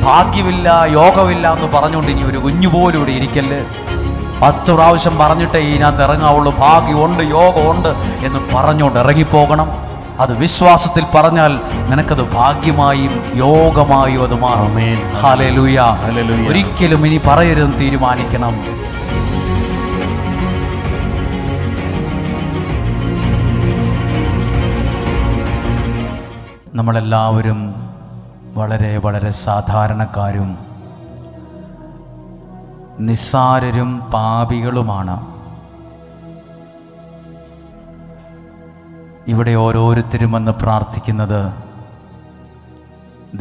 ഭാഗ്യമില്ല, യോഗമില്ല എന്ന് പറഞ്ഞുകൊണ്ട് ഇനി ഒരു കുഞ്ഞുപോലും ഇവിടെ ഇരിക്കല്ല്. 10 പ്രാവശ്യം പറഞ്ഞിട്ടേ ഇതിനകത്ത് ഇറങ്ങാവുള്ളൂ. ഭാഗ്യമുണ്ട്, യോഗമുണ്ട് എന്ന് പറഞ്ഞുകൊണ്ട് ഇറങ്ങിപ്പോകണം. അത് വിശ്വാസത്തിൽ പറഞ്ഞാൽ നിനക്കത് ഭാഗ്യമായും യോഗമായും അത് മാറും. ഹല്ലേലൂയ. ഒരിക്കലും ഇനി പറയരുതെന്ന് തീരുമാനിക്കണം. നമ്മളെല്ലാവരും വളരെ വളരെ സാധാരണക്കാരും നിസ്സാരരും പാപികളുമാണ്. ഇവിടെ ഓരോരുത്തരും വന്ന് പ്രാർത്ഥിക്കുന്നത്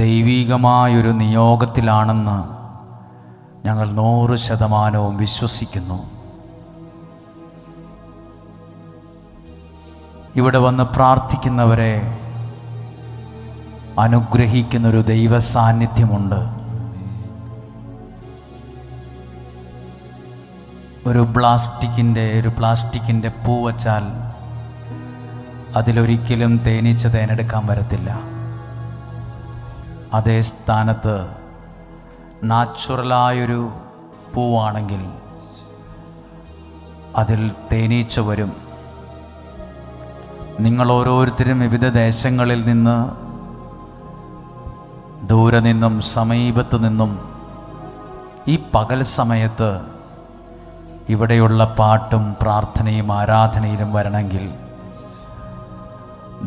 ദൈവികമായൊരു നിയോഗത്തിലാണെന്ന് ഞങ്ങൾ 100% വിശ്വസിക്കുന്നു. ഇവിടെ വന്ന് പ്രാർത്ഥിക്കുന്നവരെ അനുഗ്രഹിക്കുന്നൊരു ദൈവ സാന്നിധ്യമുണ്ട്. ഒരു പ്ലാസ്റ്റിക്കിൻ്റെ പൂ വച്ചാൽ അതിലൊരിക്കലും തേനീച്ച തേനെടുക്കാൻ വരത്തില്ല. അതേ സ്ഥാനത്ത് നാച്ചുറലായൊരു പൂവാണെങ്കിൽ അതിൽ തേനീച്ച വരും. നിങ്ങൾ ഓരോരുത്തരും വിവിധ ദേശങ്ങളിൽ നിന്ന്, ദൂരെ നിന്നും സമീപത്തു നിന്നും ഈ പകൽ സമയത്ത് ഇവിടെയുള്ള പാട്ടും പ്രാർത്ഥനയും ആരാധനയിലും വരണമെങ്കിൽ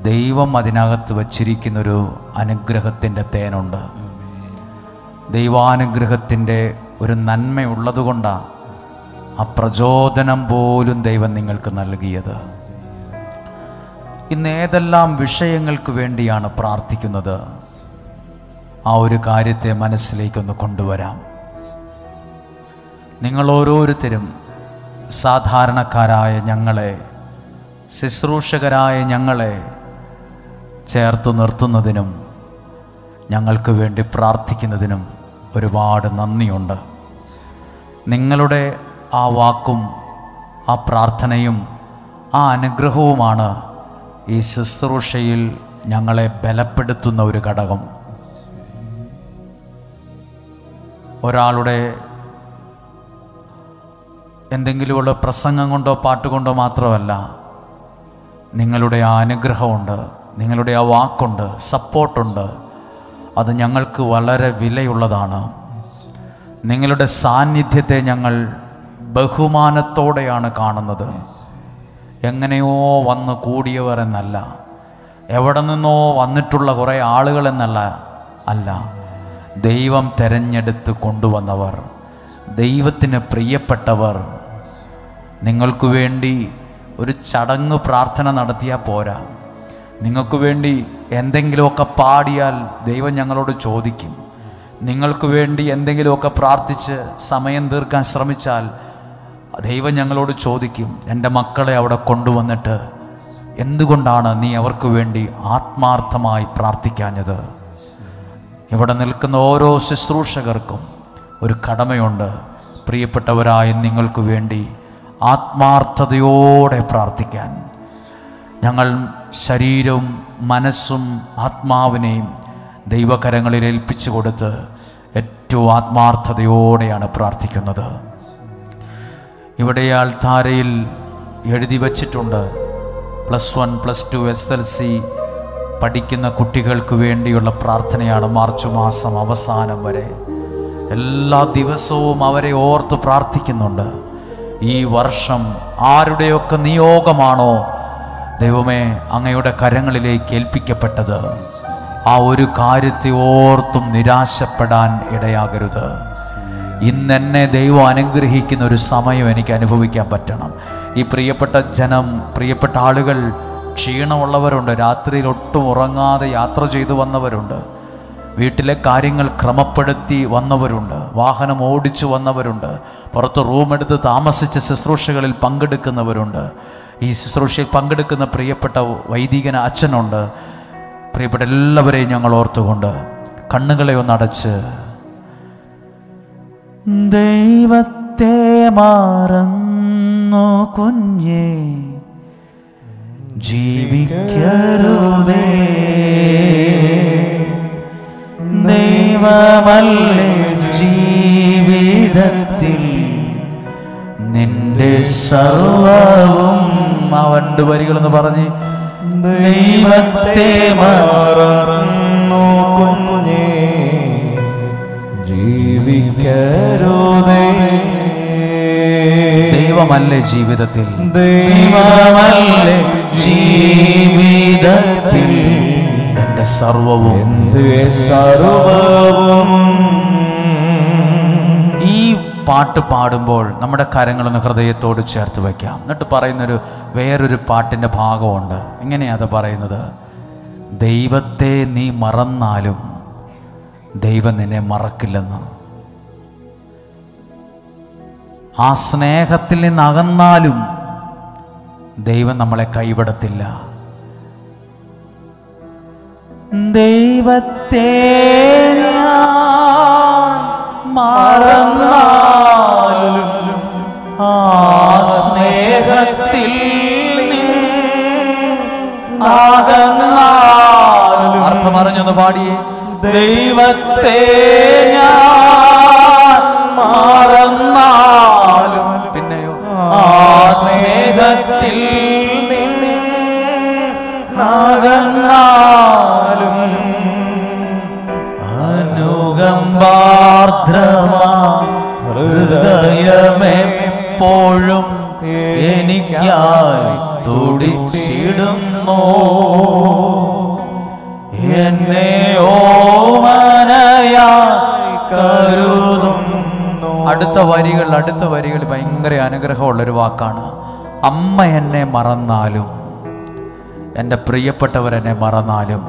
ദൈവം അതിനകത്ത് വച്ചിരിക്കുന്നൊരു അനുഗ്രഹത്തിൻ്റെ തേനുണ്ട്. ദൈവാനുഗ്രഹത്തിൻ്റെ ഒരു നന്മയുള്ളതുകൊണ്ടാണ് ആ പ്രചോദനം പോലും ദൈവം നിങ്ങൾക്ക് നൽകിയത്. ഇന്ന് ഏതെല്ലാം വിഷയങ്ങൾക്ക് വേണ്ടിയാണ് പ്രാർത്ഥിക്കുന്നത്, ആ ഒരു കാര്യത്തെ മനസ്സിലേക്കൊന്ന് കൊണ്ടുവരാം. നിങ്ങൾ ഓരോരുത്തരും സാധാരണക്കാരായ ഞങ്ങളെ, ശുശ്രൂഷകരായ ഞങ്ങളെ ചേർത്ത് നിർത്തുന്നതിനും ഞങ്ങൾക്ക് വേണ്ടി പ്രാർത്ഥിക്കുന്നതിനും ഒരുപാട് നന്ദിയുണ്ട്. നിങ്ങളുടെ ആ വാക്കും ആ പ്രാർത്ഥനയും ആ അനുഗ്രഹവുമാണ് ഈ ശുശ്രൂഷയിൽ ഞങ്ങളെ ബലപ്പെടുത്തുന്ന ഒരു ഘടകം. ഒരാളുടെ എന്തെങ്കിലുമുള്ള പ്രസംഗം കൊണ്ടോ പാട്ടുകൊണ്ടോ മാത്രമല്ല, നിങ്ങളുടെ ആ അനുഗ്രഹമുണ്ട്, നിങ്ങളുടെ ആ വാക്കുണ്ട്, സപ്പോർട്ടുണ്ട്. അത് ഞങ്ങൾക്ക് വളരെ വിലയുള്ളതാണ്. നിങ്ങളുടെ സാന്നിധ്യത്തെ ഞങ്ങൾ ബഹുമാനത്തോടെയാണ് കാണുന്നത്. എങ്ങനെയോ വന്ന് കൂടിയവർ എന്നല്ല, എവിടെ നിന്നോ വന്നിട്ടുള്ള കുറേ ആളുകളെന്നല്ല, അല്ല, ദൈവം തിരഞ്ഞെടുത്ത് കൊണ്ടുവന്നവർ, ദൈവത്തിന് പ്രിയപ്പെട്ടവർ. നിങ്ങൾക്ക് വേണ്ടി ഒരു ചടങ്ങ് പ്രാർത്ഥന നടത്തിയാൽ പോരാ. നിങ്ങൾക്ക് വേണ്ടി എന്തെങ്കിലുമൊക്കെ പാടിയാൽ ദൈവം ഞങ്ങളോട് ചോദിക്കും. നിങ്ങൾക്ക് വേണ്ടി എന്തെങ്കിലുമൊക്കെ പ്രാർത്ഥിച്ച് സമയം തീർക്കാൻ ശ്രമിച്ചാൽ ദൈവം ഞങ്ങളോട് ചോദിക്കും, എൻ്റെ മക്കളെ അവിടെ കൊണ്ടുവന്നിട്ട് എന്തുകൊണ്ടാണ് നീ അവർക്ക് വേണ്ടി ആത്മാർത്ഥമായി പ്രാർത്ഥിക്കാഞ്ഞത്? ഇവിടെ നിൽക്കുന്ന ഓരോ ശുശ്രൂഷകർക്കും ഒരു കടമയുണ്ട്. പ്രിയപ്പെട്ടവരായ നിങ്ങൾക്ക് വേണ്ടി ആത്മാർത്ഥതയോടെ പ്രാർത്ഥിക്കാൻ. ഞങ്ങൾ ശരീരവും മനസ്സും ആത്മാവിനെയും ദൈവകരങ്ങളിൽ ഏൽപ്പിച്ചു കൊടുത്ത് ഏറ്റവും ആത്മാർത്ഥതയോടെയാണ് പ്രാർത്ഥിക്കുന്നത്. ഇവിടെ ആൾത്താരയിൽ എഴുതി വച്ചിട്ടുണ്ട്, +1, +2, SLC പഠിക്കുന്ന കുട്ടികൾക്ക് വേണ്ടിയുള്ള പ്രാർത്ഥനയാണ് മാർച്ച് മാസം അവസാനം വരെ. എല്ലാ ദിവസവും അവരെ ഓർത്ത് പ്രാർത്ഥിക്കുന്നുണ്ട്. ഈ വർഷം ആരുടെയൊക്കെ നിയോഗമാണോ ദൈവമേ അങ്ങയുടെ കരങ്ങളിലേക്ക് ഏൽപ്പിക്കപ്പെട്ടത്, ആ ഒരു കാര്യത്തെ ഓർത്തും നിരാശപ്പെടാൻ ഇടയാകരുത്. ഇന്നെന്നെ ദൈവം അനുഗ്രഹിക്കുന്ന ഒരു സമയം എനിക്ക് അനുഭവിക്കാൻ പറ്റണം. ഈ പ്രിയപ്പെട്ട ജനം, പ്രിയപ്പെട്ട ആളുകൾ ക്ഷീണമുള്ളവരുണ്ട്, രാത്രിയിൽ ഒട്ടും ഉറങ്ങാതെ യാത്ര ചെയ്തു വന്നവരുണ്ട്, വീട്ടിലെ കാര്യങ്ങൾ ക്രമപ്പെടുത്തി വന്നവരുണ്ട്, വാഹനം ഓടിച്ചു വന്നവരുണ്ട്, പുറത്ത് റൂമെടുത്ത് താമസിച്ച ശുശ്രൂഷകളിൽ പങ്കെടുക്കുന്നവരുണ്ട്. ഈ ശുശ്രൂഷയിൽ പങ്കെടുക്കുന്ന പ്രിയപ്പെട്ട വൈദികന അച്ഛനുണ്ട്. പ്രിയപ്പെട്ട എല്ലാവരെയും ഞങ്ങൾ ഓർത്തുകൊണ്ട് കണ്ണുകളെ ഒന്നടച്ച്, ദൈവത്തെ മറന്നു കുഞ്ഞേ ജീവിക്കരുതേ, ദൈവ ദൈവമല്ലേ ജീവിതത്തിൽ നിന്റെ സർവവും. ആ 2 വരികളെന്ന് പറഞ്ഞ് ദൈവത്തെ മറന്നു കുഞ്ഞേ ജീവിക്കരുതേ. ദൈവമല്ലേ ജീവിതത്തിൽ, ദൈവമല്ലേ ജീവിതത്തിൽ എന്റെ സർവവും. ഈ പാട്ട് പാടുമ്പോൾ നമ്മുടെ കരങ്ങളൊന്ന് ഹൃദയത്തോട് ചേർത്ത് വയ്ക്കാം. എന്നിട്ട് പറയുന്നൊരു വേറൊരു പാട്ടിൻ്റെ ഭാഗമുണ്ട്. എങ്ങനെയാണ് അത് പറയുന്നത്? ദൈവത്തെ നീ മറന്നാലും ദൈവം നിന്നെ മറക്കില്ലെന്ന്. ആ സ്നേഹത്തിൽ നിന്ന് അകന്നാലും ദൈവം നമ്മളെ കൈവിടത്തില്ല. ദൈവത്തെ മറന്നാലും ആ സ്നേഹത്തിൽ അകന്നാലും. അർത്ഥം അറിഞ്ഞൊന്ന് പാടിയേ. ദൈവത്തെ ഞാൻ മറന്നാലും പിന്നെയോ ആ സ്നേഹത്തിൽ അകന്നാലും അനുകമ്പാർദ്രമാ ഹൃദയമെപ്പോഴും എനിക്കായി തുടിച്ചിടുന്നു. എന്നെ ഓമനയായി കരുതുന്നു. അടുത്ത വരികൾ ഭയങ്കര അനുഗ്രഹമുള്ളൊരു വാക്കാണ്. അമ്മ എന്നെ മറന്നാലും, എൻ്റെ പ്രിയപ്പെട്ടവർ എന്നെ മറന്നാലും,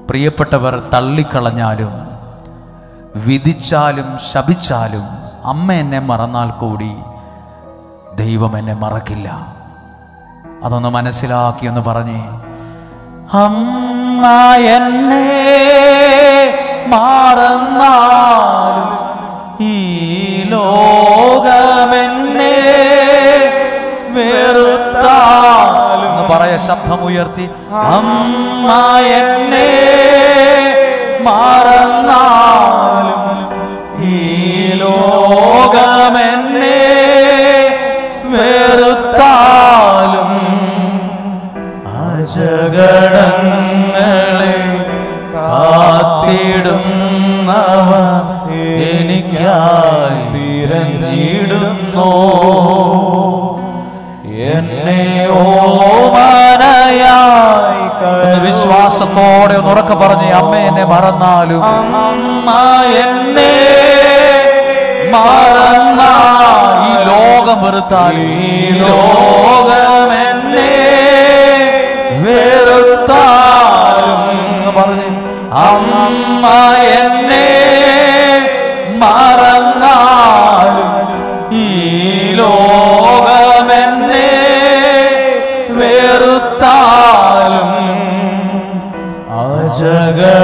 പ്രിയപ്പെട്ടവർ തള്ളിക്കളഞ്ഞാലും, വിധിച്ചാലും ശപിച്ചാലും, അമ്മ എന്നെ മറന്നാൽ കൂടി ദൈവം എന്നെ മറക്കില്ല. അതൊന്ന് മനസ്സിലാക്കി ഒന്ന് പറഞ്ഞേ. അമ്മ എന്നെ മറന്നാലും ഈ ലോകമെന്നെ വെറുത്താലും എന്ന് പറയാ ശബ്ദമുയർത്തി. അമ്മ എന്നെ മറന്നാലും ഈ ലോകമെന്നെ വെറുത്താലും അജഗണങ്ങളെ കാത്തിടുന്നവ എനിക്കായി തിരഞ്ഞിടുന്നു. എന്നെ ഓമനയായി വിശ്വാസത്തോടെ ഒന്ന് ഉറക്കെ പറഞ്ഞ് അമ്മ എന്നെ മറന്നാലും, അമ്മ എന്നെ മറന്നാൽ ഈ ലോകം വെറുത്താലും, ഈ ലോകമെന്നെ വെറുത്താലും എന്ന് പറഞ്ഞ് അമ്മ എന്നെ മറന്നാലും ഈ ലോകമെന്നെ വെറുത്താലും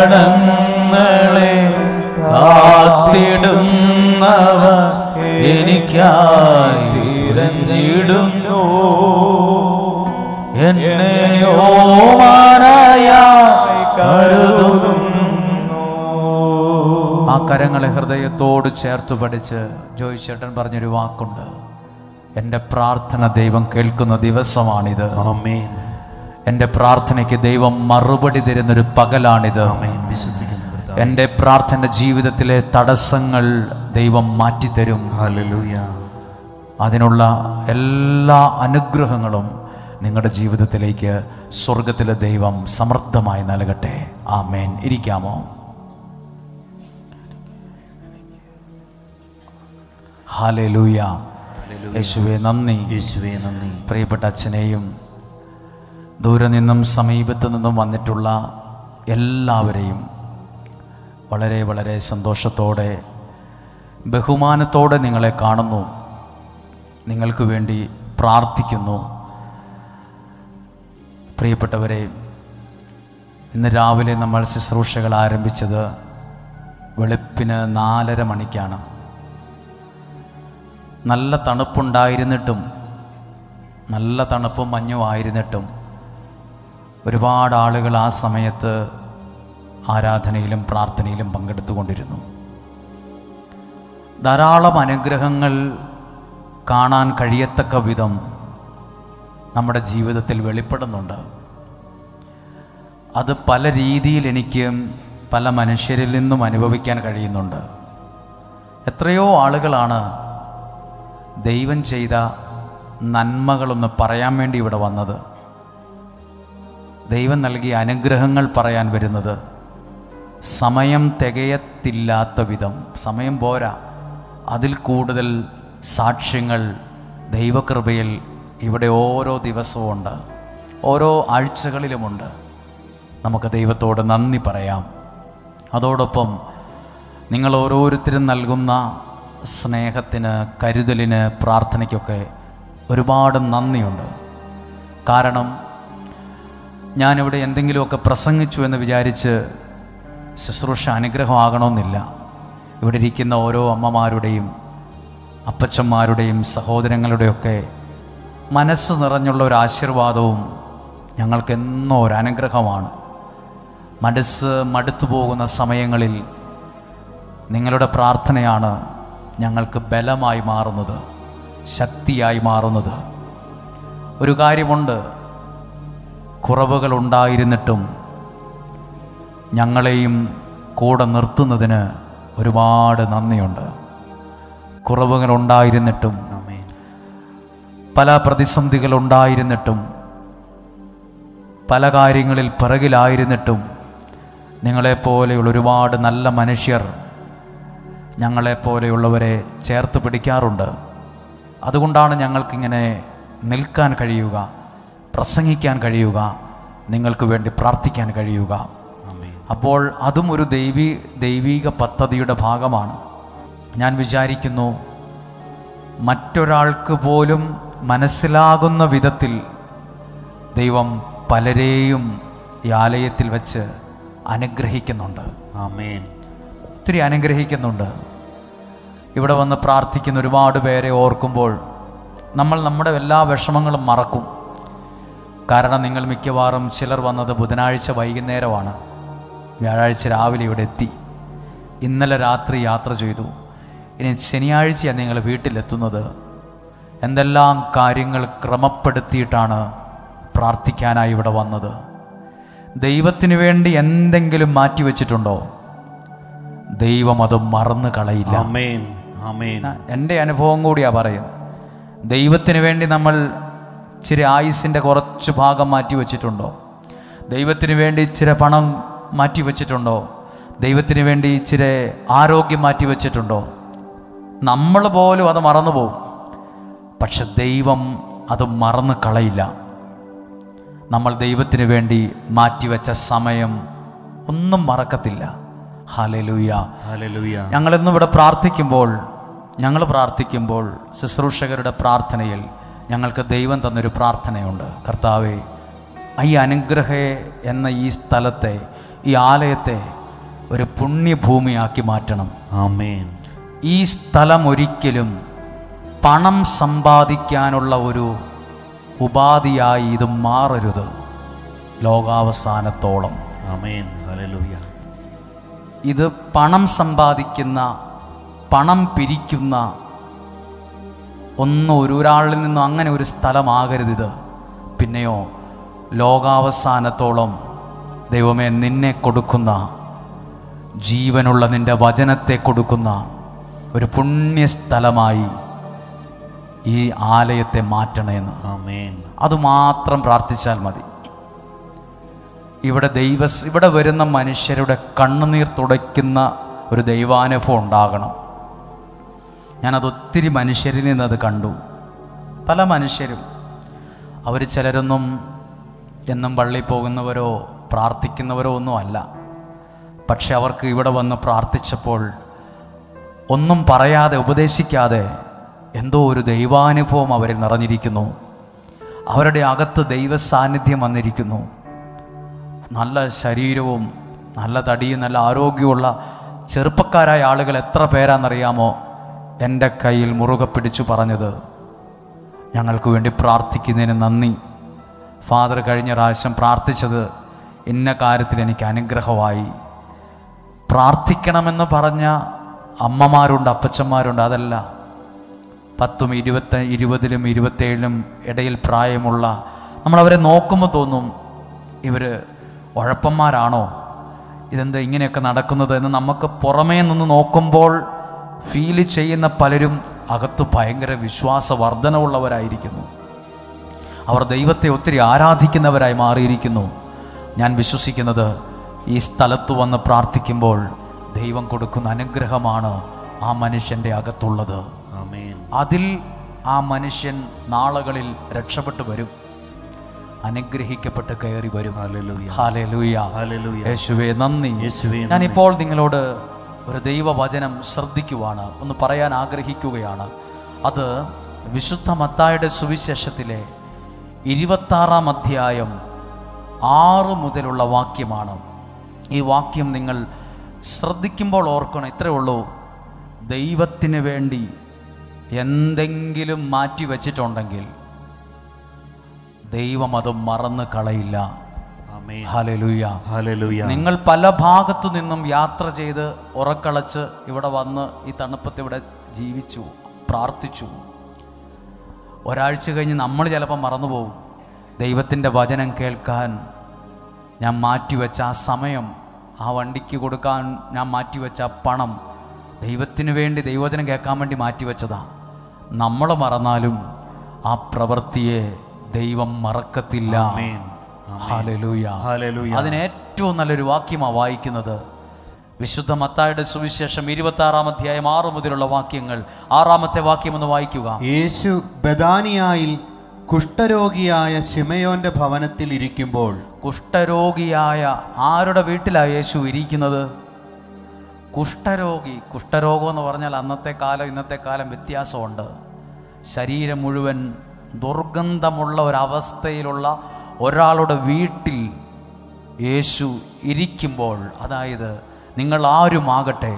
അജഗണങ്ങളെ കാത്തിടുന്നവ എനിക്കായി തിരഞ്ഞിടുന്നു. എന്നെ ഓമനയായി കരുതുന്നു. ആ കരങ്ങളെ ഹൃദയത്തോട് ചേർത്ത് പഠിച്ച് ജോയ് ചേട്ടൻ പറഞ്ഞൊരു വാക്കുണ്ട്. എൻ്റെ പ്രാർത്ഥന ദൈവം കേൾക്കുന്ന ദിവസമാണിത്. ആമേൻ. എൻ്റെ പ്രാർത്ഥനയ്ക്ക് ദൈവം മറുപടി തരുന്നൊരു പകലാണിത്. ആമേൻ. വിശ്വസിക്കുന്നു. എൻ്റെ പ്രാർത്ഥന ജീവിതത്തിലെ തടസ്സങ്ങൾ ദൈവം മാറ്റിത്തരും. ഹല്ലേലൂയ. അതിനുള്ള എല്ലാ അനുഗ്രഹങ്ങളും നിങ്ങളുടെ ജീവിതത്തിലേക്ക് സ്വർഗത്തിലെ ദൈവം സമൃദ്ധമായി നൽകട്ടെ. ആമേൻ. ഇരിക്കാമോ? ഹല്ലേലൂയ. യേശുവേ നന്ദി, യേശുവേ നന്ദി. പ്രിയപ്പെട്ട അച്ഛനെയും ദൂരെ നിന്നും സമീപത്തു നിന്നും വന്നിട്ടുള്ള എല്ലാവരെയും വളരെ വളരെ സന്തോഷത്തോടെ ബഹുമാനത്തോടെ നിങ്ങളെ കാണുന്നു, നിങ്ങൾക്ക് വേണ്ടി പ്രാർത്ഥിക്കുന്നു. പ്രിയപ്പെട്ടവരെ, ഇന്ന് രാവിലെ നമ്മൾ ശുശ്രൂഷകൾ ആരംഭിച്ചത് വെളുപ്പിന് 4:30 മണിക്കാണ്. നല്ല തണുപ്പുണ്ടായിരുന്നിട്ടും, നല്ല തണുപ്പും മഞ്ഞും ആയിരുന്നിട്ടും ഒരുപാട് ആളുകൾ ആ സമയത്ത് ആരാധനയിലും പ്രാർത്ഥനയിലും പങ്കെടുത്തുകൊണ്ടിരുന്നു. ധാരാളം അനുഗ്രഹങ്ങൾ കാണാൻ കഴിയത്തക്ക വിധം നമ്മുടെ ജീവിതത്തിൽ വെളിപ്പെടുന്നുണ്ട്. അത് പല രീതിയിൽ എനിക്ക് പല മനുഷ്യരിൽ നിന്നും അനുഭവിക്കാൻ കഴിയുന്നുണ്ട്. എത്രയോ ആളുകളാണ് ദൈവം ചെയ്ത നന്മകളൊന്ന് പറയാൻ വേണ്ടി ഇവിടെ വന്നത്, ദൈവം നൽകിയ അനുഗ്രഹങ്ങൾ പറയാൻ വരുന്നത്. സമയം തികയത്തില്ലാത്ത വിധം, സമയം പോരാ, അതിൽ കൂടുതൽ സാക്ഷ്യങ്ങൾ ദൈവകൃപയിൽ ഇവിടെ ഓരോ ദിവസവും ഉണ്ട്, ഓരോ ആഴ്ചകളിലുമുണ്ട്. നമുക്ക് ദൈവത്തോട് നന്ദി പറയാം. അതോടൊപ്പം നിങ്ങൾ ഓരോരുത്തരും നൽകുന്ന സ്നേഹത്തിന്, കരുതലിന്, പ്രാർത്ഥനയ്ക്കൊക്കെ ഒരുപാട് നന്ദിയുണ്ട്. കാരണം ഞാനിവിടെ എന്തെങ്കിലുമൊക്കെ പ്രസംഗിച്ചു എന്ന് വിചാരിച്ച് ശുശ്രൂഷ അനുഗ്രഹമാകണമെന്നില്ല. ഇവിടെ ഇരിക്കുന്ന ഓരോ അമ്മമാരുടെയും അപ്പച്ചന്മാരുടെയും സഹോദരങ്ങളുടെയൊക്കെ മനസ്സ് നിറഞ്ഞുള്ള ഒരു ആശീർവാദവും ഞങ്ങൾക്കെന്നോ ഒരു അനുഗ്രഹമാണ്. മനസ്സ് മടുത്തു പോകുന്ന സമയങ്ങളിൽ നിങ്ങളുടെ പ്രാർത്ഥനയാണ് ഞങ്ങൾക്ക് ബലമായി മാറുന്നത്, ശക്തിയായി മാറുന്നത്. ഒരു കാര്യമുണ്ട്, കുറവുകളുണ്ടായിരുന്നിട്ടും ഞങ്ങളെയും കൂടെ നിർത്തുന്നതിന് ഒരുപാട് നന്ദിയുണ്ട്. കുറവുകളുണ്ടായിരുന്നിട്ടും, പല പ്രതിസന്ധികളുണ്ടായിരുന്നിട്ടും, പല കാര്യങ്ങളിൽ പിറകിലായിരുന്നിട്ടും നിങ്ങളെപ്പോലെയുള്ള ഒരുപാട് നല്ല മനുഷ്യർ ഞങ്ങളെപ്പോലെയുള്ളവരെ ചേർത്ത് പിടിക്കാറുണ്ട്. അതുകൊണ്ടാണ് ഞങ്ങൾക്കിങ്ങനെ നിൽക്കാൻ കഴിയുക, പ്രസംഗിക്കാൻ കഴിയുക, നിങ്ങൾക്ക് വേണ്ടി പ്രാർത്ഥിക്കാൻ കഴിയുക. അപ്പോൾ അതും ഒരു ദൈവിക പദ്ധതിയുടെ ഭാഗമാണ്. ഞാൻ വിചാരിക്കുന്നു മറ്റൊരാൾക്ക് പോലും മനസ്സിലാകുന്ന വിധത്തിൽ ദൈവം പലരെയും ഈ ആലയത്തിൽ വെച്ച് അനുഗ്രഹിക്കുന്നുണ്ട്. ആമേൻ. ഒത്തിരി അനുഗ്രഹിക്കുന്നുണ്ട്. ഇവിടെ വന്ന് പ്രാർത്ഥിക്കുന്ന ഒരുപാട് പേരെ ഓർക്കുമ്പോൾ നമ്മൾ നമ്മുടെ എല്ലാ വിഷമങ്ങളും മറക്കും. കാരണം നിങ്ങൾ മിക്കവാറും ചിലർ വന്നത് ബുധനാഴ്ച വൈകുന്നേരമാണ്, വ്യാഴാഴ്ച രാവിലെ ഇവിടെ എത്തി, ഇന്നലെ രാത്രി യാത്ര ചെയ്തു, ഇനി ശനിയാഴ്ചയാണ് നിങ്ങൾ വീട്ടിലെത്തുന്നത്. എന്തെല്ലാം കാര്യങ്ങൾ ക്രമപ്പെടുത്തിയിട്ടാണ് പ്രാർത്ഥിക്കാനായി ഇവിടെ വന്നത്. ദൈവത്തിന് വേണ്ടി എന്തെങ്കിലും മാറ്റിവെച്ചിട്ടുണ്ടോ? ദൈവം അത് മറന്നു കളയില്ല. ആമേൻ, ആമേൻ. എൻ്റെ അനുഭവം കൂടിയാണ് പറയുന്നത്. ദൈവത്തിന് വേണ്ടി നമ്മൾ ഇച്ചിരി ആയുസിൻ്റെ കുറച്ച് ഭാഗം മാറ്റിവെച്ചിട്ടുണ്ടോ? ദൈവത്തിന് വേണ്ടി ഇച്ചിരി പണം മാറ്റിവെച്ചിട്ടുണ്ടോ? ദൈവത്തിന് വേണ്ടി ഇച്ചിരി ആരോഗ്യം മാറ്റിവെച്ചിട്ടുണ്ടോ? നമ്മൾ പോലും അത് മറന്നു പോകും. പക്ഷെ ദൈവം അത് മറന്നു കളയില്ല. നമ്മൾ ദൈവത്തിന് വേണ്ടി മാറ്റിവെച്ച സമയം ഒന്നും മറക്കത്തില്ല. Hallelujah, hallelujah. ഞങ്ങളിന്ന് ഇവിടെ ഞങ്ങൾ പ്രാർത്ഥിക്കുമ്പോൾ ശുശ്രൂഷകരുടെ പ്രാർത്ഥനയിൽ ഞങ്ങൾക്ക് ദൈവം തന്നൊരു പ്രാർത്ഥനയുണ്ട്. കർത്താവേ, ഈ അനുഗ്രഹേ എന്ന ഈ സ്ഥലത്തെ, ഈ ആലയത്തെ ഒരു പുണ്യഭൂമിയാക്കി മാറ്റണം. ആമേൻ. ഈ സ്ഥലം ഒരിക്കലും പണം സമ്പാദിക്കാനുള്ള ഒരു ഉപാധിയായി ഇത് മാറരുത് ലോകാവസാനത്തോളം. ആമേൻ, ഹല്ലേലൂയ. ഇത് പണം സമ്പാദിക്കുന്ന, പണം പിരിക്കുന്ന ഒരാളിൽ നിന്നും അങ്ങനെ ഒരു സ്ഥലമാകരുത് ഇത്. പിന്നെയോ ലോകാവസാനത്തോളം ദൈവമേ നിന്നെ കൊടുക്കുന്ന, ജീവനുള്ള നിൻ്റെ വചനത്തെ കൊടുക്കുന്ന ഒരു പുണ്യസ്ഥലമായി ഈ ആലയത്തെ മാറ്റണമെന്ന്. ആമേൻ. അതുമാത്രം പ്രാർത്ഥിച്ചാൽ മതി. ഇവിടെ വരുന്ന മനുഷ്യരുടെ കണ്ണുനീർ തുടയ്ക്കുന്ന ഒരു ദൈവാനുഭവം ഉണ്ടാകണം. ഞാനതൊത്തിരി മനുഷ്യരിൽ നിന്നത് കണ്ടു. പല മനുഷ്യരും, അവർ ചിലരൊന്നും എന്നും പള്ളിയിൽ പോകുന്നവരോ പ്രാർത്ഥിക്കുന്നവരോ ഒന്നും അല്ല. പക്ഷെ അവർക്ക് ഇവിടെ വന്ന് പ്രാർത്ഥിച്ചപ്പോൾ ഒന്നും പറയാതെ, ഉപദേശിക്കാതെ എന്തോ ഒരു ദൈവാനുഭവം അവരിൽ നിറഞ്ഞിരിക്കുന്നു. അവരുടെ അകത്ത് ദൈവ സാന്നിധ്യം വന്നിരിക്കുന്നു. നല്ല ശരീരവും നല്ല തടിയും നല്ല ആരോഗ്യമുള്ള ചെറുപ്പക്കാരായ ആളുകൾ എത്ര പേരാണെന്നറിയാമോ എൻ്റെ കയ്യിൽ മുറുകെ പിടിച്ചു പറഞ്ഞത്, ഞങ്ങൾക്ക് വേണ്ടി പ്രാർത്ഥിക്കുന്നതിന് നന്ദി. ഫാദർ കഴിഞ്ഞ പ്രാവശ്യം പ്രാർത്ഥിച്ചത് ഇന്ന കാര്യത്തിൽ എനിക്ക് അനുഗ്രഹമായി. പ്രാർത്ഥിക്കണമെന്ന് പറഞ്ഞ അമ്മമാരുണ്ട്, അപ്പച്ചന്മാരുണ്ട്. അതല്ല, 10, 20, 20, 27 ഇടയിൽ പ്രായമുള്ള നമ്മളവരെ നോക്കുമ്പോൾ തോന്നും, ഇവർ ഉഴപ്പന്മാരാണോ, ഇതെന്താ ഇങ്ങനെയൊക്കെ നടക്കുന്നത് എന്ന് നമുക്ക് പുറമേ നിന്ന് നോക്കുമ്പോൾ ഫീൽ ചെയ്യുന്ന പലരും അകത്ത് ഭയങ്കര വിശ്വാസ വർധനവുള്ളവരായിരിക്കുന്നു. അവർ ദൈവത്തെ ഒത്തിരി ആരാധിക്കുന്നവരായി മാറിയിരിക്കുന്നു. ഞാൻ വിശ്വസിക്കുന്നത് ഈ സ്ഥലത്ത് വന്ന് പ്രാർത്ഥിക്കുമ്പോൾ ദൈവം കൊടുക്കുന്ന അനുഗ്രഹമാണ് ആ മനുഷ്യൻ്റെ അകത്തുള്ളത്. അതിൽ ആ മനുഷ്യൻ നാളുകളിൽ രക്ഷപ്പെട്ടു വരും, അനുഗ്രഹിക്കപ്പെട്ട് കയറി വരും. ഹല്ലേലൂയ, യേശുവേ നന്ദി. ഞാനിപ്പോൾ നിങ്ങളോട് ഒരു ദൈവവചനം ശ്രദ്ധിക്കുവാണ്, ഒന്ന് പറയാൻ ആഗ്രഹിക്കുകയാണ്. അത് വിശുദ്ധ മത്തായിയുടെ സുവിശേഷത്തിലെ 26-ാം അധ്യായം 6 മുതലുള്ള വാക്യമാണ്. ഈ വാക്യം നിങ്ങൾ ശ്രദ്ധിക്കുമ്പോൾ ഓർക്കണം, ഇത്രയേ ഉള്ളൂ, ദൈവത്തിന് വേണ്ടി എന്തെങ്കിലും മാറ്റി വച്ചിട്ടുണ്ടെങ്കിൽ ദൈവം അത് മറന്നു കളയില്ല. Hallelujah, hallelujah. നിങ്ങൾ പല ഭാഗത്തു നിന്നും യാത്ര ചെയ്ത് ഉറക്കളച്ച് ഇവിടെ വന്ന് ഈ തണുപ്പത്ത് ഇവിടെ ജീവിച്ചു, പ്രാർത്ഥിച്ചു. ഒരാഴ്ച കഴിഞ്ഞ് നമ്മൾ ചിലപ്പോൾ മറന്നുപോകും. ദൈവത്തിൻ്റെ വചനം കേൾക്കാൻ ഞാൻ മാറ്റിവെച്ച ആ സമയം, ആ വണ്ടിക്ക് കൊടുക്കാൻ ഞാൻ മാറ്റിവെച്ച ആ പണം, ദൈവത്തിന് വേണ്ടി ദൈവവചനം കേൾക്കാൻ വേണ്ടി മാറ്റിവെച്ചതാണ്. നമ്മൾ മറന്നാലും ആ പ്രവൃത്തിയെ ദൈവം മറക്കത്തില്ല. ഹല്ലേലൂയ. അതിന് ഏറ്റവും നല്ലൊരു വാക്യമാണ് വായിക്കുന്നത്. വിശുദ്ധ മത്തായിയുടെ സുവിശേഷം 26-ാം അധ്യായം 6 മുതലുള്ള വാക്യങ്ങൾ. 6-ാമത്തെ വാക്യം ഒന്ന് വായിക്കുക. യേശു ബഥാനിയായിൽ കുഷ്ഠരോഗിയായ ശിമയോന്റെ ഭവനത്തിൽ ഇരിക്കുമ്പോൾ. കുഷ്ഠരോഗിയായ ആരുടെ വീട്ടിലാണ് യേശു ഇരിക്കുന്നത്? കുഷ്ഠരോഗി. കുഷ്ഠരോഗം എന്ന് പറഞ്ഞാൽ അന്നത്തെ കാലം ഇന്നത്തെ കാലം വ്യത്യാസമുണ്ട്. ശരീരം മുഴുവൻ ദുർഗന്ധമുള്ള ഒരവസ്ഥയിലുള്ള ഒരാളുടെ വീട്ടിൽ യേശു ഇരിക്കുമ്പോൾ, അതായത് നിങ്ങൾ ആരുമാകട്ടെ,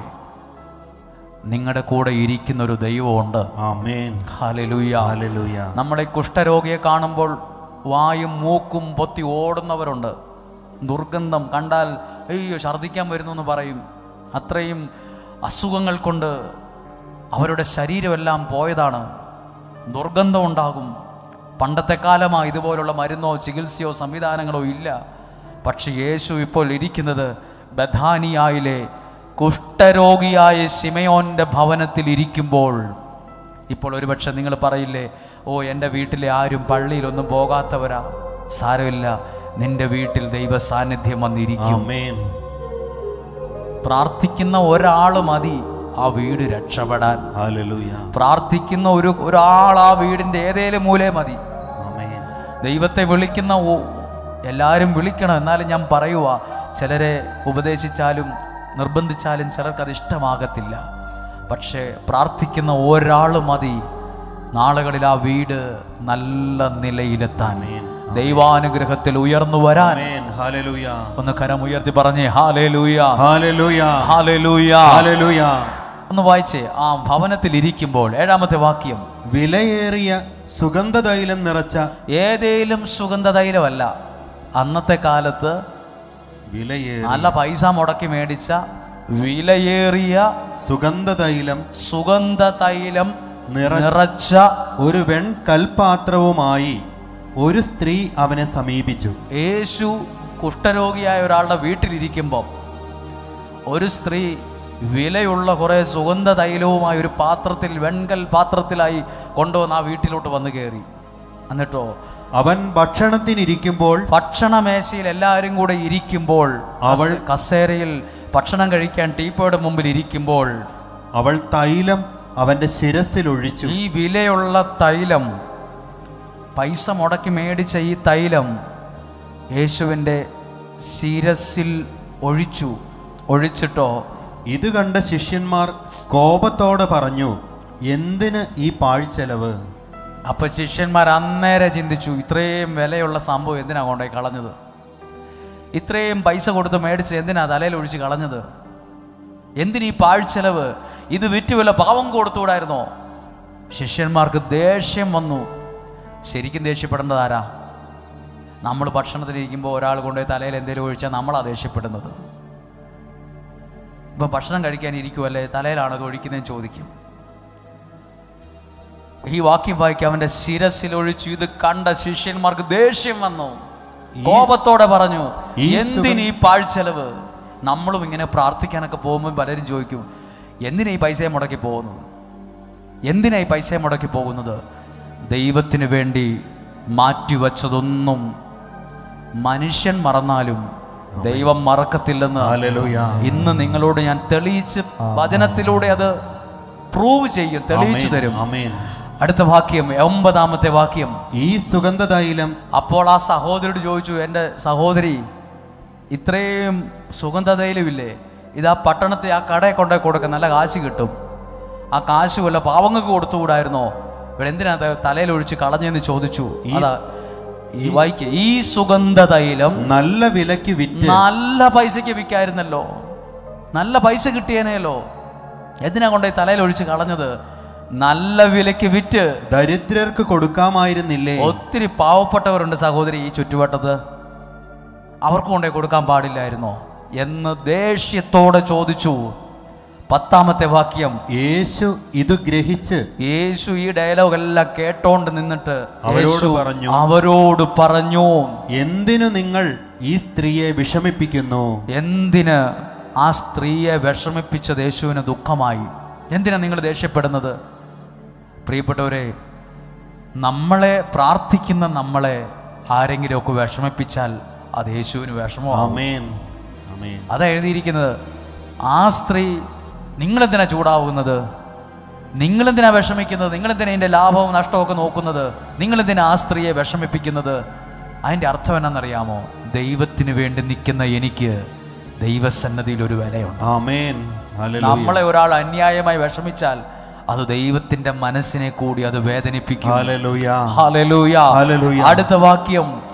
നിങ്ങളുടെ കൂടെ ഇരിക്കുന്ന ഒരു ദൈവമുണ്ട്. ആമേൻ. ഹല്ലേലൂയ, ഹല്ലേലൂയ. നമ്മളെ കുഷ്ഠരോഗിയെ കാണുമ്പോൾ വായും മൂക്കും പൊത്തി ഓടുന്നവരുണ്ട്. ദുർഗന്ധം കണ്ടാൽ അയ്യോ ഛർദ്ദിക്കാൻ വരുന്നു എന്ന് പറയും. അത്രയും അസുഖങ്ങൾ കൊണ്ട് അവരുടെ ശരീരമെല്ലാം പോയതാണ്. ദുർഗന്ധം ഉണ്ടാകും. പണ്ടത്തെ കാലമാണ് ഇതുപോലുള്ള മരുന്നോ ചികിത്സയോ സംവിധാനങ്ങളോ ഇല്ല. പക്ഷെ യേശു ഇപ്പോൾ ഇരിക്കുന്നത് ബഥാനിയായിലെ കുഷ്ഠരോഗിയായ ശിമയോന്റെ ഭവനത്തിൽ ഇരിക്കുമ്പോൾ. ഇപ്പോൾ ഒരുപക്ഷെ നിങ്ങൾ പറയില്ലേ, ഓ എൻ്റെ വീട്ടിലെ ആരും പള്ളിയിലൊന്നും പോകാത്തവരാ. സാരമില്ല, നിന്റെ വീട്ടിൽ ദൈവ സാന്നിധ്യം വന്നിരിക്കും. പ്രാർത്ഥിക്കുന്ന ഒരാൾ മതി ആ വീട് രക്ഷപ്പെടാൻ. ഹല്ലേലൂയ. പ്രാർത്ഥിക്കുന്ന ഒരാൾ ആ വീടിൻ്റെ ഏതേലും മൂലേ മതി. ദൈവത്തെ വിളിക്കുന്ന എല്ലാവരും വിളിക്കണം. എന്നാലും ഞാൻ പറയുക, ചിലരെ ഉപദേശിച്ചാലും നിർബന്ധിച്ചാലും ചിലർക്കത് ഇഷ്ടമാകത്തില്ല. പക്ഷേ പ്രാർത്ഥിക്കുന്ന ഒരാൾ മതി നാളുകളിൽ ആ വീട് നല്ല നിലയിലെത്താൻ, ദൈവാനുഗ്രഹത്തിൽ ഉയർന്നു വരാൻ. ഒന്ന് കരം ഉയർത്തി പറഞ്ഞേ ഹല്ലേലൂയ, ഹല്ലേലൂയ, ഹല്ലേലൂയ, ഹല്ലേലൂയ. ഒന്ന് വായിച്ചേ. ആ ഭവനത്തിൽ ഇരിക്കുമ്പോൾ 7-ാമത്തെ വാക്യം. വിലയേറിയ സുഗന്ധതൈലം നിറച്ച. ഏതേലും സുഗന്ധതൈലമല്ല. അന്നത്തെ കാലത്ത് നല്ല പൈസ മുടക്കി മേടിച്ച വിലയേറിയ സുഗന്ധതൈലം നിറച്ച ഒരു വെൺകൽപാത്രവുമായി ഒരു സ്ത്രീ അവനെ സമീപിച്ചു. യേശു കുഷ്ഠരോഗിയായ ഒരാളുടെ വീട്ടിലിരിക്കുമ്പോൾ ഒരു സ്ത്രീ വിലയുള്ള കുറെ സുഗന്ധ തൈലവുമായി ഒരു പാത്രത്തിൽ, വെൺകൽ പാത്രത്തിലായി കൊണ്ടുവന്ന് ആ വീട്ടിലോട്ട് വന്നു കയറി. എന്നിട്ടോ അവൻ ഭക്ഷണത്തിനിരിക്കുമ്പോൾ, ഭക്ഷണമേശയിൽ എല്ലാവരും കൂടെ ഇരിക്കുമ്പോൾ, അവൾ കസേരയിൽ ഭക്ഷണം കഴിക്കാൻ ടീപ്പോയുടെ മുമ്പിൽ ഇരിക്കുമ്പോൾ അവൾ തൈലം അവന്റെ ശിരസിൽ ഒഴിച്ചു. ഈ വിലയുള്ള തൈലം, പൈസ മുടക്കി മേടിച്ച ഈ തൈലം യേശുവിൻ്റെ ശിരസിൽ ഒഴിച്ചിട്ടോ ഇത് കണ്ട ശിഷ്യന്മാർ കോപത്തോടെ പറഞ്ഞു, എന്തിന് ഈ പാഴ്ചെലവ്? അപ്പൊ ശിഷ്യന്മാർ അന്നേരം ചിന്തിച്ചു, ഇത്രയും വിലയുള്ള സംഭവം എന്തിനാ കൊണ്ടുപോയി കളഞ്ഞത്? ഇത്രയും പൈസ കൊടുത്ത് മേടിച്ച് എന്തിനാ തലയിൽ ഒഴിച്ച് കളഞ്ഞത്? എന്തിനീ പാഴ്ചെലവ്? ഇത് വിറ്റ് വല്ല പാവം കൊടുത്തുകൂടായിരുന്നോ? ശിഷ്യന്മാർക്ക് ദേഷ്യം വന്നു. ശരിക്കും ദേഷ്യപ്പെടേണ്ടത് ആരാ? നമ്മൾ ഭക്ഷണത്തിലിരിക്കുമ്പോൾ ഒരാൾ കൊണ്ടുപോയി തലയിൽ എന്തെങ്കിലും ഒഴിച്ചാൽ നമ്മളാ ദേഷ്യപ്പെടുന്നത്. ഇപ്പം ഭക്ഷണം കഴിക്കാൻ ഇരിക്കുമല്ലേ, തലയിലാണോ ഇത് ഒഴിക്കുന്നതെന്ന് ചോദിക്കും. ഈ വാക്യം വായിക്കുക, അവൻ്റെ ശിരസിൽ ഒഴിച്ചു. ഇത് കണ്ട ശിഷ്യന്മാർക്ക് ദേഷ്യം വന്നു, കോപത്തോടെ പറഞ്ഞു, എന്തിന് ഈ പാഴ്ചെലവ്? നമ്മളും ഇങ്ങനെ പ്രാർത്ഥിക്കാനൊക്കെ പോകുമ്പോൾ പലരും ചോദിക്കും, എന്തിനാ ഈ പൈസയെ മുടക്കി പോകുന്നത്? എന്തിനാ ഈ പൈസയെ മുടക്കി പോകുന്നത്? ദൈവത്തിന് വേണ്ടി മാറ്റിവെച്ചതൊന്നും മനുഷ്യൻ മറന്നാലും ദൈവം മറക്കത്തില്ലെന്ന് ഇന്ന് നിങ്ങളോട് ഞാൻ തെളിയിച്ച് വചനത്തിലൂടെ അത് പ്രൂവ് ചെയ്യും, തെളിയിച്ചു തരും. അടുത്ത വാക്യം, 9-ാമത്തെ വാക്യം. ഈ സുഗന്ധതൈലം. അപ്പോൾ ആ സഹോദരിയോട് ചോദിച്ചു, എൻ്റെ സഹോദരി, ഇത്രയും സുഗന്ധതൈലമില്ലേ, ഇതാ പട്ടണത്തെ ആ കടയിൽ കൊണ്ടുപോയി കൊടുക്കുക, നല്ല കാശ് കിട്ടും. ആ കാശ് വല്ല പാവങ്ങൾക്ക് കൊടുത്തുകൂടായിരുന്നോ? ഇവിടെ എന്തിനാ തലയിൽ ഒഴിച്ച് കളഞ്ഞെന്ന് ചോദിച്ചു. അതാ ഈ വായിക്ക്, ഈ സുഗന്ധതൈലം നല്ല വിലക്ക് വിറ്റ്, നല്ല പൈസക്ക് വിൽക്കായിരുന്നല്ലോ, നല്ല പൈസ കിട്ടിയേനല്ലോ. എന്തിനാ കൊണ്ടുപോയി തലയിൽ ഒഴിച്ച് കളഞ്ഞത്? നല്ല വിലക്ക് വിറ്റ് ദരിദ്രർക്ക് കൊടുക്കാമായിരുന്നില്ലേ? ഒത്തിരി പാവപ്പെട്ടവരുണ്ട് സഹോദരി ഈ ചുറ്റുവട്ടത്ത്, അവർക്ക് കൊണ്ടേ കൊടുക്കാൻ പാടില്ലായിരുന്നോ എന്ന് ദേഷ്യത്തോടെ ചോദിച്ചു. 10-ാമത്തെ വാക്യം. യേശു ഇത് ഗ്രഹിച്ച്, യേശു ഈ ഡയലോഗ് എല്ലാം കേട്ടോണ്ട് നിന്നിട്ട് അവരോട് പറഞ്ഞു, എന്തിനു നിങ്ങൾ ഈ സ്ത്രീയെ വിഷമിപ്പിക്കുന്നു? എന്തിന് ആ സ്ത്രീയെ വിഷമിപ്പിച്ചത് യേശുവിന് ദുഃഖമായി. എന്തിനാ നിങ്ങൾ ദേഷ്യപ്പെടുന്നത്? പ്രിയപ്പെട്ടവരെ, നമ്മളെ പ്രാർത്ഥിക്കുന്ന നമ്മളെ ആരെങ്കിലുമൊക്കെ വിഷമിപ്പിച്ചാൽ അത് യേശുവിന് വിഷമമാണ്. അതാ എഴുതിയിരിക്കുന്നത്. ആ സ്ത്രീ, നിങ്ങളെന്തിനാ ചൂടാവുന്നത്? നിങ്ങളെന്തിനാ വിഷമിക്കുന്നത്? നിങ്ങളെന്തിനാ ഇതിൻ്റെ ലാഭവും നഷ്ടമൊക്കെ നോക്കുന്നത്? നിങ്ങളെന്തിനാ ആ സ്ത്രീയെ വിഷമിപ്പിക്കുന്നത്? അതിൻ്റെ അർത്ഥം എന്നാണെന്നറിയാമോ? ദൈവത്തിന് വേണ്ടി നിൽക്കുന്ന എനിക്ക് ദൈവസന്നദ്ധിയിൽ ഒരു വിലയുണ്ട്. നമ്മളെ ഒരാൾ അന്യായമായി വിഷമിച്ചാൽ അത് ദൈവത്തിന്റെ മനസ്സിനെ കൂടി അത് വേദനിപ്പിക്കും. അടുത്ത വാക്യം,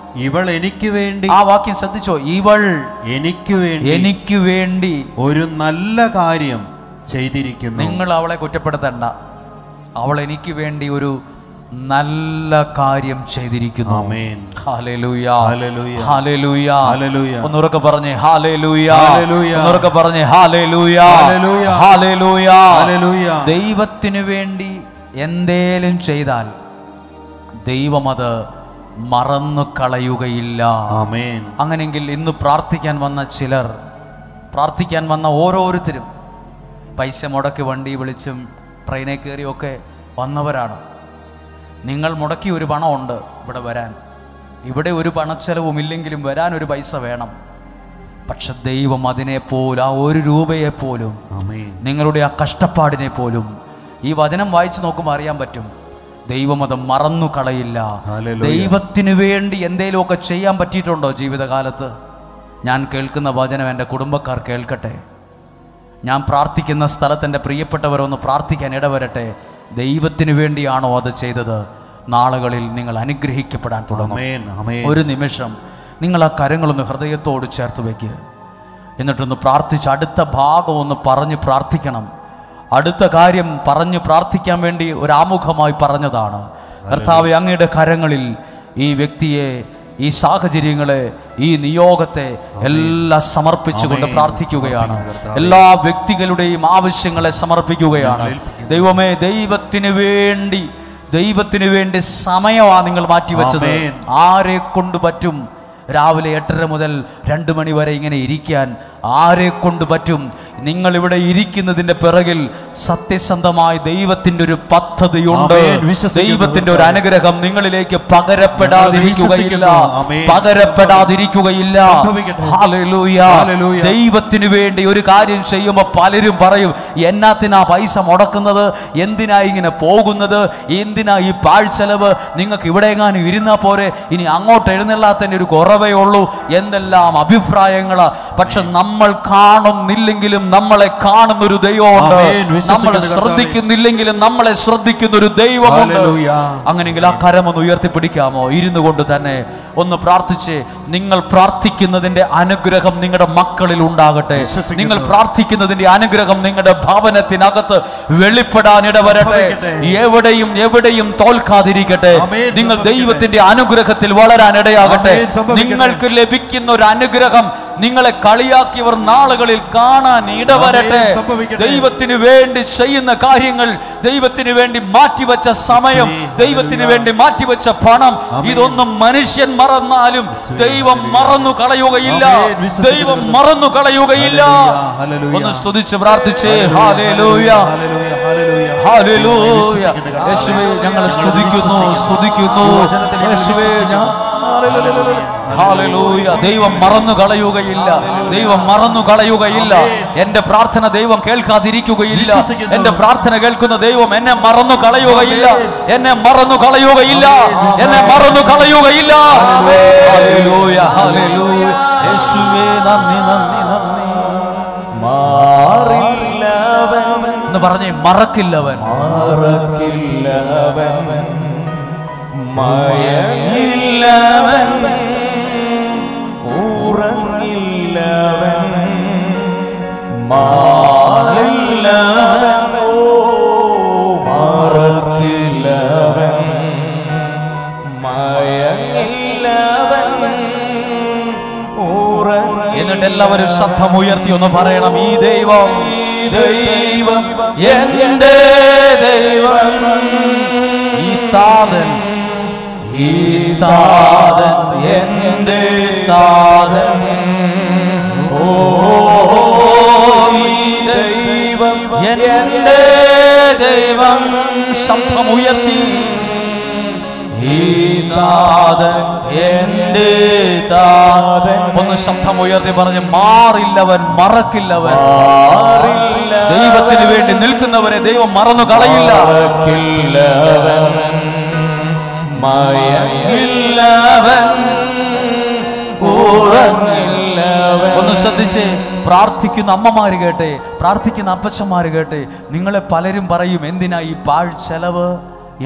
ഇവൾ എനിക്ക് വേണ്ടി. ആ വാക്യം ശ്രദ്ധിച്ചോ? ഇവൾ എനിക്ക് വേണ്ടി ഒരു നല്ല കാര്യം ചെയ്തിരിക്കുന്നു. നിങ്ങൾ അവളെ കുറ്റപ്പെടുത്തണ്ട. അവൾ എനിക്ക് വേണ്ടി ഒരു നല്ല കാര്യം ചെയ്തിരിക്കുന്നു. ഒന്നുറക്കെ പറഞ്ഞേ ഹല്ലേലൂയ. ഒന്നുറക്കെ പറഞ്ഞേ ഹല്ലേലൂയ. ദൈവത്തിനു വേണ്ടി എന്തേലും ചെയ്താൽ ദൈവം അത് മറന്നു കളയുകയില്ല. അങ്ങനെയെങ്കിൽ ഇന്ന് പ്രാർത്ഥിക്കാൻ വന്ന ചിലർ, പ്രാർത്ഥിക്കാൻ വന്ന ഓരോരുത്തരും പൈസ മുടക്കി വണ്ടി വിളിച്ചും ട്രെയിനിൽ കയറിയൊക്കെ വന്നവരാണ്. നിങ്ങൾ മുടക്കി ഒരു പണമുണ്ട് ഇവിടെ വരാൻ. ഇവിടെ ഒരു പണച്ചെലവുമില്ലെങ്കിലും വരാൻ ഒരു പൈസ വേണം. പക്ഷെ ദൈവം അതിനെപ്പോലും, ആ ഒരു രൂപയെപ്പോലും, നിങ്ങളുടെ ആ കഷ്ടപ്പാടിനെ പോലും ഈ വചനം വായിച്ചു നോക്കുമ്പോൾ അറിയാൻ പറ്റും, ദൈവം അത് മറന്നു കളയില്ല. ദൈവത്തിന് വേണ്ടി എന്തെങ്കിലുമൊക്കെ ചെയ്യാൻ പറ്റിയിട്ടുണ്ടോ ജീവിതകാലത്ത്? ഞാൻ കേൾക്കുന്ന വചനം എൻ്റെ കുടുംബക്കാർ കേൾക്കട്ടെ. ഞാൻ പ്രാർത്ഥിക്കുന്ന സ്ഥലത്ത് എൻ്റെ പ്രിയപ്പെട്ടവരൊന്ന് പ്രാർത്ഥിക്കാൻ ഇടവരട്ടെ. ദൈവത്തിന് വേണ്ടിയാണോ അത് ചെയ്തത്? നാളുകളിൽ നിങ്ങൾ അനുഗ്രഹിക്കപ്പെടാൻ തുടങ്ങും. ഒരു നിമിഷം നിങ്ങൾ ആ കരങ്ങളൊന്ന് ഹൃദയത്തോട് ചേർത്ത് വയ്ക്കുക. എന്നിട്ടൊന്ന് പ്രാർത്ഥിച്ച് അടുത്ത ഭാഗം ഒന്ന് പറഞ്ഞ് പ്രാർത്ഥിക്കണം. അടുത്ത കാര്യം പറഞ്ഞ് പ്രാർത്ഥിക്കാൻ വേണ്ടി ഒരാമുഖമായി പറഞ്ഞതാണ്. കർത്താവേ, അങ്ങയുടെ കരങ്ങളിൽ ഈ വ്യക്തിയെ, ഈ സാഹചര്യങ്ങളെ, ഈ നിയോഗത്തെ എല്ലാം സമർപ്പിച്ചുകൊണ്ട് പ്രാർത്ഥിക്കുകയാണ്. എല്ലാ വ്യക്തികളുടെയും ആവശ്യങ്ങളെ സമർപ്പിക്കുകയാണ്. ദൈവമേ, ദൈവത്തിന് വേണ്ടി സമയമാണ് നിങ്ങൾ മാറ്റിവെച്ചത്. ആരെ കൊണ്ട് പറ്റും രാവിലെ 8:30 മുതൽ 2 മണി വരെ ഇങ്ങനെ ഇരിക്കാൻ? ആരെ കൊണ്ട് പറ്റും? നിങ്ങളിവിടെ ഇരിക്കുന്നതിൻ്റെ പിറകിൽ സത്യസന്ധമായി ദൈവത്തിൻ്റെ ഒരു പദ്ധതിയുണ്ട്. ദൈവത്തിൻ്റെ ഒരു അനുഗ്രഹം നിങ്ങളിലേക്ക് പകരപ്പെടാതിരിക്കുകയില്ല. ഹല്ലേലൂയ. ദൈവത്തിന് വേണ്ടി ഒരു കാര്യം ചെയ്യുമ്പോൾ പലരും പറയും, എന്നാത്തിനാ പൈസ മുടക്കുന്നത്? എന്തിനാ ഇങ്ങനെ പോകുന്നത്? എന്തിനാ ഈ പാഴ്ചെലവ്? നിങ്ങൾക്ക് ഇവിടെ എങ്ങാനും ഇരുന്നാൽ പോരെ, ഇനി അങ്ങോട്ട് എഴുന്നള്ളാത്തതിൻ്റെ ഒരു കുറവേ ഉള്ളൂ എന്തെല്ലാം അഭിപ്രായങ്ങളാ. പക്ഷെ നമ്മൾ കാണുന്നില്ലെങ്കിലും നമ്മളെ കാണുന്നൊരു ദൈവമുണ്ട്. നമ്മളെ ശ്രദ്ധിക്കുന്നില്ലെങ്കിലും നമ്മളെ ശ്രദ്ധിക്കുന്ന ഒരു ദൈവമുണ്ട്. അങ്ങനെയെങ്കിൽ ആ കരമൊന്ന് ഉയർത്തിപ്പിടിക്കാമോ? ഇരുന്നു കൊണ്ട് തന്നെ ഒന്ന് പ്രാർത്ഥിച്ച്, നിങ്ങൾ പ്രാർത്ഥിക്കുന്നതിന്റെ അനുഗ്രഹം നിങ്ങളുടെ മക്കളിൽ ഉണ്ടാകട്ടെ. നിങ്ങൾ പ്രാർത്ഥിക്കുന്നതിന്റെ അനുഗ്രഹം നിങ്ങളുടെ ഭവനത്തിനകത്ത് വെളിപ്പെടാൻ ഇടവരട്ടെ. എവിടെയും തോൽക്കാതിരിക്കട്ടെ. നിങ്ങൾ ദൈവത്തിന്റെ അനുഗ്രഹത്തിൽ വളരാൻ ഇടയാകട്ടെ. നിങ്ങൾക്ക് ലഭിക്കുന്ന ഒരു അനുഗ്രഹം നിങ്ങളെ കളിയാക്കി ഇടയാക്കിയവർ നാളുകളിൽ കാണാൻ ഇടവരട്ടെ. ദൈവത്തിന് വേണ്ടി ചെയ്യുന്ന കാര്യങ്ങൾ, ദൈവത്തിന് വേണ്ടി മാറ്റിവെച്ച സമയം, ദൈവത്തിന് വേണ്ടി മാറ്റിവെച്ച പണം, ഇതൊന്നും മനുഷ്യൻ മറന്നാലും ദൈവം മറന്നു കളയുകയില്ല. ദൈവം മറന്നു കളയുകയില്ല. ഒന്ന് സ്തുതിച്ച് പ്രാർത്ഥിച്ചേ. Hallelujah, hallelujah. യേശുവേ ഞങ്ങൾ സ്തുതിക്കുന്നു, സ്തുതിക്കുന്നു. യേശുവേ ഹല്ലേലൂയ. ദൈവം മറന്നു കളയുകയില്ല. ദൈവം മറന്നു കളയുകയില്ല. എന്റെ പ്രാർത്ഥന ദൈവം കേൾക്കാതിരിക്കുകയില്ല. എന്റെ പ്രാർത്ഥന കേൾക്കുന്ന ദൈവം എന്നെ മറന്നു കളയുകയില്ല. എന്നെ മറന്നു കളയുകയില്ല. എന്നെ മറന്നു കളയുകയില്ല. Hallelujah, hallelujah. യേശുവേ നന്ദി, നന്ദി, നന്ദി. എന്ന് പറഞ്ഞേ, മറക്കില്ലവൻ, മറക്കില്ലവൻ, മയങ്ങില്ലവൻ, ഉറങ്ങില്ലവൻ, മാറില്ലവൻ, മറക്കില്ലവൻ, മയങ്ങില്ലവൻ. എന്നിട്ട് എല്ലാവരും ശബ്ദം ഉയർത്തി ഒന്ന് പറയണം, ഈ ദൈവം, ദൈവം എന്റെ ദൈവം, ഈ താതൻ, ഈ താതൻ എന്റെ താതൻ, ഓ ഈ ദൈവം എന്റെ ദൈവം. ശബ്ദം ഉയർത്തി, ഈ താതൻ എന്റെ താതൻ. ഒന്ന് ശബ്ദം ഉയർത്തി പറഞ്ഞ്, മാറില്ലവൻ, മറക്കില്ലവൻ. ദൈവത്തിന് വേണ്ടി നിൽക്കുന്നവരെ ദൈവം മറന്നു കളയില്ല. ഒന്ന് ശ്രദ്ധിച്ച്, പ്രാർത്ഥിക്കുന്ന അമ്മമാര് കേട്ടെ, പ്രാർത്ഥിക്കുന്ന അപ്പച്ചന്മാര് കേട്ടെ. നിങ്ങളെ പലരും പറയും, എന്തിനാ ഈ പാഴ്ചെലവ്,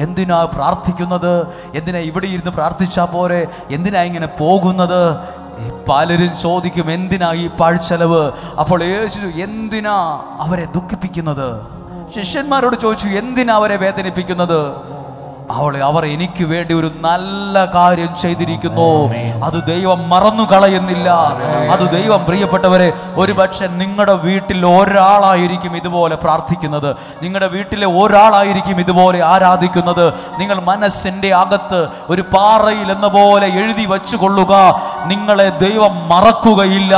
എന്തിനാ പ്രാർത്ഥിക്കുന്നത്, എന്തിനാ ഇവിടെ ഇരുന്ന് പ്രാർത്ഥിച്ചാൽ പോരെ, എന്തിനാ ഇങ്ങനെ പോകുന്നത്? പലരും ചോദിക്കും, എന്തിനാ ഈ പാഴ്ചെലവ്? അപ്പോൾ യേശു എന്തിനാ അവരെ ദുഃഖിപ്പിക്കുന്നത്? ശിഷ്യന്മാരോട് ചോദിച്ചു, എന്തിനാ അവരെ വേദനിപ്പിക്കുന്നത്? അവർ എനിക്ക് വേണ്ടി ഒരു നല്ല കാര്യം ചെയ്തിരിക്കുന്നു. അത് ദൈവം മറന്നു കളയുന്നില്ല. അത് ദൈവം, പ്രിയപ്പെട്ടവരെ, ഒരുപക്ഷെ നിങ്ങളുടെ വീട്ടിൽ ഒരാളായിരിക്കും ഇതുപോലെ പ്രാർത്ഥിക്കുന്നത്. നിങ്ങളുടെ വീട്ടിലെ ഒരാളായിരിക്കും ഇതുപോലെ ആരാധിക്കുന്നത്. നിങ്ങൾ മനസ്സിൻ്റെ അകത്ത് ഒരു പാറയിൽ എന്ന പോലെ എഴുതി വച്ചു കൊള്ളുക, നിങ്ങളെ ദൈവം മറക്കുകയില്ല.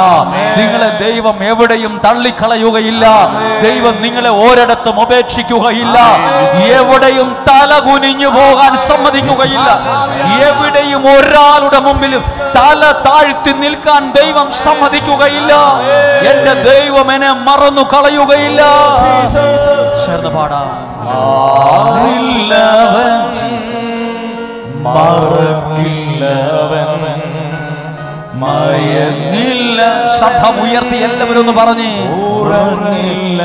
നിങ്ങളെ ദൈവം എവിടെയും തള്ളിക്കളയുകയില്ല. ദൈവം നിങ്ങളെ ഒരിടത്തും ഉപേക്ഷിക്കുകയില്ല. എവിടെയും തലകുനിഞ്ഞു പോകാൻ സമ്മതിക്കുകയില്ല. എവിടെയും ഒരാളുടെ മുമ്പിൽ തല താഴ്ത്തി നിൽക്കാൻ ദൈവം സമ്മതിക്കുകയില്ല. എന്റെ ദൈവം എന്നെ മറന്നു കളയുകയില്ല. ചേർന്ന് പാടാം. ശബ്ദം ഉയർത്തി എല്ലാവരും ഒന്ന് പറഞ്ഞേ,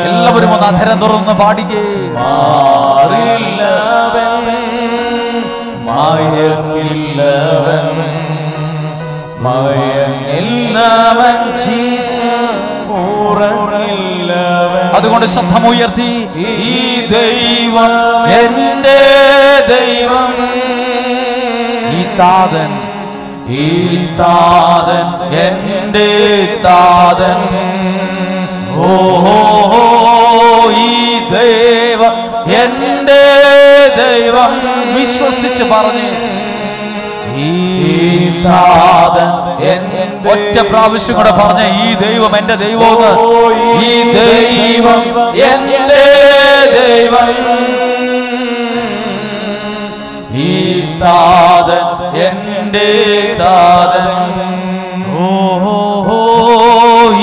എല്ലാവരും ഒന്ന് അധരം തുറന്ന് പാടിക്കേ. അതുകൊണ്ട് ശബ്ദം ഉയർത്തി, ഈ ദൈവം എന്റെ ദൈവം, ഈ താതൻ, ഈ താതൻ എന്റെ താതൻ, ഓ ഈ ദൈവം എന്റെ ദൈവം. വിശ്വസിച്ച് പറഞ്ഞ്, ഈ താതൻ. ഒറ്റ പ്രാവശ്യം കൂടെ പറഞ്ഞ, ഈ ദൈവം എന്റെ ദൈവം, ഈ ദൈവം എന്റെ ദൈവം, ഈ താതൻ എന്റെ താതൻ, ഓ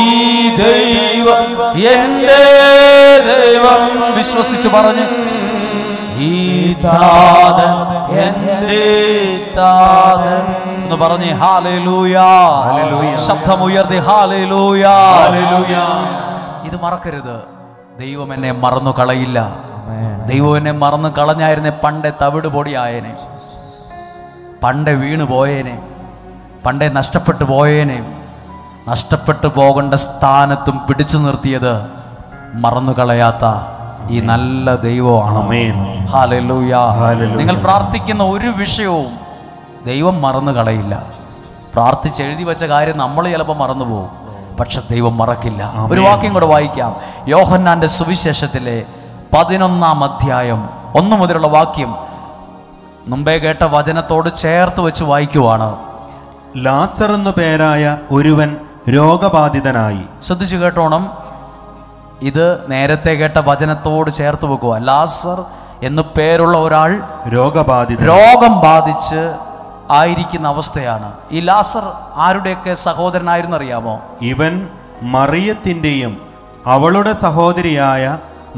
ഈ ദൈവം എന്റെ ദൈവം. വിശ്വസിച്ച് പറഞ്ഞ്, ഈ താതൻ എന്റെ താതൻ എന്ന് പറഞ്ഞ് ഹല്ലേലൂയ. ശബ്ദം ഉയർത്തി ഹല്ലേലൂയ. ഇത് മറക്കരുത്. ദൈവം എന്നെ മറന്നു കളയില്ല. ദൈവം എന്നെ മറന്നു കളഞ്ഞായിരുന്നെ പണ്ടേ തവിട് പൊടിയായേനെ, പണ്ടേ വീണു പോയേനെ, പണ്ടേ നഷ്ടപ്പെട്ടു പോയേനെ. നഷ്ടപ്പെട്ടു പോകേണ്ട സ്ഥാനത്തും പിടിച്ചു നിർത്തിയത് മറന്നു കളയാത്ത ഈ നല്ല ദൈവമാണ്. ഹല്ലേലൂയ. നിങ്ങൾ പ്രാർത്ഥിക്കുന്ന ഒരു വിഷയവും ദൈവം മറന്നു കളയില്ല. പ്രാർത്ഥിച്ച് എഴുതി വെച്ച കാര്യം നമ്മൾ ചിലപ്പോൾ മറന്നു പോകും. പക്ഷെ ദൈവം മറക്കില്ല. ഒരു വാക്യം കൂടെ വായിക്കാം. യോഹന്നാന്റെ സുവിശേഷത്തിലെ 11-ാം അധ്യായം 1 മുതലുള്ള വാക്യം മുമ്പേ കേട്ട വചനത്തോട് ചേർത്ത് വെച്ച് വായിക്കുവാണ്. ലാസർ എന്നു പേരായ ഒരുവൻ രോഗബാധിതനായി. ശ്രദ്ധിച്ചു കേട്ടോണം. ഇത് നേരത്തെ കേട്ട വചനത്തോട് ചേർത്ത് വെക്കുക. ലാസർ എന്ന് പേരുള്ള ഒരാൾ രോഗം ബാധിച്ച് ആയിരിക്കുന്ന അവസ്ഥയാണ്. ഈ ലാസർ ആരുടെയൊക്കെ സഹോദരനായിരുന്നു അറിയാമോ? ഇവൻ മറിയത്തിന്റെയും അവളുടെ സഹോദരിയായ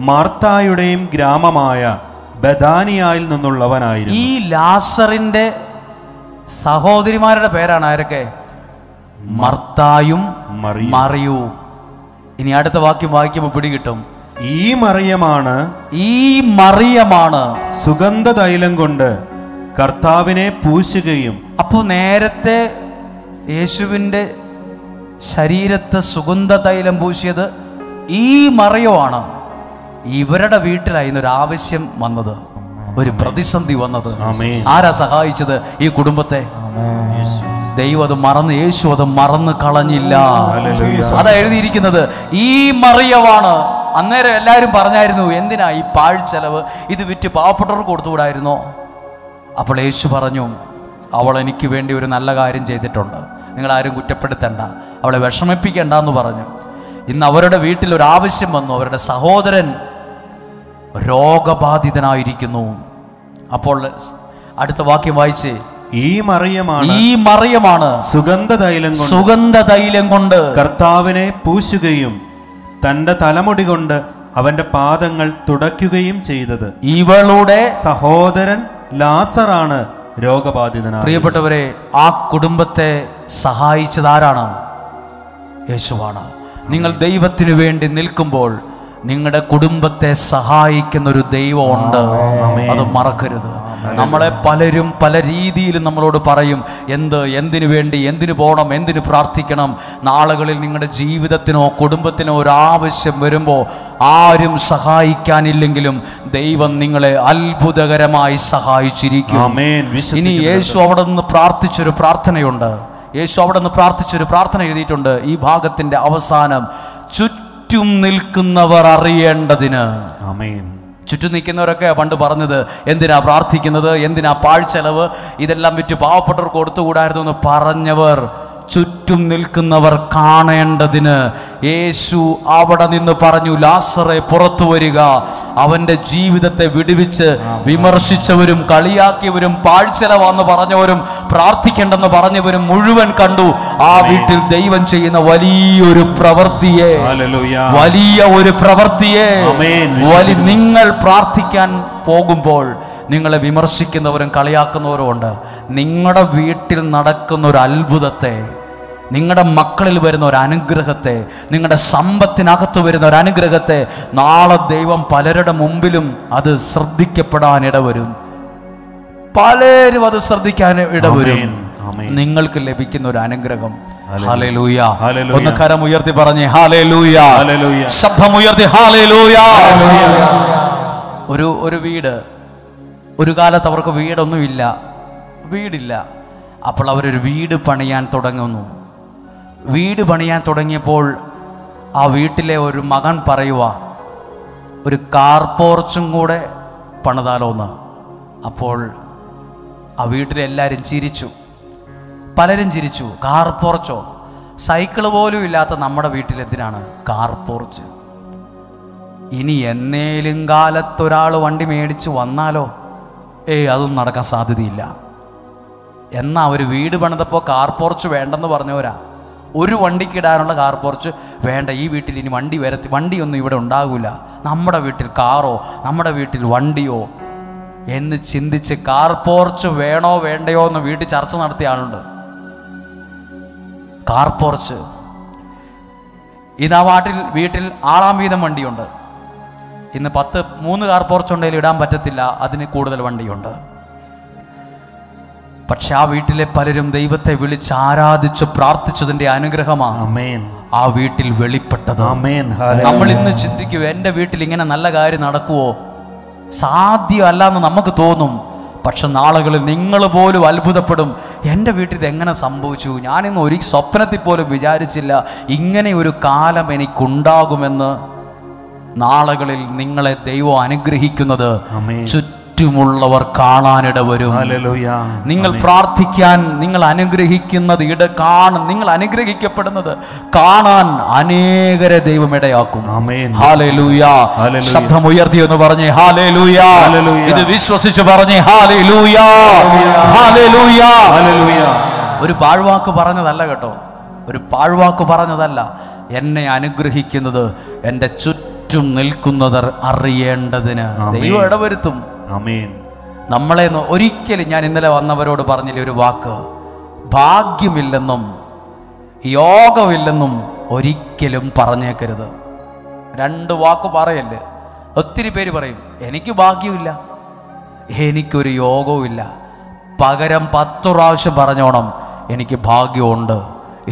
മാർത്തായുടെയും ഗ്രാമമായ ബഥാനിയായിൽ നിന്നുള്ളവനായിരുന്നു. ഈ ലാസറിന്റെ സഹോദരിമാരുടെ പേരാണ് ആരൊക്കെ? മർത്തായും മറിയവും. ഇനി അടുത്ത വാക്യം വായിക്കുമ്പോൾ പിടികിട്ടും. ഈ മറിയമാണ് സുഗന്ധതൈലം കൊണ്ട് കർത്താവിനെ പൂശുകയും. അപ്പോൾ നേരത്തെ യേശുവിൻ്റെ ശരീരത്തെ സുഗന്ധതൈലം പൂശിയത് ഈ മറിയമാണ്. ഇവരുടെ വീട്ടിലായിരുന്നു ഒരു ആവശ്യം വന്നത്, ഒരു പ്രതിസന്ധി വന്നത്. ആരാ സഹായിച്ചത് ഈ കുടുംബത്തെ? ദൈവം അത് മറന്ന്, യേശു അത് മറന്ന് കളഞ്ഞില്ല. അതാ എഴുതിയിരിക്കുന്നത്, ഈ മറിയമാണ്. അന്നേരം എല്ലാവരും പറഞ്ഞായിരുന്നു, എന്തിനാ ഈ പാഴ്ചെലവ്, ഇത് വിറ്റ് പാവപ്പെട്ടവർക്ക് കൊടുത്തുകൂടായിരുന്നോ? അപ്പോൾ യേശു പറഞ്ഞു, അവൾ എനിക്ക് വേണ്ടി ഒരു നല്ല കാര്യം ചെയ്തിട്ടുണ്ട്, നിങ്ങളാരും കുറ്റപ്പെടുത്തണ്ട, അവളെ വിഷമിപ്പിക്കണ്ട എന്ന് പറഞ്ഞു. ഇന്ന് അവരുടെ വീട്ടിൽ ഒരു ആവശ്യം വന്നു. അവരുടെ സഹോദരൻ രോഗബാധിതനായിരിക്കുന്നു. അപ്പോൾ അടുത്ത വാക്യം വായിച്ചേ. ഈ മറിയമാണ് സുഗന്ധതൈലം കൊണ്ട് കർത്താവിനെ പൂശുകയും തന്റെ തലമുടി കൊണ്ട് അവന്റെ പാദങ്ങൾ തുടയ്ക്കുകയും ചെയ്തത്. ഇവളുടെ സഹോദരൻ ലാസറാണ് രോഗബാധിതനായ. പ്രിയപ്പെട്ടവരെ, ആ കുടുംബത്തെ സഹായിച്ചതാരാണ്? യേശുവാണ്. നിങ്ങൾ ദൈവത്തിനു വേണ്ടി നിൽക്കുമ്പോൾ നിങ്ങളുടെ കുടുംബത്തെ സഹായിക്കുന്ന ഒരു ദൈവമുണ്ട്, അത് മറക്കരുത്. നമ്മളെ പലരും പല രീതിയിലും നമ്മളോട് പറയും, എന്തിനു വേണ്ടി, എന്തിനു പോകണം, എന്തിനു പ്രാർത്ഥിക്കണം. നാളുകളിൽ നിങ്ങളുടെ ജീവിതത്തിനോ കുടുംബത്തിനോ ഒരു ആവശ്യം വരുമ്പോൾ ആരും സഹായിക്കാനില്ലെങ്കിലും ദൈവം നിങ്ങളെ അത്ഭുതകരമായി സഹായിച്ചിരിക്കും. ഇനി യേശു അവിടെ നിന്ന് പ്രാർത്ഥിച്ചൊരു പ്രാർത്ഥനയുണ്ട്. യേശു അവിടെ നിന്ന് പ്രാർത്ഥിച്ചൊരു പ്രാർത്ഥന എഴുതിയിട്ടുണ്ട്. ഈ ഭാഗത്തിന്റെ അവസാനം, ചുറ്റും നിൽക്കുന്നവർ അറിയേണ്ടതിന്. ചുറ്റും നിൽക്കുന്നവരൊക്കെ പണ്ട് പറഞ്ഞത്, എന്തിനാ പ്രാർത്ഥിക്കുന്നത്, എന്തിനാ പാഴ്ചെലവ്, ഇതെല്ലാം വിറ്റ് പാവപ്പെട്ടവർക്ക് കൊടുത്തുകൂടായിരുന്നു എന്ന് പറഞ്ഞവർ ചുറ്റും നിൽക്കുന്നവർ കാണേണ്ടതിന് യേശു അവിടെ നിന്ന് പറഞ്ഞു, ലാസറെ പുറത്തു വരിക. അവന്റെ ജീവിതത്തെ വിടുവിച്ച് വിമർശിച്ചവരും കളിയാക്കിയവരും പാഴ്ചെലവാന്ന് പറഞ്ഞവരും പ്രാർത്ഥിക്കേണ്ടെന്ന് പറഞ്ഞവരും മുഴുവൻ കണ്ടു ആ വീട്ടിൽ ദൈവം ചെയ്യുന്ന വലിയൊരു പ്രവൃത്തിയെ. നിങ്ങൾ പ്രാർത്ഥിക്കാൻ പോകുമ്പോൾ നിങ്ങളെ വിമർശിക്കുന്നവരും കളിയാക്കുന്നവരും ഉണ്ട്. നിങ്ങളുടെ വീട്ടിൽ നടക്കുന്ന ഒരു അത്ഭുതത്തെ, നിങ്ങളുടെ മക്കളിൽ വരുന്ന ഒരു അനുഗ്രഹത്തെ, നിങ്ങളുടെ സമ്പത്തിനകത്ത് വരുന്ന ഒരു അനുഗ്രഹത്തെ നാളെ ദൈവം പലരുടെ മുമ്പിലും അത് ശ്രദ്ധിക്കപ്പെടാൻ ഇടവരും. പലരും അത് ശ്രദ്ധിക്കാൻ ഇടവരും. നിങ്ങൾക്ക് ലഭിക്കുന്ന ഒരു അനുഗ്രഹം. ഹല്ലേലൂയ. ഒന്ന് കരം ഉയർത്തി പറഞ്ഞേ ഹല്ലേലൂയ. ശബ്ദം ഉയർത്തി ഹല്ലേലൂയ. ഒരു വീട്, ഒരു കാലത്ത് അവർക്ക് വീടില്ല. അപ്പോൾ അവരൊരു വീട് പണിയാൻ തുടങ്ങുന്നു. വീട് പണിയാൻ തുടങ്ങിയപ്പോൾ ആ വീട്ടിലെ ഒരു മകൻ പറയുക, ഒരു കാർ പോർച്ചും കൂടെ പണിതാലോന്ന്. അപ്പോൾ ആ വീട്ടിലെല്ലാവരും ചിരിച്ചു, പലരും ചിരിച്ചു. കാർ പോർച്ചോ, സൈക്കിള് പോലും ഇല്ലാത്ത നമ്മുടെ വീട്ടിൽ എന്തിനാണ് കാർ പോർച്ച്? ഇനി എന്നേലും കാലത്തൊരാൾ വണ്ടി മേടിച്ച് വന്നാലോ? അതൊന്നും നടക്കാൻ സാധ്യതയില്ല. എന്നാൽ അവർ വീട് പണിതപ്പോൾ കാർ പോർച്ച് വേണ്ടെന്ന് പറഞ്ഞവരാ. ഒരു വണ്ടിക്കിടാനുള്ള കാർ പോർച്ച് വേണ്ട, ഈ വീട്ടിൽ ഇനി വണ്ടിയൊന്നും ഇവിടെ ഉണ്ടാകില്ല, നമ്മുടെ വീട്ടിൽ കാറോ നമ്മുടെ വീട്ടിൽ വണ്ടിയോ എന്ന് ചിന്തിച്ച് കാർ പോർച്ച് വേണോ വേണ്ടയോ എന്ന് വീട്ടിൽ ചർച്ച നടത്തിയ ആളുണ്ട്. കാർ പോർച്ച് ഇതാ വീട്ടിൽ 6 വീതം വണ്ടിയുണ്ട്. ഇന്ന് 3 കാർ പോർച്ച് ഉണ്ടെങ്കിൽ ഇടാൻ പറ്റത്തില്ല, അതിന് കൂടുതൽ വണ്ടിയുണ്ട്. പക്ഷെ ആ വീട്ടിലെ പലരും ദൈവത്തെ വിളിച്ച് ആരാധിച്ച് പ്രാർത്ഥിച്ചതിന്റെ അനുഗ്രഹമാണ് ആ വീട്ടിൽ വെളിപ്പെട്ടത്. നമ്മൾ ഇന്ന് ചിന്തിക്കും, എൻ്റെ വീട്ടിൽ ഇങ്ങനെ നല്ല കാര്യം നടക്കുവോ? സാധ്യമല്ല എന്ന് നമുക്ക് തോന്നും. പക്ഷെ നാളുകളിൽ നിങ്ങൾ പോലും അത്ഭുതപ്പെടും, എൻ്റെ വീട്ടിൽ ഇതെങ്ങനെ സംഭവിച്ചു, ഞാനിന്ന് ഒരു സ്വപ്നത്തിൽ പോലും വിചാരിച്ചില്ല ഇങ്ങനെ ഒരു കാലം എനിക്കുണ്ടാകുമെന്ന്. നാളുകളിൽ നിങ്ങളെ ദൈവം അനുഗ്രഹിക്കുന്നത് ചുറ്റുമുള്ളവർ കാണാനിട വരും. നിങ്ങൾ പ്രാർത്ഥിക്കാൻ, നിങ്ങൾ അനുഗ്രഹിക്കുന്നത് നിങ്ങൾ അനുഗ്രഹിക്കപ്പെടുന്നത് കാണാൻ അനേകരെ ദൈവം ഇടയാക്കും. ഹല്ലേലൂയ. ശബ്ദം ഉയർത്തി എന്ന് പറഞ്ഞേ ഹല്ലേലൂയ. ഇത് വിശ്വസിച്ച് പറഞ്ഞേ ഹല്ലേലൂയ, ഹല്ലേലൂയ. ഒരു പാഴ്വാക്ക് പറഞ്ഞതല്ല കേട്ടോ, ഒരു പാഴ്വാക്ക് പറഞ്ഞതല്ല. എന്നെ അനുഗ്രഹിക്കുന്നത് എൻ്റെ ചുറ്റും നിൽക്കുന്നവർ അറിയേണ്ടതിന് ദൈവം ഇടവരുത്തും. നമ്മളെ ഒരിക്കലും, ഞാൻ ഇന്നലെ വന്നവരോട് പറഞ്ഞില്ലേ ഒരു വാക്ക്, ഭാഗ്യമില്ലെന്നും യോഗമില്ലെന്നും ഒരിക്കലും പറഞ്ഞേക്കരുത്. രണ്ട് വാക്ക് പറയല്ലേ. ഒത്തിരി പേര് പറയും എനിക്ക് ഭാഗ്യമില്ല, എനിക്കൊരു യോഗവും ഇല്ല. പകരം 10 പ്രാവശ്യം പറഞ്ഞോണം എനിക്ക് ഭാഗ്യമുണ്ട്,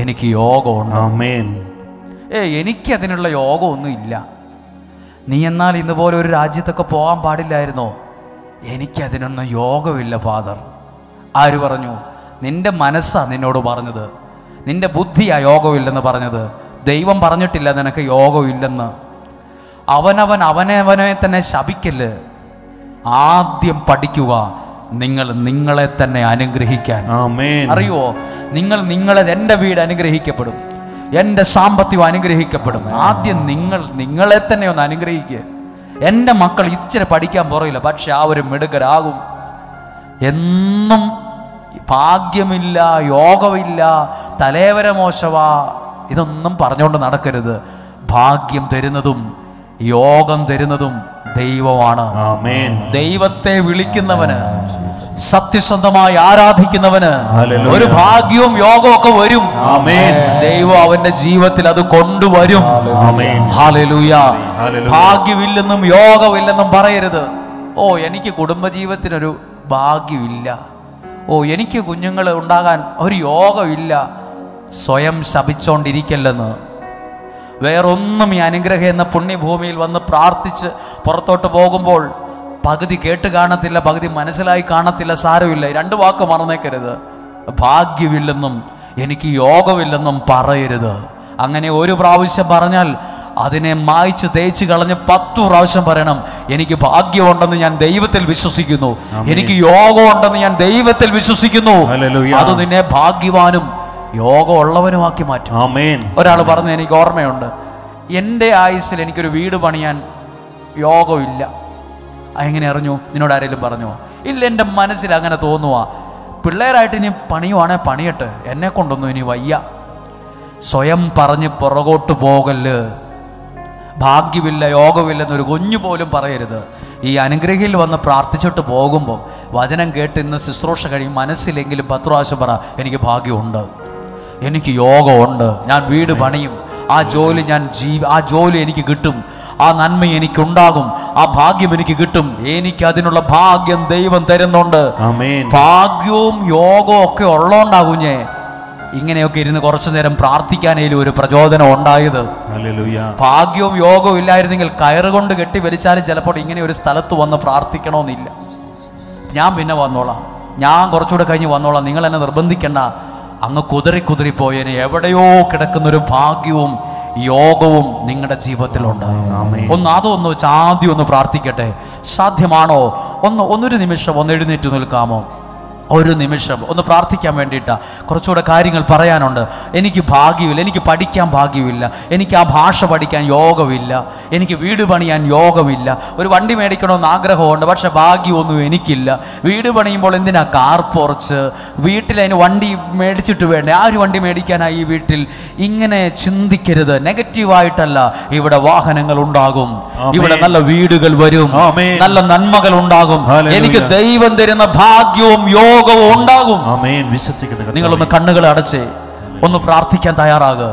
എനിക്ക് യോഗമുണ്ട്. എനിക്കതിനുള്ള യോഗമൊന്നും ഇല്ല. നീ എന്നാൽ ഇന്നുപോലെ ഒരു രാജ്യത്തൊക്കെ പോകാൻ പാടില്ലായിരുന്നോ? എനിക്കതിനൊന്നും യോഗമില്ല ഫാദർ. ആര് പറഞ്ഞു? നിന്റെ മനസ്സാ നിന്നോട് പറഞ്ഞത്, നിന്റെ ബുദ്ധിയാ യോഗമില്ലെന്ന് പറഞ്ഞത്. ദൈവം പറഞ്ഞിട്ടില്ല നിനക്ക് യോഗമില്ലെന്ന്. അവനവനെ തന്നെ ശപിക്കല്ല്. ആദ്യം പഠിക്കുക നിങ്ങളെ തന്നെ അനുഗ്രഹിക്കാൻ. അറിയുവോ, എൻ്റെ വീട് അനുഗ്രഹിക്കപ്പെടും, എൻ്റെ സാമ്പത്തികം അനുഗ്രഹിക്കപ്പെടും. ആദ്യം നിങ്ങളെ തന്നെ ഒന്ന് അനുഗ്രഹിക്കുക. എൻ്റെ മക്കൾ ഇച്ചിരി പഠിക്കാൻ പുറയില്ല, പക്ഷെ ആ ഒരു മിടുക്കരാകും. എന്നും ഭാഗ്യമില്ല, യോഗമില്ല, തലേവര മോശവാ, ഇതൊന്നും പറഞ്ഞുകൊണ്ട് നടക്കരുത്. ഭാഗ്യം തരുന്നതും യോഗം തരുന്നതും ദൈവമാണ്. ദൈവത്തെ വിളിക്കുന്നവന്, സത്യസന്ധമായി ആരാധിക്കുന്നവന് ഒരു ഭാഗ്യവും യോഗവും ഒക്കെ വരും. ദൈവം അവന്റെ ജീവിതത്തിൽ അത് കൊണ്ടുവരും. ഹല്ലേലൂയ. ഭാഗ്യമില്ലെന്നും യോഗമില്ലെന്നും പറയരുത്. എനിക്ക് കുടുംബജീവിതത്തിനൊരു ഭാഗ്യമില്ല, എനിക്ക് കുഞ്ഞുങ്ങൾ ഉണ്ടാകാൻ ഒരു യോഗമില്ല. സ്വയം ശപിച്ചോണ്ടിരിക്കല്ലെന്ന്. വേറൊന്നും ഈ അനുഗ്രഹം എന്ന പുണ്യഭൂമിയിൽ വന്ന് പ്രാർത്ഥിച്ച് പുറത്തോട്ട് പോകുമ്പോൾ പകുതി കേട്ട് കാണത്തില്ല, പകുതി മനസ്സിലായി കാണത്തില്ല. സാരമില്ല, 2 വാക്ക് മറന്നേക്കരുത്. ഭാഗ്യമില്ലെന്നും എനിക്ക് യോഗമില്ലെന്നും പറയരുത്. അങ്ങനെ ഒരു പ്രാവശ്യം പറഞ്ഞാൽ അതിനെ മായ്ച്ച് തേച്ച് കളഞ്ഞ് 10 പ്രാവശ്യം പറയണം. എനിക്ക് ഭാഗ്യമുണ്ടെന്ന് ഞാൻ ദൈവത്തിൽ വിശ്വസിക്കുന്നു, എനിക്ക് യോഗമുണ്ടെന്ന് ഞാൻ ദൈവത്തിൽ വിശ്വസിക്കുന്നു. അത് നിന്നെ ഭാഗ്യവാനും യോഗമുള്ളവനുമാക്കി മാറ്റും. ഒരാൾ പറഞ്ഞു, എനിക്ക് ഓർമ്മയുണ്ട്, എൻ്റെ ആയുസ്സിൽ എനിക്കൊരു വീട് പണിയാൻ യോഗമില്ല. എങ്ങനെ അറിഞ്ഞു? നിന്നോട് ആരെങ്കിലും പറഞ്ഞോ? ഇല്ല, എൻ്റെ മനസ്സിൽ അങ്ങനെ തോന്നുക. പിള്ളേരായിട്ട് ഇനി പണിയുവാണെ പണിയട്ടെ, എന്നെ കൊണ്ടൊന്നും ഇനി വയ്യ. സ്വയം പറഞ്ഞ് പുറകോട്ട് പോകല്ല്. ഭാഗ്യമില്ല, യോഗമില്ലെന്നൊരു കുഞ്ഞു പോലും പറയരുത്. ഈ അനുഗ്രഹയിൽ വന്ന് പ്രാർത്ഥിച്ചിട്ട് പോകുമ്പോൾ വചനം കേട്ട് ഇന്ന് ശുശ്രൂഷ കഴിയും, മനസ്സിലെങ്കിലും 10 പ്രാവശ്യം പറ, എനിക്ക് ഭാഗ്യമുണ്ട്, എനിക്ക് യോഗമുണ്ട്, ഞാൻ വീട് പണിയും, ആ ജോലി എനിക്ക് കിട്ടും, ആ നന്മ എനിക്കുണ്ടാകും, ആ ഭാഗ്യം എനിക്ക് കിട്ടും. എനിക്ക് അതിനുള്ള ഭാഗ്യം ദൈവം തരുന്നുണ്ട്. ഭാഗ്യവും യോഗവും ഒക്കെ ഉള്ളോണ്ടാകുഞ്ഞേ ഇങ്ങനെയൊക്കെ ഇരുന്ന് കുറച്ചു നേരം പ്രാർത്ഥിക്കാനേലും ഒരു പ്രചോദനം ഉണ്ടായത്. ഭാഗ്യവും യോഗവും ഇല്ലായിരുന്നെങ്കിൽ കയറുകൊണ്ട് കെട്ടി വലിച്ചാലും ചിലപ്പോൾ ഇങ്ങനെ ഒരു സ്ഥലത്ത് വന്ന് പ്രാർത്ഥിക്കണമെന്നില്ല. ഞാൻ പിന്നെ വന്നോളാം, ഞാൻ കുറച്ചുകൂടെ കഴിഞ്ഞ് വന്നോളാം, നിങ്ങൾ എന്നെ നിർബന്ധിക്കണ്ട. അങ്ങ് കുതിറിപ്പോയേനെ. എവിടെയോ കിടക്കുന്നൊരു ഭാഗ്യവും യോഗവും നിങ്ങളുടെ ജീവിതത്തിലുണ്ട്. അതൊന്ന് വെച്ച് ആദ്യം ഒന്ന് പ്രാർത്ഥിക്കട്ടെ. സാധ്യമാണോ? ഒന്നൊരു നിമിഷം ഒന്ന് എഴുന്നേറ്റ് നിൽക്കാമോ? ഒരു നിമിഷം ഒന്ന് പ്രാർത്ഥിക്കാൻ വേണ്ടിയിട്ടാ. കുറച്ചുകൂടെ കാര്യങ്ങൾ പറയാനുണ്ട്. എനിക്ക് ഭാഗ്യമില്ല, എനിക്ക് പഠിക്കാൻ ഭാഗ്യമില്ല, എനിക്ക് ആ ഭാഷ പഠിക്കാൻ യോഗമില്ല, എനിക്ക് വീട് പണിയാൻ യോഗമില്ല, ഒരു വണ്ടി മേടിക്കണമെന്ന് ആഗ്രഹമുണ്ട്, പക്ഷെ ഭാഗ്യമൊന്നും എനിക്കില്ല. വീട് പണിയുമ്പോൾ എന്തിനാ കാർ പോർച്ച്? വീട്ടിലതിന് വണ്ടി മേടിച്ചിട്ട് വേണ്ടേ? ആ ഒരു വണ്ടി മേടിക്കാനായി ഈ വീട്ടിൽ. ഇങ്ങനെ ചിന്തിക്കരുത്. നെഗറ്റീവായിട്ടല്ല. ഇവിടെ വാഹനങ്ങൾ ഉണ്ടാകും, ഇവിടെ നല്ല വീടുകൾ വരും, നല്ല നന്മകൾ ഉണ്ടാകും. എനിക്ക് ദൈവം തരുന്ന ഭാഗ്യവും യോഗവും ഉണ്ടാകും. നിങ്ങളൊന്ന് കണ്ണുകൾ അടച്ച് ഒന്ന് പ്രാർത്ഥിക്കാൻ തയ്യാറാകുക.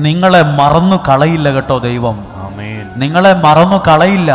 നിങ്ങളെ മറന്നു കളയില്ല കേട്ടോ ദൈവം. നിങ്ങളെ മറന്നു കളയില്ല.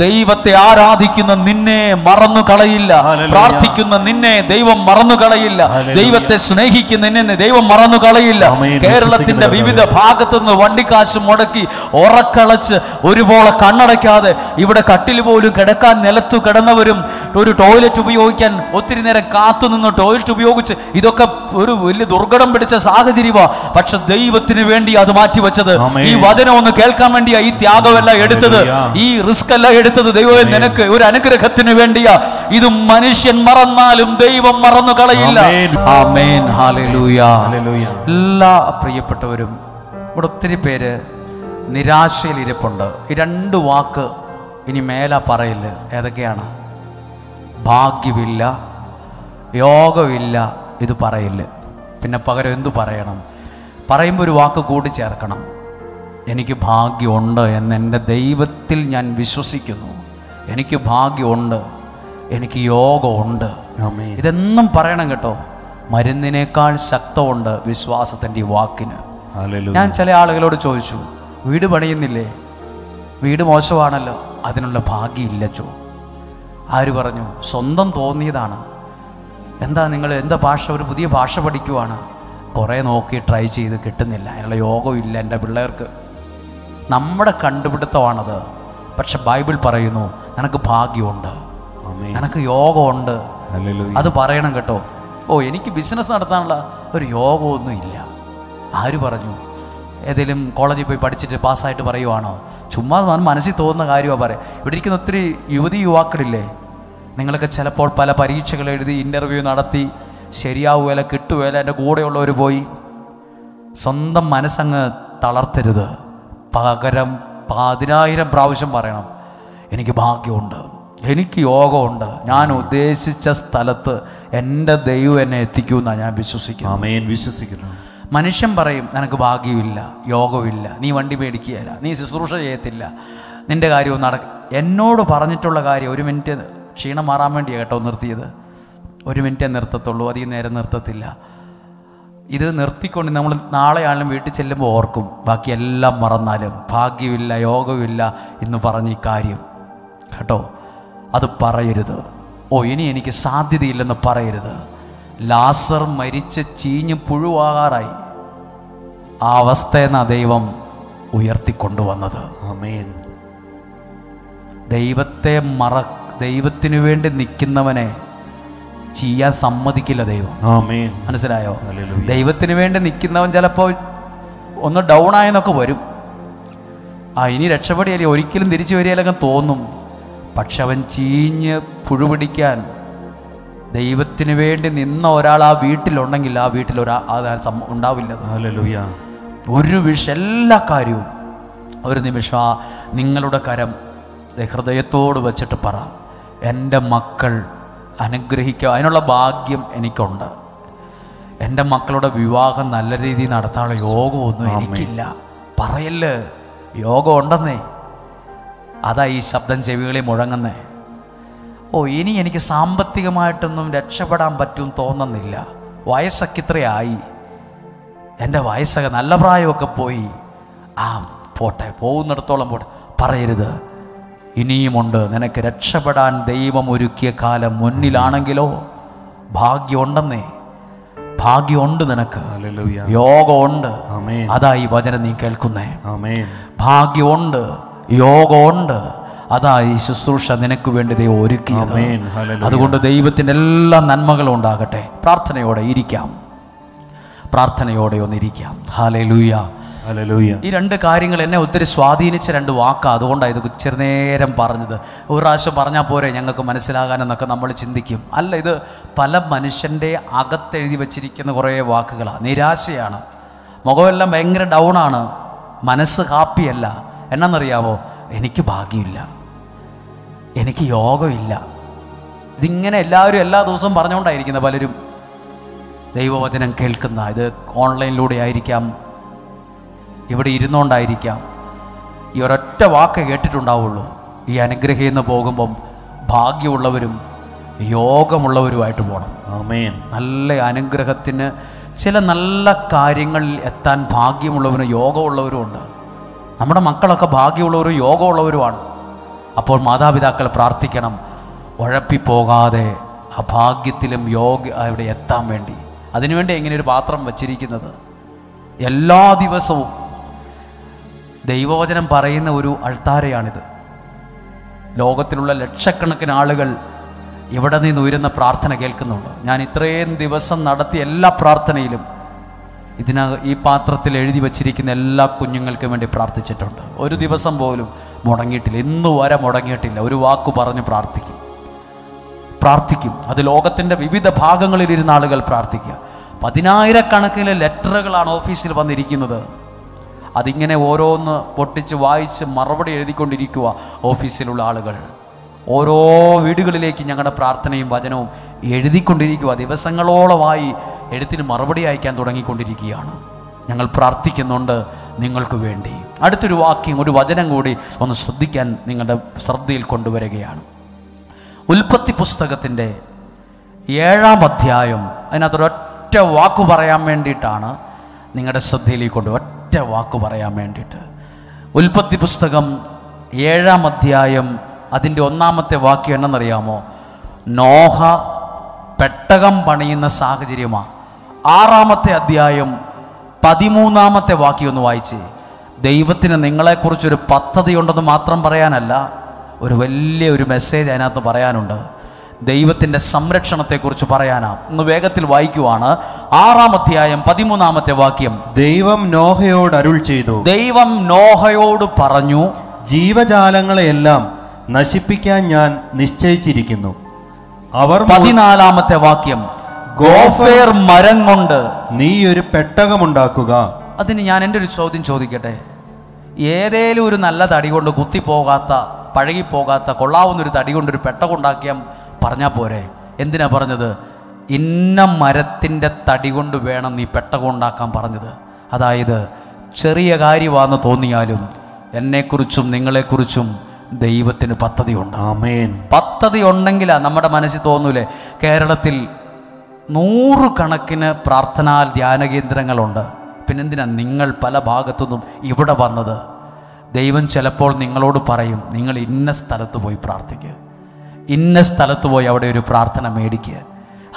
ദൈവത്തെ ആരാധിക്കുന്ന നിന്നെ മറന്നു കളയില്ല. പ്രാർത്ഥിക്കുന്ന നിന്നെ ദൈവം മറന്നു കളയില്ല. ദൈവത്തെ സ്നേഹിക്കുന്ന നിന്നെ ദൈവം മറന്നു കളയില്ല. കേരളത്തിന്റെ വിവിധ ഭാഗത്തു നിന്ന് വണ്ടിക്കാശ് മുടക്കി ഉറക്കളച്ച് ഒരുപോലെ കണ്ണടയ്ക്കാതെ ഇവിടെ കട്ടിൽ പോലും കിടക്കാൻ നിലത്തു കിടന്നവരും ഒരു ടോയ്ലറ്റ് ഉപയോഗിക്കാൻ ഒത്തിരി നേരം കാത്തു നിന്ന് ടോയ്ലറ്റ് ഉപയോഗിച്ച് ഇതൊക്കെ ഒരു വലിയ ദുർഘടം പിടിച്ച സാഹചര്യമാണ്. പക്ഷെ ദൈവത്തിന് വേണ്ടി അത് മാറ്റിവെച്ചത്. ഈ വചനം ഒന്ന് കേൾക്കാൻ വേണ്ടിയാ ഈ ത്യാഗമെല്ലാം എടുത്തത്, ഈ റിസ്ക് എല്ലാം എടുത്തത്. ദൈവം നിനക്ക് ഒരു അനുഗ്രഹത്തിന് വേണ്ടിയാ. ഇത് മനുഷ്യൻ മറന്നാലും ദൈവം മറന്നു കളയില്ല. ആമേൻ, ഹല്ലേലൂയ. എല്ലാ പ്രിയപ്പെട്ടവരും, ഇവിടെ ഒത്തിരി പേര് നിരാശയിൽ ഇരിപ്പുണ്ട്. ഈ 2 വാക്ക് ഇനി മേലെ പറയില്ല. ഏതൊക്കെയാണ്? ഭാഗ്യമില്ല, യോഗമില്ല. ഇത് പറയില്ല. പിന്നെ പകരം എന്തു പറയണം? പറയുമ്പോൾ ഒരു വാക്ക് കൂടി ചേർക്കണം. എനിക്ക് ഭാഗ്യമുണ്ട് എന്ന് എൻ്റെ ദൈവത്തിൽ ഞാൻ വിശ്വസിക്കുന്നു. എനിക്ക് ഭാഗ്യമുണ്ട്, എനിക്ക് യോഗമുണ്ട്. ഇതെന്നും പറയണം കേട്ടോ. മരുന്നിനേക്കാൾ ശക്തമുണ്ട് വിശ്വാസത്തിൻ്റെ ഈ വാക്കിന്. ഞാൻ ചില ആളുകളോട് ചോദിച്ചു, വീട് പണിയുന്നില്ലേ? വീട് മോശമാണല്ലോ, അതിനുള്ള ഭാഗ്യമില്ല ചോ. ആര് പറഞ്ഞു? സ്വന്തം തോന്നിയതാണ്. എന്താ നിങ്ങൾ എന്താ ഭാഷ? ഒരു പുതിയ ഭാഷ പഠിക്കുവാണ്. കുറേ നോക്കി ട്രൈ ചെയ്ത് കിട്ടുന്നില്ല, അതിനുള്ള യോഗമില്ല എൻ്റെ പിള്ളേർക്ക്. നമ്മുടെ കണ്ടുപിടുത്തമാണത്. പക്ഷെ ബൈബിൾ പറയുന്നു നിനക്ക് ഭാഗ്യമുണ്ട്, നിനക്ക് യോഗമുണ്ട്. അത് പറയണം കേട്ടോ. എനിക്ക് ബിസിനസ് നടത്താനുള്ള ഒരു യോഗമൊന്നും ഇല്ല. ആര് പറഞ്ഞു? ഏതെങ്കിലും കോളേജിൽ പോയി പഠിച്ചിട്ട് പാസ്സായിട്ട് പറയുവാണോ? ചുമ്മാ മനസ്സിൽ തോന്നുന്ന കാര്യമാണ് പറയാം. ഇവിടെ ഇരിക്കുന്ന ഒത്തിരി യുവാക്കളില്ലേ, നിങ്ങളൊക്കെ ചിലപ്പോൾ പല പരീക്ഷകൾ എഴുതി ഇൻ്റർവ്യൂ നടത്തി ശരിയാവുകയില്ല, കിട്ടുകയില്ല. എൻ്റെ കൂടെയുള്ളവർ പോയി. സ്വന്തം മനസ്സങ്ങ് തളർത്തരുത്. പകരം 10,000 പ്രാവശ്യം പറയണം, എനിക്ക് ഭാഗ്യമുണ്ട്, എനിക്ക് യോഗമുണ്ട്, ഞാൻ ഉദ്ദേശിച്ച സ്ഥലത്ത് എൻ്റെ ദൈവം എന്നെ എത്തിക്കുമെന്നാണ് ഞാൻ വിശ്വസിക്കുന്നു. മനുഷ്യൻ പറയും നിനക്ക് ഭാഗ്യമില്ല, യോഗമില്ല, നീ വണ്ടി മേടിക്കുകയില്ല, നീ ശുശ്രൂഷ ചെയ്യത്തില്ല, നിൻ്റെ കാര്യവും എന്നോട് പറഞ്ഞിട്ടുള്ള കാര്യം 1 മിനിറ്റ് ക്ഷീണം മാറാൻ വേണ്ടിയാണ് കേട്ടോ നിർത്തിയത്. 1 മിനിറ്റേ നിർത്തത്തുള്ളൂ, അധികം നേരം നിർത്തത്തില്ല. ഇത് നിർത്തിക്കൊണ്ട് നമ്മൾ നാളെയാണെങ്കിലും വീട്ടിൽ ചെല്ലുമ്പോൾ ഓർക്കും. ബാക്കി എല്ലാം മറന്നാലും ഭാഗ്യമില്ല, യോഗമില്ല എന്ന് പറഞ്ഞ ഈ കാര്യം കേട്ടോ, അത് പറയരുത്. ഇനി എനിക്ക് സാധ്യതയില്ലെന്ന് പറയരുത്. ലാസർ മരിച്ച് ചീഞ്ഞ് പുഴുവാകാറായി. ആ അവസ്ഥയെന്നാ ദൈവം ഉയർത്തിക്കൊണ്ടുവന്നത്. ദൈവത്തിനു വേണ്ടി നിൽക്കുന്നവനെ ചെയ്യാൻ സമ്മതിക്കില്ല ദൈവം. മനസ്സിലായോ? ദൈവത്തിന് വേണ്ടി നിൽക്കുന്നവൻ ചിലപ്പോൾ ഒന്ന് ഡൗൺ ആയെന്നൊക്കെ വരും. ഇനി രക്ഷപ്പെടിയല്ലേ, ഒരിക്കലും തിരിച്ചു വരികയിലൊക്കെ തോന്നും. പക്ഷെ അവൻ ചീഞ്ഞ് പുഴുപിടിക്കാൻ ദൈവത്തിന് വേണ്ടി നിന്ന ഒരാൾ ആ വീട്ടിലുണ്ടെങ്കിൽ ആ വീട്ടിൽ ഉണ്ടാവില്ല. എല്ലാ കാര്യവും ഒരു നിമിഷം നിങ്ങളുടെ കരം ഹൃദയത്തോട് വെച്ചിട്ട് പറ, എൻ്റെ മക്കൾ അനുഗ്രഹിക്കുക, അതിനുള്ള ഭാഗ്യം എനിക്കുണ്ട്. എൻ്റെ മക്കളുടെ വിവാഹം നല്ല രീതിയിൽ നടത്താനുള്ള യോഗമൊന്നും എനിക്കില്ല. പറയല്ലേ, യോഗം ഉണ്ടെന്നേ. അതാ ഈ ശബ്ദം ചെവികളിൽ മുഴങ്ങുന്നേ. ഇനി എനിക്ക് സാമ്പത്തികമായിട്ടൊന്നും രക്ഷപ്പെടാൻ പറ്റും തോന്നുന്നില്ല. വയസ്സൊക്കെ ഇത്രയായി, എൻ്റെ വയസ്സൊക്കെ നല്ല പ്രായമൊക്കെ പോയി. പോട്ടെ, പോകുന്നിടത്തോളം പോട്ടെ. പറയരുത്. ഇനിയുമുണ്ട്. നിനക്ക് രക്ഷപ്പെടാൻ ദൈവം ഒരുക്കിയ കാലം മുന്നിലാണെങ്കിലോ ഭാഗ്യമുണ്ടെന്നേ. ഭാഗ്യമുണ്ട്, നിനക്ക് യോഗമുണ്ട്. അതാ ഈ വചനം നീ കേൾക്കുന്നേ. ഭാഗ്യമുണ്ട്, യോഗമുണ്ട്. അതാ ഈ ശുശ്രൂഷ നിനക്ക് വേണ്ടി ദൈവം ഒരുക്കിയത്. അതുകൊണ്ട് ദൈവത്തിൻ്റെ എല്ലാ നന്മകളും ഉണ്ടാകട്ടെ. പ്രാർത്ഥനയോടെ ഇരിക്കാം, പ്രാർത്ഥനയോടെ ഒന്നിരിക്കാം. ഹല്ലേലൂയ. ഈ 2 കാര്യങ്ങൾ എന്നെ ഒത്തിരി സ്വാധീനിച്ച 2 വാക്കാണ്. അതുകൊണ്ടാണ് ഇത് ചെറുനേരം പറഞ്ഞത്. ഒരു പ്രാവശ്യം പറഞ്ഞാൽ പോരെ ഞങ്ങൾക്ക് മനസ്സിലാകാനെന്നൊക്കെ നമ്മൾ ചിന്തിക്കും. അല്ല, ഇത് പല മനുഷ്യൻ്റെ അകത്തെഴുതി വച്ചിരിക്കുന്ന കുറേ വാക്കുകളാണ്. നിരാശയാണ്, മുഖമെല്ലാം ഭയങ്കര ഡൗണാണ്, മനസ്സ് ഹാപ്പിയല്ല. എന്നാന്നറിയാമോ? എനിക്ക് ഭാഗ്യമില്ല, എനിക്ക് യോഗമില്ല. ഇതിങ്ങനെ എല്ലാവരും എല്ലാ ദിവസവും പറഞ്ഞുകൊണ്ടായിരിക്കുന്നത്. പലരും ദൈവവചനം കേൾക്കുന്ന, ഇത് ഓൺലൈനിലൂടെ ആയിരിക്കാം, ഇവിടെ ഇരുന്നുകൊണ്ടായിരിക്കാം. ഈ ഒരൊറ്റ വാക്ക് കേട്ടിട്ടുണ്ടാവുള്ളൂ. ഈ അനുഗ്രഹിന്ന് പോകുമ്പം ഭാഗ്യമുള്ളവരും യോഗമുള്ളവരുമായിട്ട് പോകണം. നല്ല അനുഗ്രഹത്തിന് ചില നല്ല കാര്യങ്ങളിൽ എത്താൻ ഭാഗ്യമുള്ളവരും യോഗമുള്ളവരും ഉണ്ട്. നമ്മുടെ മക്കളൊക്കെ ഭാഗ്യമുള്ളവരും യോഗമുള്ളവരുമാണ്. അപ്പോൾ മാതാപിതാക്കൾ പ്രാർത്ഥിക്കണം, ഉഴപ്പിപ്പോകാതെ ആ ഭാഗ്യത്തിലും അവിടെ എത്താൻ വേണ്ടി. അതിനുവേണ്ടി എങ്ങനെ ഒരു പാത്രം വച്ചിരിക്കുന്നത്? എല്ലാ ദിവസവും ദൈവവചനം പറയുന്ന ഒരു അൾത്താരയാണിത്. ലോകത്തിലുള്ള ലക്ഷക്കണക്കിന് ആളുകൾ ഇവിടെ നിന്ന് ഉയരുന്ന പ്രാർത്ഥന കേൾക്കുന്നുണ്ട്. ഞാൻ ഇത്രയും ദിവസം നടത്തിയ എല്ലാ പ്രാർത്ഥനയിലും ഈ പാത്രത്തിൽ എഴുതി വച്ചിരിക്കുന്ന എല്ലാ കുഞ്ഞുങ്ങൾക്കും വേണ്ടി പ്രാർത്ഥിച്ചിട്ടുണ്ട്. ഒരു ദിവസം പോലും മുടങ്ങിയിട്ടില്ല, ഇന്നു വരെ മുടങ്ങിയിട്ടില്ല. ഒരു വാക്ക് പറഞ്ഞ് പ്രാർത്ഥിക്കും. അത് ലോകത്തിൻ്റെ വിവിധ ഭാഗങ്ങളിലിരുന്ന ആളുകൾ പ്രാർത്ഥിക്കുക. 10,000-കണക്കിന് ലെറ്ററുകളാണ് ഓഫീസിൽ വന്നിരിക്കുന്നത്. അതിങ്ങനെ ഓരോന്ന് പൊട്ടിച്ച് വായിച്ച് മറുപടി എഴുതിക്കൊണ്ടിരിക്കുക ഓഫീസിലുള്ള ആളുകൾ. ഓരോ വീടുകളിലേക്ക് ഞങ്ങളുടെ പ്രാർത്ഥനയും വചനവും എഴുതിക്കൊണ്ടിരിക്കുക. ദിവസങ്ങളോളമായി എഴുത്തിന് മറുപടി അയക്കാൻ തുടങ്ങിക്കൊണ്ടിരിക്കുകയാണ്. ഞങ്ങൾ പ്രാർത്ഥിക്കുന്നുണ്ട് നിങ്ങൾക്ക് വേണ്ടി. അടുത്തൊരു വാക്യം, ഒരു വചനം കൂടി ഒന്ന് ശ്രദ്ധിക്കാൻ നിങ്ങളുടെ ശ്രദ്ധയിൽ കൊണ്ടുവരികയാണ്. ഉൽപ്പത്തി പുസ്തകത്തിൻ്റെ 7-ാം അധ്യായം. അതിനകത്തൊരൊറ്റ വാക്ക് പറയാൻ വേണ്ടിയിട്ടാണ് നിങ്ങളുടെ ശ്രദ്ധയിലേക്ക് ഒറ്റ വാക്ക് പറയാൻ വേണ്ടിയിട്ട്. ഉൽപ്പത്തി പുസ്തകം 7-ാം അധ്യായം അതിൻ്റെ 1-ാമത്തെ വാക്യം എന്നറിയാമോ? നോഹ പെട്ടകം പണിയുന്ന സാഹചര്യമാണ്. 6-ാമത്തെ അധ്യായം 13-ാമത്തെ വാക്യം ഒന്ന് വായിച്ച്. ദൈവത്തിന് നിങ്ങളെക്കുറിച്ചൊരു പദ്ധതി ഉണ്ടെന്ന് മാത്രം പറയാനല്ല, ഒരു വലിയൊരു മെസ്സേജ് അതിനകത്ത് പറയാനുണ്ട്. ദൈവത്തിൻ്റെ സംരക്ഷണത്തെക്കുറിച്ച് പറയാനാണ്. ഒന്ന് വേഗത്തിൽ വായിക്കുവാണ്. 6-ാം അധ്യായം 13-ാമത്തെ വാക്യം. ദൈവം നോഹയോട് അരുൾ ചെയ്തു. ദൈവം നോഹയോട് പറഞ്ഞു, ജീവജാലങ്ങളെയെല്ലാം നശിപ്പിക്കാൻ ഞാൻ നിശ്ചയിച്ചിരിക്കുന്നു. അവർ 14-ാമത്തെ വാക്യം. ഗോഫേർ മരം കൊണ്ട് നീ ഒരു പെട്ടകമുണ്ടാക്കുക. അതിന് ഞാൻ എൻ്റെ ഒരു ചോദ്യം ചോദിക്കട്ടെ. ഏതേലും ഒരു നല്ല തടി കൊണ്ട് കുത്തിപ്പോകാത്ത, പഴകിപ്പോകാത്ത, കൊള്ളാവുന്നൊരു തടി കൊണ്ടൊരു പെട്ടകം ഉണ്ടാക്കിയാൽ പറഞ്ഞാൽ പോരെ? എന്തിനാ പറഞ്ഞത്? ഇന്ന മരത്തിൻ്റെ തടി കൊണ്ട് വേണം നീ പെട്ടകം ഉണ്ടാക്കാൻ പറഞ്ഞത്. അതായത് ചെറിയ കാര്യമാണെന്ന് തോന്നിയാലും എന്നെക്കുറിച്ചും നിങ്ങളെക്കുറിച്ചും ദൈവത്തിന് പദ്ധതിയുണ്ട്. ആമേൻ. പദ്ധതി ഉണ്ടെങ്കിലാ നമ്മുടെ മനസ്സിൽ തോന്നൂലേ? കേരളത്തിൽ 100 കണക്കിന് പ്രാർത്ഥനാ ധ്യാന കേന്ദ്രങ്ങളുണ്ട്. പിന്നെന്തിനാ നിങ്ങൾ പല ഭാഗത്തുനിന്നും ഇവിടെ വന്നത്? ദൈവം ചിലപ്പോൾ നിങ്ങളോട് പറയും, നിങ്ങൾ ഇന്ന സ്ഥലത്ത് പോയി പ്രാർത്ഥിക്കുക, ഇന്ന സ്ഥലത്ത് പോയി അവിടെ ഒരു പ്രാർത്ഥന മേടിക്കുക.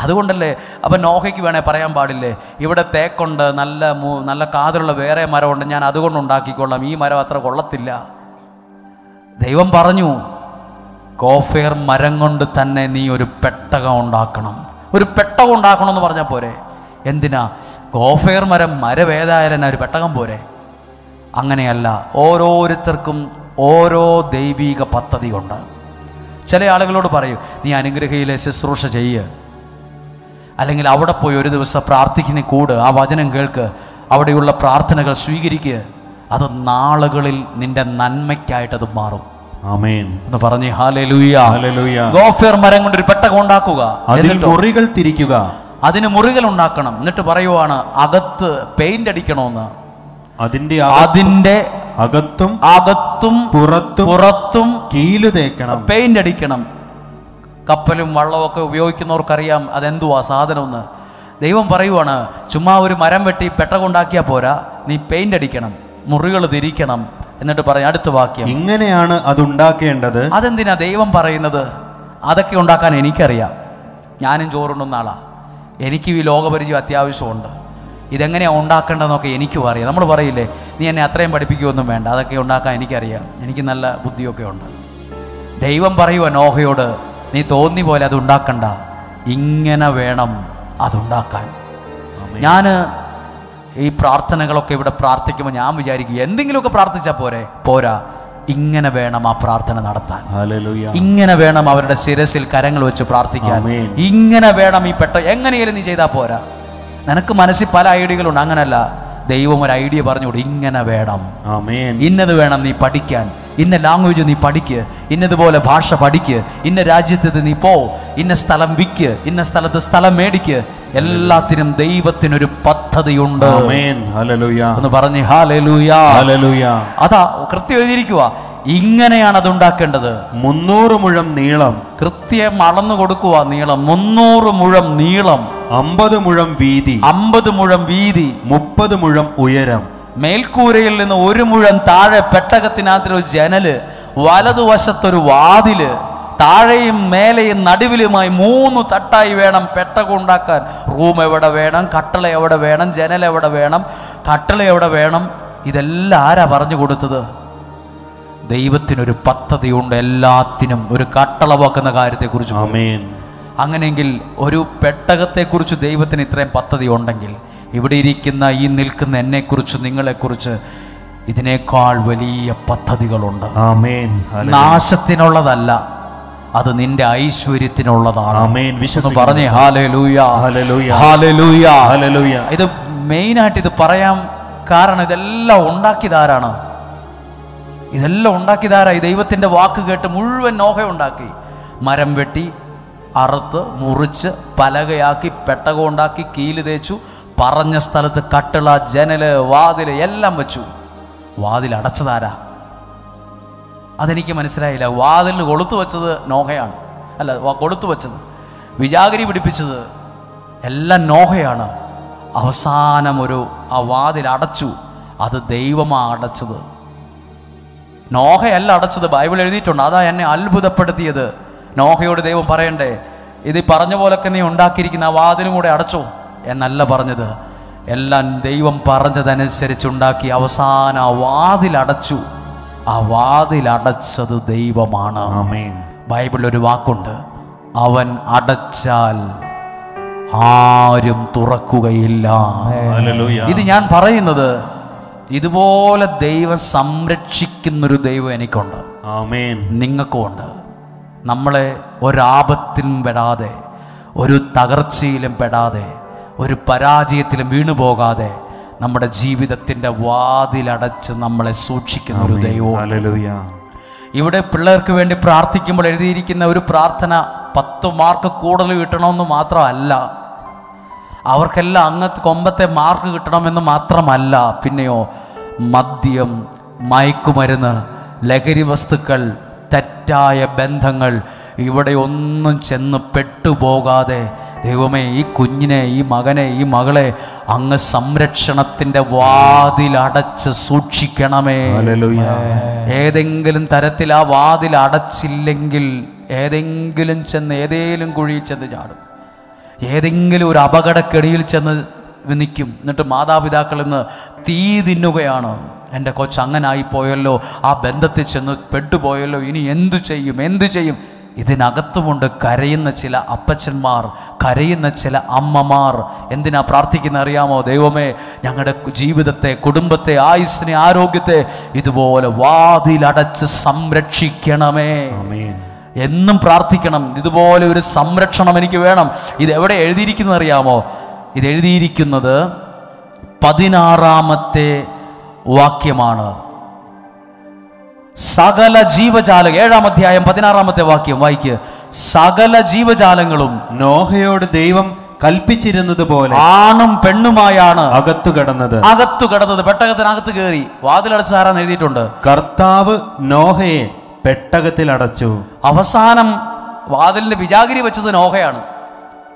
അതുകൊണ്ടല്ലേ അപ്പം നോഹയ്ക്ക് വേണേൽ പറയാൻ പാടില്ലേ, ഇവിടെ തേക്കുണ്ട്, നല്ല കാതിലുള്ള വേറെ മരമുണ്ട്, ഞാൻ അതുകൊണ്ട് ഉണ്ടാക്കിക്കൊള്ളാം, ഈ മരം അത്ര കൊള്ളത്തില്ല. ദൈവം പറഞ്ഞു, ഗോഫേർ മരം കൊണ്ട് തന്നെ നീ ഒരു പെട്ടകം ഉണ്ടാക്കണം. ഒരു പെട്ടകം ഉണ്ടാക്കണമെന്ന് പറഞ്ഞാൽ പോരെ? എന്തിനാ? ഗോഫേർ മരവേദായരന ഒരു പെട്ടകം പോരെ? അങ്ങനെയല്ല, ഓരോരുത്തർക്കും ഓരോ ദൈവീക പദ്ധതിയുണ്ട്. ചില ആളുകളോട് പറയും, നീ അനുഗ്രഹയിലെ ശുശ്രൂഷ ചെയ്യുക, അല്ലെങ്കിൽ അവിടെ പോയി ഒരു ദിവസം പ്രാർത്ഥിക്കുന്ന കൂട്, ആ വചനം കേൾക്ക്, അവിടെയുള്ള പ്രാർത്ഥനകൾ സ്വീകരിക്കുക. അത് നാളുകളിൽ നിന്റെ നന്മയ്ക്കായിട്ടത് മാറും. ആമേൻ എന്ന് പറഞ്ഞ് ഹല്ലേലൂയ. ഹല്ലേലൂയ. ഗോഫേർ മരം കൊണ്ട് ഒരു പെട്ടകം ഉണ്ടാക്കുക, അതിൽ മുറികൾ തിരിക്കുക, അതിന് മുറികൾ ഉണ്ടാക്കണം. എന്നിട്ട് പറയുവാണ്, അകത്ത് പെയിന്റ് അടിക്കണമെന്ന്. അതിന്റെ അകത്തും പുറത്തും കീലു തേക്കണം, പെയിന്റ് അടിക്കണം. കപ്പലും വള്ളവും ഒക്കെ ഉപയോഗിക്കുന്നവർക്കറിയാം അതെന്തുവാ സാധനമെന്ന്. ദൈവം പറയുവാണ്, ചുമ്മാ ഒരു മരം വെട്ടി പെട്ടകം ഉണ്ടാക്കിയാൽ പോരാ, നീ പെയിന്റ് അടിക്കണം, മുറികൾ തിരിക്കണം. എന്നിട്ട് പറയാം അടുത്ത വാക്യം, ഇങ്ങനെയാണ് അതുണ്ടാക്കേണ്ടത്. അതെന്തിനാ ദൈവം പറയുന്നത്? അതൊക്കെ ഉണ്ടാക്കാൻ എനിക്കറിയാം. ഞാനും ചോറുണ്ടുന്ന ആളാ, എനിക്ക് ഈ ലോകപരിചയം അത്യാവശ്യമുണ്ട്. ഇതെങ്ങനെയാണ് ഉണ്ടാക്കേണ്ടതെന്നൊക്കെ എനിക്കും അറിയാം. നമ്മൾ പറയില്ലേ, നീ എന്നെ അത്രയും പഠിപ്പിക്കുകയൊന്നും വേണ്ട, അതൊക്കെ ഉണ്ടാക്കാൻ എനിക്കറിയാം, എനിക്ക് നല്ല ബുദ്ധിയൊക്കെ ഉണ്ട്. ദൈവം പറയുക നോഹയോട്, നീ തോന്നി പോലെ അത് ഉണ്ടാക്കണ്ട, ഇങ്ങനെ വേണം അതുണ്ടാക്കാൻ. ഞാൻ ഈ പ്രാർത്ഥനകളൊക്കെ ഇവിടെ പ്രാർത്ഥിക്കുമ്പോൾ ഞാൻ വിചാരിക്കും, എന്തെങ്കിലുമൊക്കെ പ്രാർത്ഥിച്ചാൽ പോരാ, ഇങ്ങനെ വേണം ആ പ്രാർത്ഥന നടത്താൻ. ഇങ്ങനെ വേണം അവരുടെ ശിരസിൽ കരങ്ങൾ വെച്ച് പ്രാർത്ഥിക്കാൻ. ഇങ്ങനെ വേണം ഈ എങ്ങനെയാലും നീ ചെയ്താൽ പോരാ. നിനക്ക് മനസ്സിൽ പല ഐഡിയകളുണ്ട്, അങ്ങനല്ല. ദൈവം ഒരു ഐഡിയ പറഞ്ഞുകൂടെ, ഇങ്ങനെ വേണം, ഇന്നത് വേണം നീ പഠിക്കാൻ, ഇന്ന ലാംഗ്വേജ് നീ പഠിക്ക്, ഇന്നതുപോലെ ഭാഷ പഠിക്ക്, ഇന്ന രാജ്യത്ത് നീ പോ, ഇന്ന സ്ഥലം വിക്ക്, ഇന്ന സ്ഥലത്ത് സ്ഥലം മേടിക്ക്. എല്ലാത്തിനും ദൈവത്തിനൊരു പദ്ധതിയുണ്ട് എന്ന് പറഞ്ഞ് ഹല്ലേലൂയ. അതാ കൃത്യം എഴുതിയിരിക്കുക, ഇങ്ങനെയാണ് അത് ഉണ്ടാക്കേണ്ടത്. 300 മുഴം നീളം, കൃത്യം അളന്നു കൊടുക്കുക. നീളം 300 മുഴം നീളം, 50 മുഴം വീതി, 50 മുഴം വീതി, 30 മുഴം ഉയരം. മേൽക്കൂരയിൽ നിന്ന് 1 മുഴം താഴെ പെട്ടകത്തിനകത്തൊരു ജനല് വലതുവശത്തൊരു വാതില്, താഴെയും മേലെയും നടുവിലുമായി 3 തട്ടായി വേണം പെട്ടകം ഉണ്ടാക്കാൻ. റൂം എവിടെ വേണം, കട്ടള എവിടെ വേണം, ജനൽ എവിടെ വേണം, കട്ടള എവിടെ വേണം, ഇതെല്ലാം ആരാ പറഞ്ഞു കൊടുത്തത്? ദൈവത്തിനൊരു പദ്ധതിയുണ്ട് എല്ലാത്തിനും. ഒരു കട്ടള വെക്കുന്ന കാര്യത്തെക്കുറിച്ച്. അങ്ങനെയെങ്കിൽ ഒരു പെട്ടകത്തെക്കുറിച്ച് ദൈവത്തിന് ഇത്രയും പദ്ധതി ഉണ്ടെങ്കിൽ, ഇവിടെ ഇരിക്കുന്ന ഈ നിൽക്കുന്ന എന്നെക്കുറിച്ച്, നിങ്ങളെക്കുറിച്ച് ഇതിനേക്കാൾ വലിയ പദ്ധതികളുണ്ട്. നാശത്തിനുള്ളതല്ല, അത് നിന്റെ ഐശ്വര്യത്തിനുള്ളതാണ്. പറഞ്ഞേ ഹല്ലേലൂയ, ഹല്ലേലൂയ, ഹല്ലേലൂയ. ഇത് മെയിനായിട്ട് ഇത് പറയാൻ കാരണം ഇതെല്ലാം ഉണ്ടാക്കിയതാരാണ്? ഇതെല്ലാം ഉണ്ടാക്കിയതാരാ? ഈ ദൈവത്തിൻ്റെ വാക്ക് കേട്ട് മുഴുവൻ നോഹ ഉണ്ടാക്കി. മരം വെട്ടി, അറുത്ത്, മുറിച്ച്, പലകയാക്കി, പെട്ടകം ഉണ്ടാക്കി, കീല് തേച്ചു, പറഞ്ഞ സ്ഥലത്ത് കട്ടിള, ജനല്, വാതില് എല്ലാം വെച്ചു. വാതിൽ അടച്ചതാരാ? അതെനിക്ക് മനസ്സിലായില്ല. വാതിലിന് കൊളുത്തു വെച്ചത് നോഹയാണ്. അല്ല, കൊളുത്തു വെച്ചത്, വിജാഗിരി പിടിപ്പിച്ചത് എല്ലാം നോഹയാണ്. അവസാനം ആ വാതിൽ അടച്ചു. അത് ദൈവമാണ് അടച്ചത്, നോഹയല്ല അടച്ചത്. ബൈബിൾ എഴുതിയിട്ടുണ്ട്. അതാ എന്നെ അത്ഭുതപ്പെടുത്തിയത്. നോഹയോട് ദൈവം പറയണ്ടേ, ഇത് പറഞ്ഞ പോലൊക്കെ നീ ഉണ്ടാക്കിയിരിക്കുന്ന ആ വാതിലും കൂടെ അടച്ചോ എന്നല്ല പറഞ്ഞത്. എല്ലാം ദൈവം പറഞ്ഞതനുസരിച്ചുണ്ടാക്കി. അവസാനം ആ വാതിലടച്ചു. ആ വാതിലടച്ചത് ദൈവമാണ്. ബൈബിളിൽ ഒരു വാക്കുണ്ട്, അവൻ അടച്ചാൽ ആരും തുറക്കുകയില്ല. ഇത് ഞാൻ പറയുന്നത്, ഇതുപോലെ ദൈവം സംരക്ഷിക്കുന്നൊരു ദൈവം എനിക്കുണ്ട്, നിങ്ങൾക്കും ഉണ്ട്. നമ്മളെ ഒരാപത്തിലും പെടാതെ, ഒരു തകർച്ചയിലും പെടാതെ, ഒരു പരാജയത്തിലും വീണുപോകാതെ നമ്മുടെ ജീവിതത്തിൻ്റെ വാതിലടച്ച് നമ്മളെ സൂക്ഷിക്കുന്ന ഒരു ദൈവം. ഇവിടെ പിള്ളേർക്ക് വേണ്ടി പ്രാർത്ഥിക്കുമ്പോൾ എഴുതിയിരിക്കുന്ന ഒരു പ്രാർത്ഥന 10 മാർക്ക് കൂടുതൽ കിട്ടണമെന്ന് മാത്രമല്ല, അവർക്കെല്ലാം അങ്ങനത്തെ കൊമ്പത്തെ മാർക്ക് കിട്ടണമെന്ന് മാത്രമല്ല, പിന്നെയോ മദ്യം, മയക്കുമരുന്ന്, ലഹരി വസ്തുക്കൾ, തെറ്റായ ബന്ധങ്ങൾ, ഇവിടെ ഒന്നും ചെന്ന് പെട്ടുപോകാതെ ദൈവമേ ഈ കുഞ്ഞിനെ, ഈ മകനെ, ഈ മകളെ അങ്ങ് സംരക്ഷണത്തിൻ്റെ വാതിലടച്ച് സൂക്ഷിക്കണമേ. ഏതെങ്കിലും തരത്തിൽ ആ വാതിൽ അടച്ചില്ലെങ്കിൽ ഏതെങ്കിലും ചെന്ന് ഏതെങ്കിലും കുഴിയിൽ ചെന്ന് ചാടും, ഏതെങ്കിലും ഒരു അപകടക്കെടിയിൽ ചെന്ന് നിൽക്കും. എന്നിട്ട് മാതാപിതാക്കളിൽ നിന്ന് തീ തിന്നുകയാണ്. എൻ്റെ കൊച്ച് അങ്ങനായിപ്പോയല്ലോ, ആ ബന്ധത്തിൽ ചെന്ന് പെട്ടുപോയല്ലോ, ഇനി എന്തു ചെയ്യും? ഇതിനകത്തുമുണ്ട് കരയുന്ന ചില അപ്പച്ചന്മാർ, കരയുന്ന ചില അമ്മമാർ. എന്തിനാ പ്രാർത്ഥിക്കുന്ന അറിയാമോ? ദൈവമേ, ഞങ്ങളുടെ ജീവിതത്തെ, കുടുംബത്തെ, ആയുസ്സിനെ, ആരോഗ്യത്തെ ഇതുപോലെ വാതിലടച്ച് സംരക്ഷിക്കണമേ. എന്നും പ്രാർത്ഥിക്കണം, ഇതുപോലെ ഒരു സംരക്ഷണം എനിക്ക് വേണം. ഇതെവിടെ എഴുതിയിരിക്കുന്നത് അറിയാമോ? ഇത് എഴുതിയിരിക്കുന്നത് 16-ാമത്തെ വാക്യമാണ്. സകല ജീവജാലം, 7-ാം അധ്യായം 16-ാമത്തെ വാക്യം വായിക്ക്. സകല ജീവജാലങ്ങളും നോഹയോട് ദൈവം കൽപ്പിച്ചിരുന്നത് പോലെ ആണും പെണ്ണുമായാണ് അകത്തു കടന്നത്. പെട്ടകത്തിനകത്ത് കയറി. വാതിലടച്ച് ആരാന്ന് എഴുതിയിട്ടുണ്ട്? കർത്താവ് നോഹയെ പെട്ടകത്തിൽ അടച്ചു. അവസാനം വാതിലിന്റെ വിജാഗിരി വെച്ചത് നോഹയാണ്,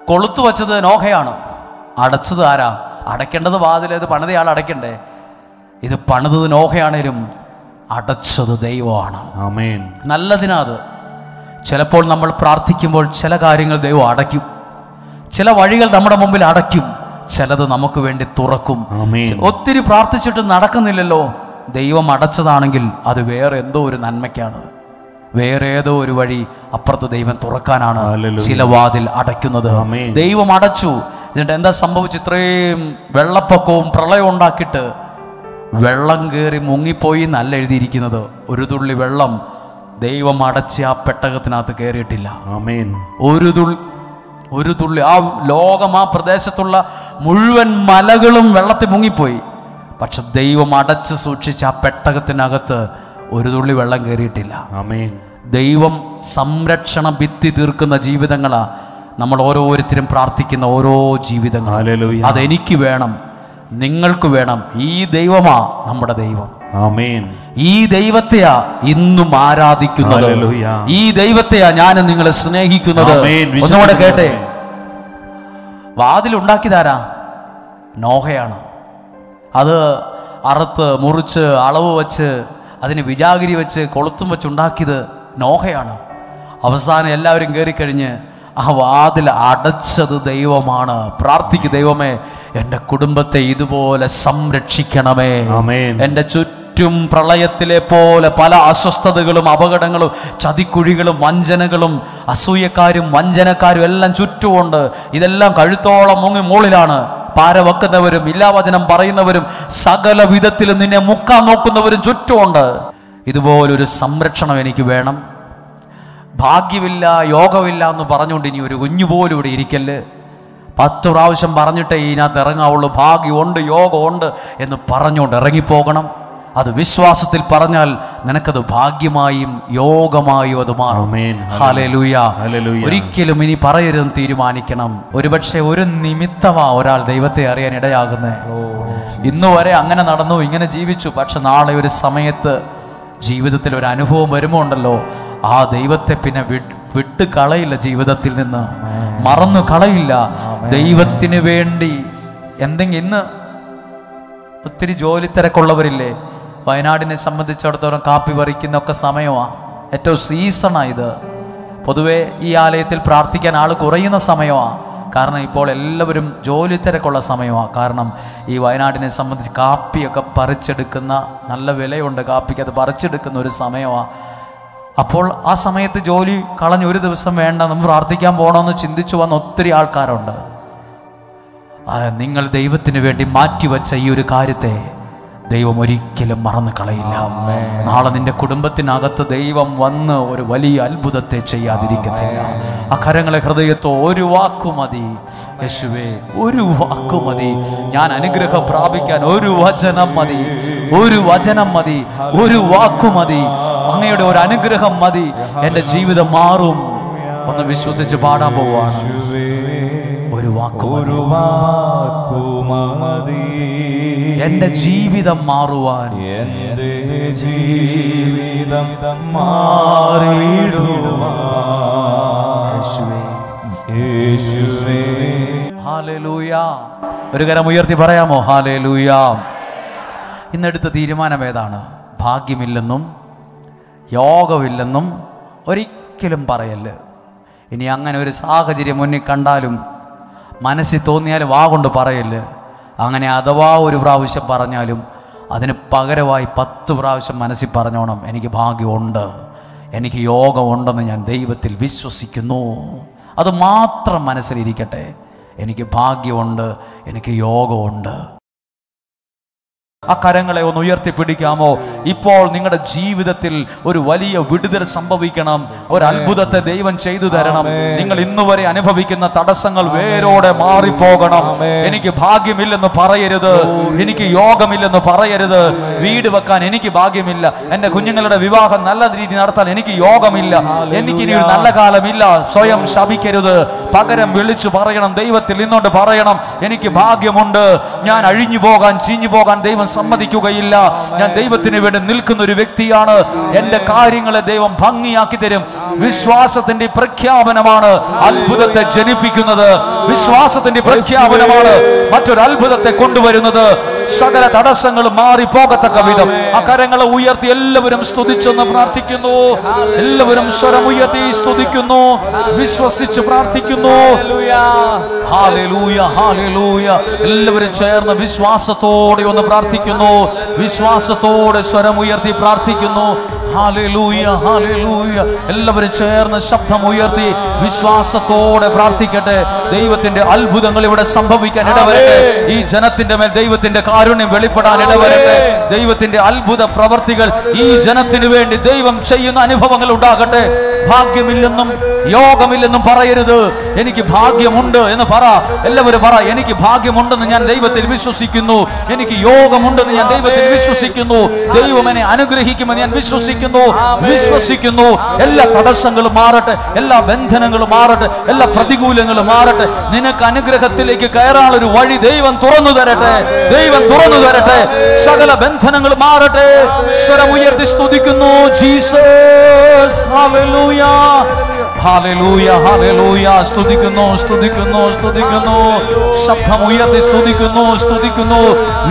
കൊളുത്തു വെച്ചത് നോഹയാണ്. അടച്ചത് ആരാ? അടയ്ക്കേണ്ടത് വാതിൽ, ഇത് പണിതയാൾ അടയ്ക്കണ്ടേ? ഇത് പണിതത് നോഹയാണേലും അടച്ചത് ദൈവമാണ്. നല്ലതിനാത്. ചിലപ്പോൾ നമ്മൾ പ്രാർത്ഥിക്കുമ്പോൾ ചില കാര്യങ്ങൾ ദൈവം അടയ്ക്കും, ചില വഴികൾ നമ്മുടെ മുമ്പിൽ അടയ്ക്കും, ചിലത് നമുക്ക് വേണ്ടി തുറക്കും. ഒത്തിരി പ്രാർത്ഥിച്ചിട്ട് നടക്കുന്നില്ലല്ലോ, ദൈവം അടച്ചതാണെങ്കിൽ അത് വേറെ എന്തോ ഒരു നന്മയ്ക്കാണ്, വേറെ ഏതോ ഒരു വഴി അപ്പുറത്ത് ദൈവം തുറക്കാനാണ് ചില വാതിൽ അടയ്ക്കുന്നത്. ദൈവം അടച്ചു. എന്നിട്ട് എന്താ സംഭവിച്ചു? ഇത്രയും വെള്ളപ്പൊക്കവും പ്രളയവും ഉണ്ടാക്കിയിട്ട് വെള്ളം കയറി മുങ്ങിപ്പോയി എന്നല്ല എഴുതിയിരിക്കുന്നത്. ഒരു തുള്ളി വെള്ളം ദൈവം അടച്ച് ആ പെട്ടകത്തിനകത്ത് കയറിയിട്ടില്ല. ഒരു തുള്ളി. ആ ലോകം, ആ പ്രദേശത്തുള്ള മുഴുവൻ മലകളും വെള്ളത്തിൽ മുങ്ങിപ്പോയി. പക്ഷെ ദൈവം അടച്ച് സൂക്ഷിച്ച ആ പെട്ടകത്തിനകത്ത് ഒരു തുള്ളി വെള്ളം കയറിയിട്ടില്ല. ദൈവം സംരക്ഷണ ഭിത്തി തീർക്കുന്ന ജീവിതങ്ങളാ നമ്മൾ ഓരോരുത്തരും പ്രാർത്ഥിക്കുന്ന ഓരോ ജീവിതങ്ങൾ. അതെനിക്ക് വേണം, നിങ്ങൾക്ക് വേണം. ഈ ദൈവമാ നമ്മുടെ ദൈവം. ഈ ദൈവത്തെയാ ഇന്നും ആരാധിക്കുന്നത്. ഈ ദൈവത്തെയാ ഞാൻ നിങ്ങളെ സ്നേഹിക്കുന്നത്. ഒന്നുകൂടെ കേട്ടെ, വാതിലുണ്ടാക്കിയതാരാ? നോഹയാണ്. അത് അറുത്ത് മുറിച്ച് അളവ് വെച്ച് അതിന് വിജാഗിരി വെച്ച് കൊളുത്തും വെച്ചുണ്ടാക്കിയത് നോഹയാണ്. അവസാനം എല്ലാവരും കയറിക്കഴിഞ്ഞ് ആ വാതിൽ അടച്ചത് ദൈവമാണ്. പ്രാർത്ഥിക്ക്, ദൈവമേ എൻ്റെ കുടുംബത്തെ ഇതുപോലെ സംരക്ഷിക്കണമേ. എൻ്റെ ചുറ്റും പ്രളയത്തിലെ പോലെ പല അസ്വസ്ഥതകളും അപകടങ്ങളും ചതിക്കുഴികളും വഞ്ചനകളും അസൂയക്കാരും വഞ്ചനക്കാരും എല്ലാം ചുറ്റുമുണ്ട്. ഇതെല്ലാം കഴുത്തോളം മുങ്ങി മുകളിലാണ്. പാര വെക്കുന്നവരും ഇല്ലാവചനം പറയുന്നവരും സകല വിധത്തിലും നിന്നെ മുക്കാൻ നോക്കുന്നവരും ചുറ്റുമുണ്ട്. ഇതുപോലൊരു സംരക്ഷണം എനിക്ക് വേണം. ഭാഗ്യമില്ല, യോഗമില്ല എന്ന് പറഞ്ഞുകൊണ്ട് ഇനി ഒരു കുഞ്ഞുപോലും ഇവിടെ ഇരിക്കല്ല്. 10 പ്രാവശ്യം പറഞ്ഞിട്ടേ ഇതിനകത്ത് ഇറങ്ങാവുള്ളൂ. ഭാഗ്യമുണ്ട്, യോഗമുണ്ട് എന്ന് പറഞ്ഞുകൊണ്ട് ഇറങ്ങിപ്പോകണം. അത് വിശ്വാസത്തിൽ പറഞ്ഞാൽ നിനക്കത് ഭാഗ്യമായും യോഗമായും അത് മാറും. ഹല്ലേലൂയ. ഒരിക്കലും ഇനി പറയരുതെന്ന് തീരുമാനിക്കണം. ഒരുപക്ഷെ ഒരു നിമിത്തമാ ഒരാൾ ദൈവത്തെ അറിയാൻ ഇടയാകുന്നേ. ഇന്നുവരെ അങ്ങനെ നടന്നു, ഇങ്ങനെ ജീവിച്ചു. പക്ഷെ നാളെ ഒരു സമയത്ത് ജീവിതത്തിൽ ഒരു അനുഭവം വരുമോ ഉണ്ടല്ലോ, ആ ദൈവത്തെ പിന്നെ വിട്ട് കളയില്ല, ജീവിതത്തിൽ നിന്ന് മറന്നു കളയില്ല. ദൈവത്തിന് വേണ്ടി എന്തെങ്കിലും ഇന്ന് ഒത്തിരി ജോലി തിരക്കുള്ളവരില്ലേ, വയനാടിനെ സംബന്ധിച്ചിടത്തോളം കാപ്പി പറിക്കുന്നൊക്കെ സമയമാണ്, ഏറ്റവും സീസണാണ് ഇത്. പൊതുവെ ഈ ആലയത്തിൽ പ്രാർത്ഥിക്കാൻ ആൾ കുറയുന്ന സമയമാണ്. കാരണം ഇപ്പോൾ എല്ലാവരും ജോലി തിരക്കുള്ള സമയമാണ്. കാരണം ഈ വയനാടിനെ സംബന്ധിച്ച് കാപ്പിയൊക്കെ പറിച്ചെടുക്കുന്ന, നല്ല വിലയുണ്ട് കാപ്പിക്ക്, അത് പറിച്ചെടുക്കുന്ന ഒരു സമയമാണ്. അപ്പോൾ ആ സമയത്ത് ജോലി കളഞ്ഞ് ഒരു ദിവസം വേണ്ട, നമ്മൾ പ്രാർത്ഥിക്കാൻ പോകണമെന്ന് ചിന്തിച്ചു വന്ന ഒത്തിരി ആൾക്കാരുണ്ട്. നിങ്ങൾ ദൈവത്തിന് വേണ്ടി മാറ്റിവെച്ച ഈ ഒരു കാര്യത്തെ ദൈവം ഒരിക്കലും മറന്നു കളയില്ല. നാളെ നിന്റെ കുടുംബത്തിനകത്ത് ദൈവം വന്ന് ഒരു വലിയ അത്ഭുതത്തെ ചെയ്യാതിരിക്കത്തില്ല. ആ കരങ്ങളെ ഹൃദയത്തോ ഒരു വാക്കുമതി യേശുവേ, ഒരു വാക്കുമതി. ഞാൻ അനുഗ്രഹം പ്രാപിക്കാൻ ഒരു വചനം മതി, ഒരു വചനം മതി, ഒരു വാക്കുമതി. അങ്ങയുടെ ഒരു അനുഗ്രഹം മതി, എൻ്റെ ജീവിതം മാറും. ഒന്ന് വിശ്വസിച്ച് പാടാൻ പോവാണ്. ഒരു വാക്കുമതി എൻ്റെ ജീവിതം മാറുവാൻ, എൻ്റെ ജീവിതം മാറിയിടുവാൻ. യേശുവേ ഹല്ലേലൂയ. ഒരു കരം ഉയർത്തി പറയാമോ? ഹല്ലേലൂയ. ഇന്നെടുത്ത തീരുമാനം ഏതാണ്? ഭാഗ്യമില്ലെന്നും യോഗമില്ലെന്നും ഒരിക്കലും പറയല്ല്. ഇനി അങ്ങനെ ഒരു സാഹചര്യം മുന്നിൽ കണ്ടാലും മനസ്സിൽ തോന്നിയാലും വാ കൊണ്ട് പറയല്ല്. അങ്ങനെ അഥവാ ഒരു പ്രാവശ്യം പറഞ്ഞാലും അതിന് പകരമായി 10 പ്രാവശ്യം മനസ്സിൽ പറഞ്ഞോണം, എനിക്ക് ഭാഗ്യമുണ്ട്, എനിക്ക് യോഗമുണ്ടെന്ന് ഞാൻ ദൈവത്തിൽ വിശ്വസിക്കുന്നു. അത് മാത്രം മനസ്സിലിരിക്കട്ടെ. എനിക്ക് ഭാഗ്യമുണ്ട്, എനിക്ക് യോഗമുണ്ട്. ആ കരങ്ങളെ ഒന്ന് ഉയർത്തിപ്പിടിക്കാമോ? ഇപ്പോൾ നിങ്ങളുടെ ജീവിതത്തിൽ ഒരു വലിയ വിടുതൽ സംഭവിക്കണം, ഒരു അത്ഭുതത്തെ ദൈവം ചെയ്തു തരണം. നിങ്ങൾ ഇന്നുവരെ അനുഭവിക്കുന്ന തടസ്സങ്ങൾ വേരോടെ മാറിപ്പോകണം. എനിക്ക് ഭാഗ്യമില്ലെന്ന് പറയരുത്, എനിക്ക് യോഗമില്ലെന്ന് പറയരുത്. വീട് വെക്കാൻ എനിക്ക് ഭാഗ്യമില്ല, എൻ്റെ കുഞ്ഞുങ്ങളുടെ വിവാഹം നല്ല രീതിയിൽ നടത്താൻ എനിക്ക് യോഗമില്ല, എനിക്കിനി ഒരു നല്ല കാലമില്ല. സ്വയം ശപിക്കരുത്. പകരം വിളിച്ചു പറയണം, ദൈവത്തിൽ നിന്നോണ്ട് പറയണം, എനിക്ക് ഭാഗ്യമുണ്ട്, ഞാൻ അഴിഞ്ഞു പോകാൻ ചീഞ്ഞു പോകാൻ ദൈവം സമ്മതിക്കുകയില്ല. ഞാൻ ദൈവത്തിന് വേണ്ടി നിൽക്കുന്ന ഒരു വ്യക്തിയാണ്. എൻ്റെ കാര്യങ്ങളെ ദൈവം ഭംഗിയാക്കി തരും. വിശ്വാസത്തിന്റെ പ്രഖ്യാപനമാണ് അത്ഭുതത്തെ ജനിപ്പിക്കുന്നത്. വിശ്വാസത്തിന്റെ പ്രഖ്യാപനമാണ് മറ്റൊരു അത്ഭുതത്തെ കൊണ്ടുവരുന്നത്. സകല തടസ്സങ്ങൾ മാറിപ്പോകത്തക്ക വിധം ആ കരങ്ങളെ ഉയർത്തി എല്ലാവരും സ്തുതിച്ചെന്ന് പ്രാർത്ഥിക്കുന്നു. എല്ലാവരും സ്വരം ഉയർത്തി സ്തുതിക്കുന്നു, വിശ്വസിച്ച് പ്രാർത്ഥിക്കുന്നു. Hallelujah, hallelujah. എല്ലാവരും ചേർന്ന് വിശ്വാസത്തോടെ ഒന്ന് പ്രാർത്ഥിക്കുന്നു, വിശ്വാസത്തോടെ സ്വരം ഉയർത്തി പ്രാർത്ഥിക്കുന്നു. Hallelujah, hallelujah. എല്ലാവരും ചേർന്ന് ശബ്ദം ഉയർത്തി വിശ്വാസത്തോടെ പ്രാർത്ഥിക്കട്ടെ. ദൈവത്തിന്റെ അത്ഭുതങ്ങൾ ഇവിടെ സംഭവിക്കാൻ ഇടവരട്ടെ. ഈ ജനത്തിന്റെ മേൽ ദൈവത്തിന്റെ കാരുണ്യം വെളിപ്പെടാൻ ഇടവരട്ടെ. ദൈവത്തിന്റെ അത്ഭുത പ്രവർത്തികൾ ഈ ജനത്തിന് വേണ്ടി ദൈവം ചെയ്യുന്ന അനുഭവങ്ങൾ ഉണ്ടാകട്ടെ. ഭാഗ്യമില്ലെന്നും യോഗമില്ലെന്നും പറയരുത്, എനിക്ക് ഭാഗ്യമുണ്ട് എന്ന് പറ. എല്ലാവരും പറ, എനിക്ക് ഭാഗ്യമുണ്ടെന്ന് ഞാൻ ദൈവത്തിൽ വിശ്വസിക്കുന്നു, എനിക്ക് യോഗമുണ്ടെന്ന് ഞാൻ ദൈവത്തിൽ വിശ്വസിക്കുന്നു, ദൈവം എന്നെ അനുഗ്രഹിക്കുമെന്ന് ഞാൻ വിശ്വസിക്കുന്നു. എല്ലാ തടസ്സങ്ങളും മാറട്ടെ, എല്ലാ ബന്ധനങ്ങളും മാറട്ടെ, എല്ലാ പ്രതികൂലങ്ങളും മാറട്ടെ. നിനക്ക് അനുഗ്രഹത്തിലേക്ക് കയറാനുള്ള ഒരു വഴി ദൈവം തുറന്നു തരട്ടെ, ദൈവം തുറന്നു തരട്ടെ. സകല ബന്ധനങ്ങൾ മാറട്ടെ. സ്വരം ഉയർത്തി സ്തുതിക്കുന്നു. Jesus, hallelujah, hallelujah hallelujah. സ്തുതിക്കുന്നു സ്തുതിക്കുന്നു സ്തുതിക്കുന്നു. ശബ്ദം ഉയർത്തി സ്തുതിക്കുന്നു സ്തുതിക്കുന്നു.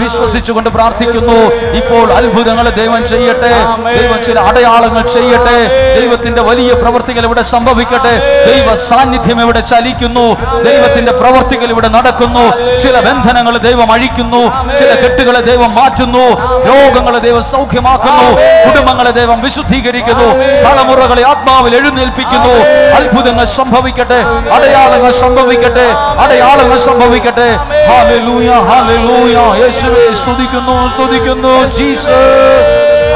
വിശ്വസിച്ചുകൊണ്ട് പ്രാർത്ഥിക്കുന്നു. ഇപ്പോൾ അത്ഭുതങ്ങൾ ദൈവം ചെയ്യട്ടെ. ദൈവം ചില അടയാളങ്ങൾ ചെയ്യട്ടെ. ദൈവത്തിന്റെ വലിയ പ്രവർത്തികൾ ഇവിടെ സംഭവിക്കട്ടെ. ദൈവ സാന്നിധ്യം ഇവിടെ ചലിക്കുന്നു. ദൈവത്തിന്റെ പ്രവർത്തികൾ ഇവിടെ നടക്കുന്നു. ചില ബന്ധനങ്ങൾ ദൈവം അഴിക്കുന്നു. ചില കെട്ടുകളെ ദൈവം മാറ്റുന്നു. രോഗങ്ങളെ ദൈവം സൗഖ്യമാക്കുന്നു. കുടുംബങ്ങളെ ദൈവം വിശുദ്ധീകരിക്കുന്നു. തലമുറകളെ ആത്മാവിൽ എഴുന്നേൽപ്പിക്കുന്നു. അത്ഭുതങ്ങൾ സംഭവിക്കട്ടെ. അടയാളങ്ങൾ സംഭവിക്കട്ടെ. അടയാളങ്ങൾ സംഭവിക്കട്ടെ. Hallelujah hallelujah. യേശുവേ സ്തുതിക്കുന്നു സ്തുതിക്കുന്നു. Jesus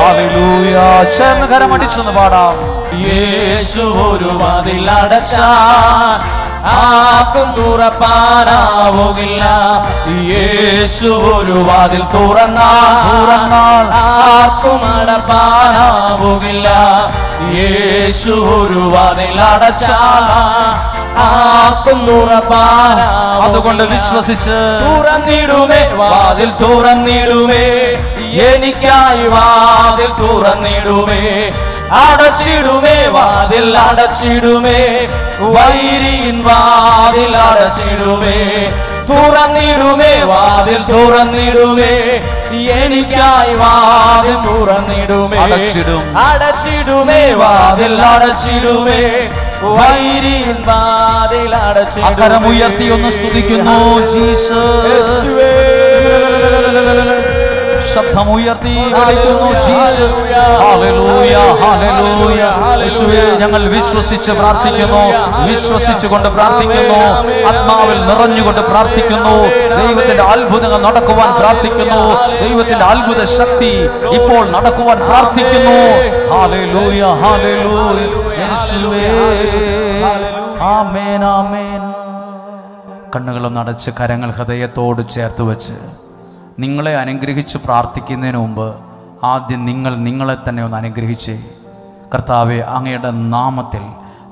hallelujah. ചേർന്ന് കരമടിച്ചൊന്ന് പാടാം. യേശു ഒരു വാതിൽ അടച്ചാൽ ആർക്കും തുറപ്പാനാവുകില്ല. യേശു ഒരു വാതിൽ തുറന്നാൽ ആർക്കും അടപ്പാനാവുകില്ല. യേശു ഒരു വാതിൽ അടച്ചാൽ ആർക്കും തുറപ്പാനാവുകില്ല. അതുകൊണ്ട് വിശ്വസിച്ച് തുറന്നിടുമേ വാതിൽ തുറന്നിടുമേ. എനിക്കായി വാതിൽ തുറന്നിടുമേ. അടച്ചിടുമേ വാതിൽ അടച്ചിടുമേ. വൈരിയിൻ വാതിൽ അടച്ചിടുമേ. തുറന്നിടുമേ വാതിൽ തുറന്നിടുമേ. എനിക്കായി വാതിൽ തുറന്നിടുമേ. അടച്ചിടുമേ വാതിൽ അടച്ചിടുമേ. വൈരിയിൻ വാതിൽ അടച്ചിടുമേ. കരമുയർത്തി ഒന്ന് സ്തുതിക്കുന്നു. ജീസസ് ശബ്ദമുയർത്തി വിളിക്കുന്നു. Jesus hallelujah hallelujah. യേശുവേ ഞങ്ങൾ വിശ്വസിച്ച് പ്രാർത്ഥിക്കുന്നു. വിശ്വസിച്ചുകൊണ്ട് പ്രാർത്ഥിക്കുന്നു. ആത്മാവിൽ നിറഞ്ഞുകൊണ്ട് പ്രാർത്ഥിക്കുന്നു. ദൈവത്തിന്റെ അത്ഭുതങ്ങൾ നടക്കുവാൻ പ്രാർത്ഥിക്കുന്നു. ദൈവത്തിന്റെ അത്ഭുത ശക്തി ഇപ്പോൾ നടക്കുവാൻ പ്രാർത്ഥിക്കുന്നു. Hallelujah hallelujah. യേശുവേ ആമേൻ ആമേൻ. കണ്ണുകളൊന്ന് അടച്ച് കരങ്ങൾ ഹൃദയത്തോട് ചേർത്ത് വെച്ച് നിങ്ങളെ അനുഗ്രഹിച്ച് പ്രാർത്ഥിക്കുന്നതിന് മുമ്പ് ആദ്യം നിങ്ങളെ തന്നെ ഒന്ന് അനുഗ്രഹിച്ച്, കർത്താവെ അങ്ങയുടെ നാമത്തിൽ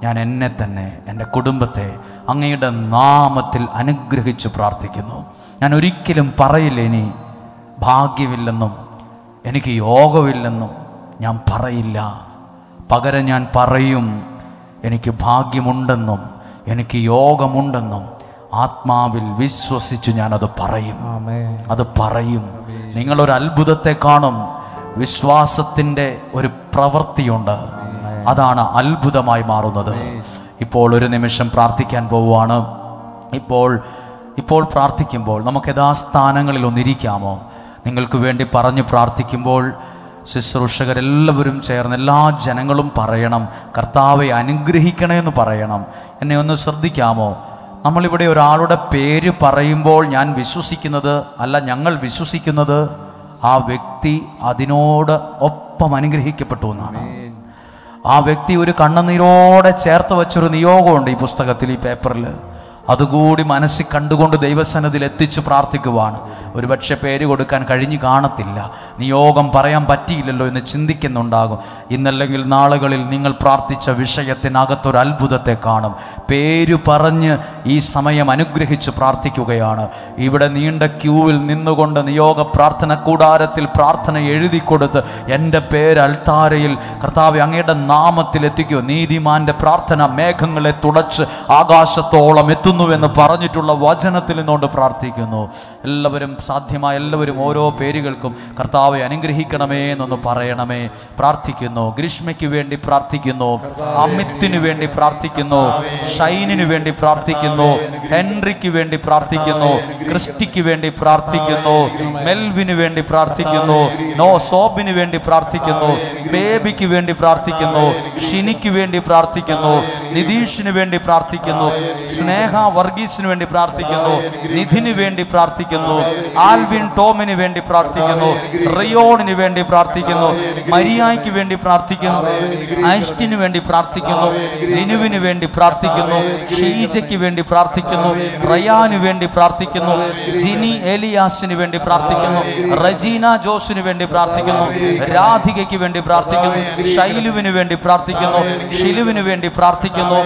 ഞാൻ എന്നെ തന്നെ എൻ്റെ കുടുംബത്തെ അങ്ങയുടെ നാമത്തിൽ അനുഗ്രഹിച്ച് പ്രാർത്ഥിക്കുന്നു. ഞാൻ ഒരിക്കലും പറയില്ല ഇനി ഭാഗ്യമില്ലെന്നും എനിക്ക് യോഗമില്ലെന്നും ഞാൻ പറയില്ല. പകരം ഞാൻ പറയും എനിക്ക് ഭാഗ്യമുണ്ടെന്നും എനിക്ക് യോഗമുണ്ടെന്നും ആത്മാവിൽ വിശ്വസിച്ച് ഞാനത് പറയും. അത് പറയും. നിങ്ങളൊരു അത്ഭുതത്തെ കാണും. വിശ്വാസത്തിൻ്റെ ഒരു പ്രവൃത്തിയുണ്ട്. അതാണ് അത്ഭുതമായി മാറുന്നത്. ഇപ്പോൾ ഒരു നിമിഷം പ്രാർത്ഥിക്കാൻ പോവുകയാണ്. ഇപ്പോൾ പ്രാർത്ഥിക്കുമ്പോൾ നമുക്ക് യഥാസ്ഥാനങ്ങളിൽ ഒന്നിരിക്കാമോ? നിങ്ങൾക്ക് വേണ്ടി പറഞ്ഞു പ്രാർത്ഥിക്കുമ്പോൾ ശുശ്രൂഷകരെല്ലാവരും ചേർന്ന് എല്ലാ ജനങ്ങളും പറയണം, കർത്താവെ അനുഗ്രഹിക്കണമെന്ന് പറയണം. എന്നെ ഒന്ന് ശ്രദ്ധിക്കാമോ? നമ്മളിവിടെ ഒരാളുടെ പേര് പറയുമ്പോൾ ഞാൻ വിശ്വസിക്കുന്നത് അല്ല, ഞങ്ങൾ വിശ്വസിക്കുന്നത് ആ വ്യക്തി അതിനോട് ഒപ്പം അനുഗ്രഹിക്കപ്പെട്ടു എന്നാണ്. ആ വ്യക്തി ഒരു കണ്ണുനീരോടെ ചേർത്ത് വെച്ചൊരു നിയോഗമുണ്ട് ഈ പുസ്തകത്തിൽ, ഈ പേപ്പറിൽ. അതുകൂടി മനസ്സിൽ കണ്ടുകൊണ്ട് ദൈവസന്നിധിയിൽ എത്തിച്ചു പ്രാർത്ഥിക്കുവാണ്. ഒരുപക്ഷെ പേര് കൊടുക്കാൻ കഴിഞ്ഞു കാണത്തില്ല, നിയോഗം പറയാൻ പറ്റിയില്ലല്ലോ എന്ന് ചിന്തിക്കുന്നുണ്ടാകും. ഇന്നല്ലെങ്കിൽ നാളുകളിൽ നിങ്ങൾ പ്രാർത്ഥിച്ച വിഷയത്തിനകത്തൊരു അത്ഭുതത്തെ കാണും. പേര് പറഞ്ഞ് ഈ സമയം അനുഗ്രഹിച്ച് പ്രാർത്ഥിക്കുകയാണ്. ഇവിടെ നീണ്ട ക്യൂവിൽ നിന്നുകൊണ്ട് നിയോഗ പ്രാർത്ഥന കൂടാരത്തിൽ പ്രാർത്ഥന എഴുതി കൊടുത്ത് എൻ്റെ പേര് അൽത്താരയിൽ കർത്താവെ അങ്ങയുടെ നാമത്തിൽ എത്തിക്കോ. നീതിമാന്റെ പ്രാർത്ഥന മേഘങ്ങളെ തുടച്ച് ആകാശത്തോളം എത്തുന്നുവെന്ന് പറഞ്ഞിട്ടുള്ള വചനത്തിൽ നിന്നുകൊണ്ട് പ്രാർത്ഥിക്കുന്നു. എല്ലാവരും സാധ്യമായ എല്ലാവരും ഓരോ പേരുകൾക്കും കർത്താവെ അനുഗ്രഹിക്കണമേ എന്നൊന്ന് പറയണമേ. പ്രാർത്ഥിക്കുന്നു. ഗ്രീഷ്മയ്ക്ക് വേണ്ടി പ്രാർത്ഥിക്കുന്നു. അമിത്തിന് വേണ്ടി പ്രാർത്ഥിക്കുന്നു. ഷൈനിന് വേണ്ടി പ്രാർത്ഥിക്കുന്നു. ഹെൻറിക്ക് വേണ്ടി പ്രാർത്ഥിക്കുന്നു. ക്രിസ്റ്റിക്ക് വേണ്ടി പ്രാർത്ഥിക്കുന്നു. മെൽവിന് വേണ്ടി പ്രാർത്ഥിക്കുന്നു. സോബിന് വേണ്ടി പ്രാർത്ഥിക്കുന്നു. ബേബിക്ക് വേണ്ടി പ്രാർത്ഥിക്കുന്നു. ഷിനിക്ക് വേണ്ടി പ്രാർത്ഥിക്കുന്നു. നിതീഷിന് വേണ്ടി പ്രാർത്ഥിക്കുന്നു. സ്നേഹ വർഗീസിന് വേണ്ടി പ്രാർത്ഥിക്കുന്നു. നിധിന് വേണ്ടി പ്രാർത്ഥിക്കുന്നു. ആൽവിൻ ടോമിന് വേണ്ടി പ്രാർത്ഥിക്കുന്നു. റിയോണിന് വേണ്ടി പ്രാർത്ഥിക്കുന്നു. മരിയായ്ക്ക് വേണ്ടി പ്രാർത്ഥിക്കുന്നു. ഐസ്റ്റിന് വേണ്ടി പ്രാർത്ഥിക്കുന്നു. ലിനുവിന് വേണ്ടി പ്രാർത്ഥിക്കുന്നു. ഷീജയ്ക്ക് വേണ്ടി പ്രാർത്ഥിക്കുന്നു. റയാന് വേണ്ടി പ്രാർത്ഥിക്കുന്നു. ജിനി എലിയാസിന് വേണ്ടി പ്രാർത്ഥിക്കുന്നു. റജീന ജോസിന് വേണ്ടി പ്രാർത്ഥിക്കുന്നു. രാധികയ്ക്ക് വേണ്ടി പ്രാർത്ഥിക്കുന്നു. ഷൈലുവിന് വേണ്ടി പ്രാർത്ഥിക്കുന്നു. ഷിലുവിന് വേണ്ടി പ്രാർത്ഥിക്കുന്നു.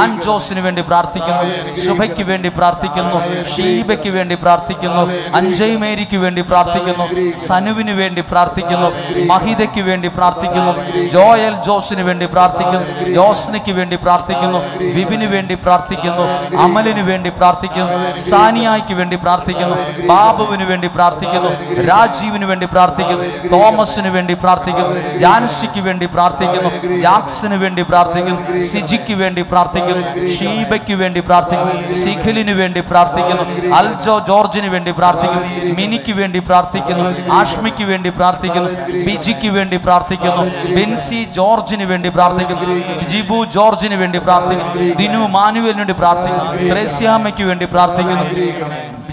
ആൻജോസിന് വേണ്ടി പ്രാർത്ഥിക്കുന്നു. ശുഭയ്ക്ക് വേണ്ടി പ്രാർത്ഥിക്കുന്നു, ഷീബയ്ക്ക് വേണ്ടി പ്രാർത്ഥിക്കുന്നു, അഞ്ജയ് മേരിക്ക് വേണ്ടി പ്രാർത്ഥിക്കുന്നു, സനുവിന് വേണ്ടി പ്രാർത്ഥിക്കുന്നു, മഹിതയ്ക്ക് വേണ്ടി പ്രാർത്ഥിക്കുന്നു, ജോയൽ ജോസിന് വേണ്ടി പ്രാർത്ഥിക്കുന്നു, ജോസ്നയ്ക്ക് വേണ്ടി പ്രാർത്ഥിക്കുന്നു, വിപിന് വേണ്ടി പ്രാർത്ഥിക്കുന്നു, അമലിന് വേണ്ടി പ്രാർത്ഥിക്കുന്നു, സാനിയായ്ക്ക് വേണ്ടി പ്രാർത്ഥിക്കുന്നു, ബാബുവിന് വേണ്ടി പ്രാർത്ഥിക്കുന്നു, രാജീവിന് വേണ്ടി പ്രാർത്ഥിക്കുന്നു, തോമസിന് വേണ്ടി പ്രാർത്ഥിക്കുന്നു, ജാൻസിക്ക് വേണ്ടി പ്രാർത്ഥിക്കുന്നു, ജാക്സിന് വേണ്ടി പ്രാർത്ഥിക്കുന്നു, സിജിക്ക് വേണ്ടി പ്രാർത്ഥിക്കുന്നു, ഷീബയ്ക്ക് വേണ്ടി പ്രാർത്ഥിക്കുന്നു, സിഖിലിന് വേണ്ടി പ്രാർത്ഥിക്കുന്നു, അൽജോ ജോർജിന് വേണ്ടി പ്രാർത്ഥിക്കുന്നു, മിനിക്ക് വേണ്ടി പ്രാർത്ഥിക്കുന്നു, ആഷ്മിക്ക് വേണ്ടി പ്രാർത്ഥിക്കുന്നു, ബിജിക്ക് വേണ്ടി പ്രാർത്ഥിക്കുന്നു, ബെൻസി ജോർജിന് വേണ്ടി പ്രാർത്ഥിക്കുന്നു, ജിബു ജോർജിന് വേണ്ടി പ്രാർത്ഥിക്കുന്നു, ദിനു മാനുവലിന് വേണ്ടി പ്രാർത്ഥിക്കുന്നു, ത്രേസ്യാമ്മയ്ക്ക് വേണ്ടി പ്രാർത്ഥിക്കുന്നു,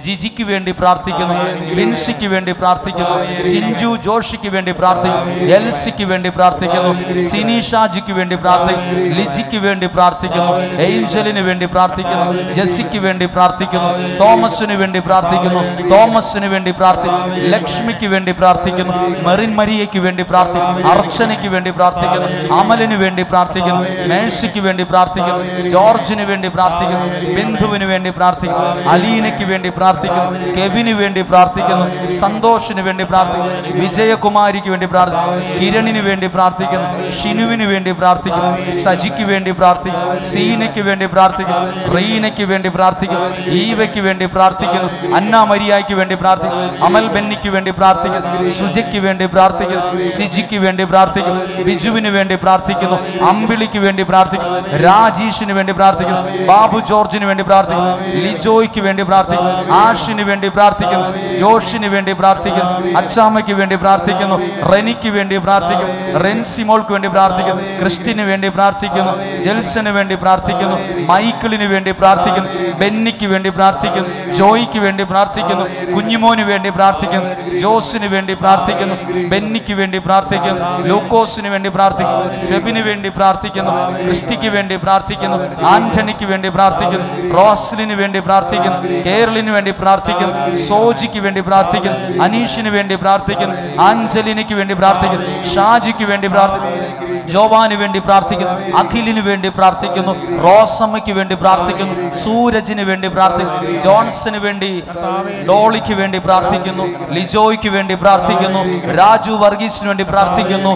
ജിജിക്ക് വേണ്ടി പ്രാർത്ഥിക്കുന്നു, വിൻസിക്ക് വേണ്ടി പ്രാർത്ഥിക്കുന്നു, ചിഞ്ചു ജോഷിക്ക് വേണ്ടി പ്രാർത്ഥിക്കുന്നു, എൽസിക്ക് വേണ്ടി പ്രാർത്ഥിക്കുന്നു, സിനിഷാജിക്ക് വേണ്ടി പ്രാർത്ഥിക്കുന്നു, ലിജിക്ക് വേണ്ടി പ്രാർത്ഥിക്കുന്നു, ഏഞ്ചലിന് വേണ്ടി പ്രാർത്ഥിക്കുന്നു, ജെസ്സിക്ക് വേണ്ടി പ്രാർത്ഥിക്കുന്നു, തോമസിന് വേണ്ടി പ്രാർത്ഥിക്കുന്നു, തോമസിന് വേണ്ടി പ്രാർത്ഥിക്കുന്നു, ലക്ഷ്മിക്ക് വേണ്ടി പ്രാർത്ഥിക്കുന്നു, മെറിൻ മരിയയ്ക്ക് വേണ്ടി പ്രാർത്ഥിക്കുന്നു, അർച്ചനയ്ക്ക് വേണ്ടി പ്രാർത്ഥിക്കുന്നു, അമലിന് വേണ്ടി പ്രാർത്ഥിക്കുന്നു, മേഴ്സിക്ക് വേണ്ടി പ്രാർത്ഥിക്കുന്നു, ജോർജിന് വേണ്ടി പ്രാർത്ഥിക്കുന്നു, ബിന്ദുവിന് വേണ്ടി പ്രാർത്ഥിക്കുന്നു, അലീനയ്ക്ക് വേണ്ടി പ്രാർത്ഥിക്കുന്നു, കെവിന് വേണ്ടി പ്രാർത്ഥിക്കുന്നു, സന്തോഷിന് വേണ്ടി പ്രാർത്ഥിക്കുന്നു, വിജയകുമാരിക്ക് വേണ്ടി പ്രാർത്ഥിക്കുന്നു, കിരണിന് വേണ്ടി പ്രാർത്ഥിക്കുന്നു, ഷിനുവിന് വേണ്ടി പ്രാർത്ഥിക്കുന്നു, സജിക്ക് വേണ്ടി പ്രാർത്ഥിക്കുന്നു, സീനയ്ക്ക് വേണ്ടി പ്രാർത്ഥിക്കുന്നു, റീനയ്ക്ക് വേണ്ടി പ്രാർത്ഥിക്കുന്നു, ഈവയ്ക്ക് വേണ്ടി പ്രാർത്ഥിക്കുന്നു, അന്ന മരിയായ്ക്ക് വേണ്ടി പ്രാർത്ഥിക്കുന്നു, അമൽ ബെന്നിക്ക് വേണ്ടി പ്രാർത്ഥിക്കുന്നു, സുജയ്ക്ക് വേണ്ടി പ്രാർത്ഥിക്കുന്നു, സിജിക്ക് വേണ്ടി പ്രാർത്ഥിക്കുന്നു, ബിജുവിന് വേണ്ടി പ്രാർത്ഥിക്കുന്നു, അമ്പിളിക്ക് വേണ്ടി പ്രാർത്ഥിക്കുന്നു, രാജീഷിന് വേണ്ടി പ്രാർത്ഥിക്കുന്നു, ബാബു ജോർജിന് വേണ്ടി പ്രാർത്ഥിക്കുന്നു, ലിജോയ്ക്ക് വേണ്ടി പ്രാർത്ഥിക്കുന്നു, ആഷിന് വേണ്ടി പ്രാർത്ഥിക്കുന്നു, ജോഷിന് വേണ്ടി പ്രാർത്ഥിക്കുന്നു, അച്ചാമ്മയ്ക്ക് വേണ്ടി പ്രാർത്ഥിക്കുന്നു, റെനിക്ക് വേണ്ടി പ്രാർത്ഥിക്കുന്നു, റെൻസിമോൾക്ക് വേണ്ടി പ്രാർത്ഥിക്കുന്നു, ക്രിസ്റ്റിന് വേണ്ടി പ്രാർത്ഥിക്കുന്നു, ജെൽസന് വേണ്ടി പ്രാർത്ഥിക്കുന്നു, മൈക്കിളിന് വേണ്ടി പ്രാർത്ഥിക്കുന്നു, ബെന്നിക്ക് വേണ്ടി പ്രാർത്ഥിക്കുന്നു, ജോയിക്ക് വേണ്ടി പ്രാർത്ഥിക്കുന്നു, കുഞ്ഞുമോന് വേണ്ടി പ്രാർത്ഥിക്കുന്നു, ജോസിന് വേണ്ടി പ്രാർത്ഥിക്കുന്നു, ബെന്നിക്ക് വേണ്ടി പ്രാർത്ഥിക്കുന്നു, ലൂക്കോസിന് വേണ്ടി പ്രാർത്ഥിക്കുന്നു, ഫെബിന് വേണ്ടി പ്രാർത്ഥിക്കുന്നു, ക്രിസ്റ്റിക്ക് വേണ്ടി പ്രാർത്ഥിക്കുന്നു, ആന്റണിക്ക് വേണ്ടി പ്രാർത്ഥിക്കുന്നു, റോസ്ലിന് വേണ്ടി പ്രാർത്ഥിക്കുന്നു, കേരളിന് വേണ്ടി പ്രാർത്ഥിക്കുന്നു, സോജിക്ക് വേണ്ടി പ്രാർത്ഥിക്കുന്നു, അനീഷിന് വേണ്ടി പ്രാർത്ഥിക്കുന്നു, ആഞ്ചലിനയ്ക്ക് വേണ്ടി പ്രാർത്ഥിക്കുന്നു, ഷാജിക്ക് വേണ്ടി പ്രാർത്ഥിക്കുന്നു, ജോവാന് വേണ്ടി പ്രാർത്ഥിക്കുന്നു, അഖിലിന് വേണ്ടി പ്രാർത്ഥിക്കുന്നു, റോസമ്മയ്ക്ക് വേണ്ടി പ്രാർത്ഥിക്കുന്നു, സൂരജിന് വേണ്ടി പ്രാർത്ഥിക്കുന്നു, ജോൺസന് വേണ്ടി, ഡോളിക്ക് വേണ്ടി പ്രാർത്ഥിക്കുന്നു, ലിജോയ്ക്ക് വേണ്ടി പ്രാർത്ഥിക്കുന്നു, രാജു വർഗീസിന് വേണ്ടി പ്രാർത്ഥിക്കുന്നു,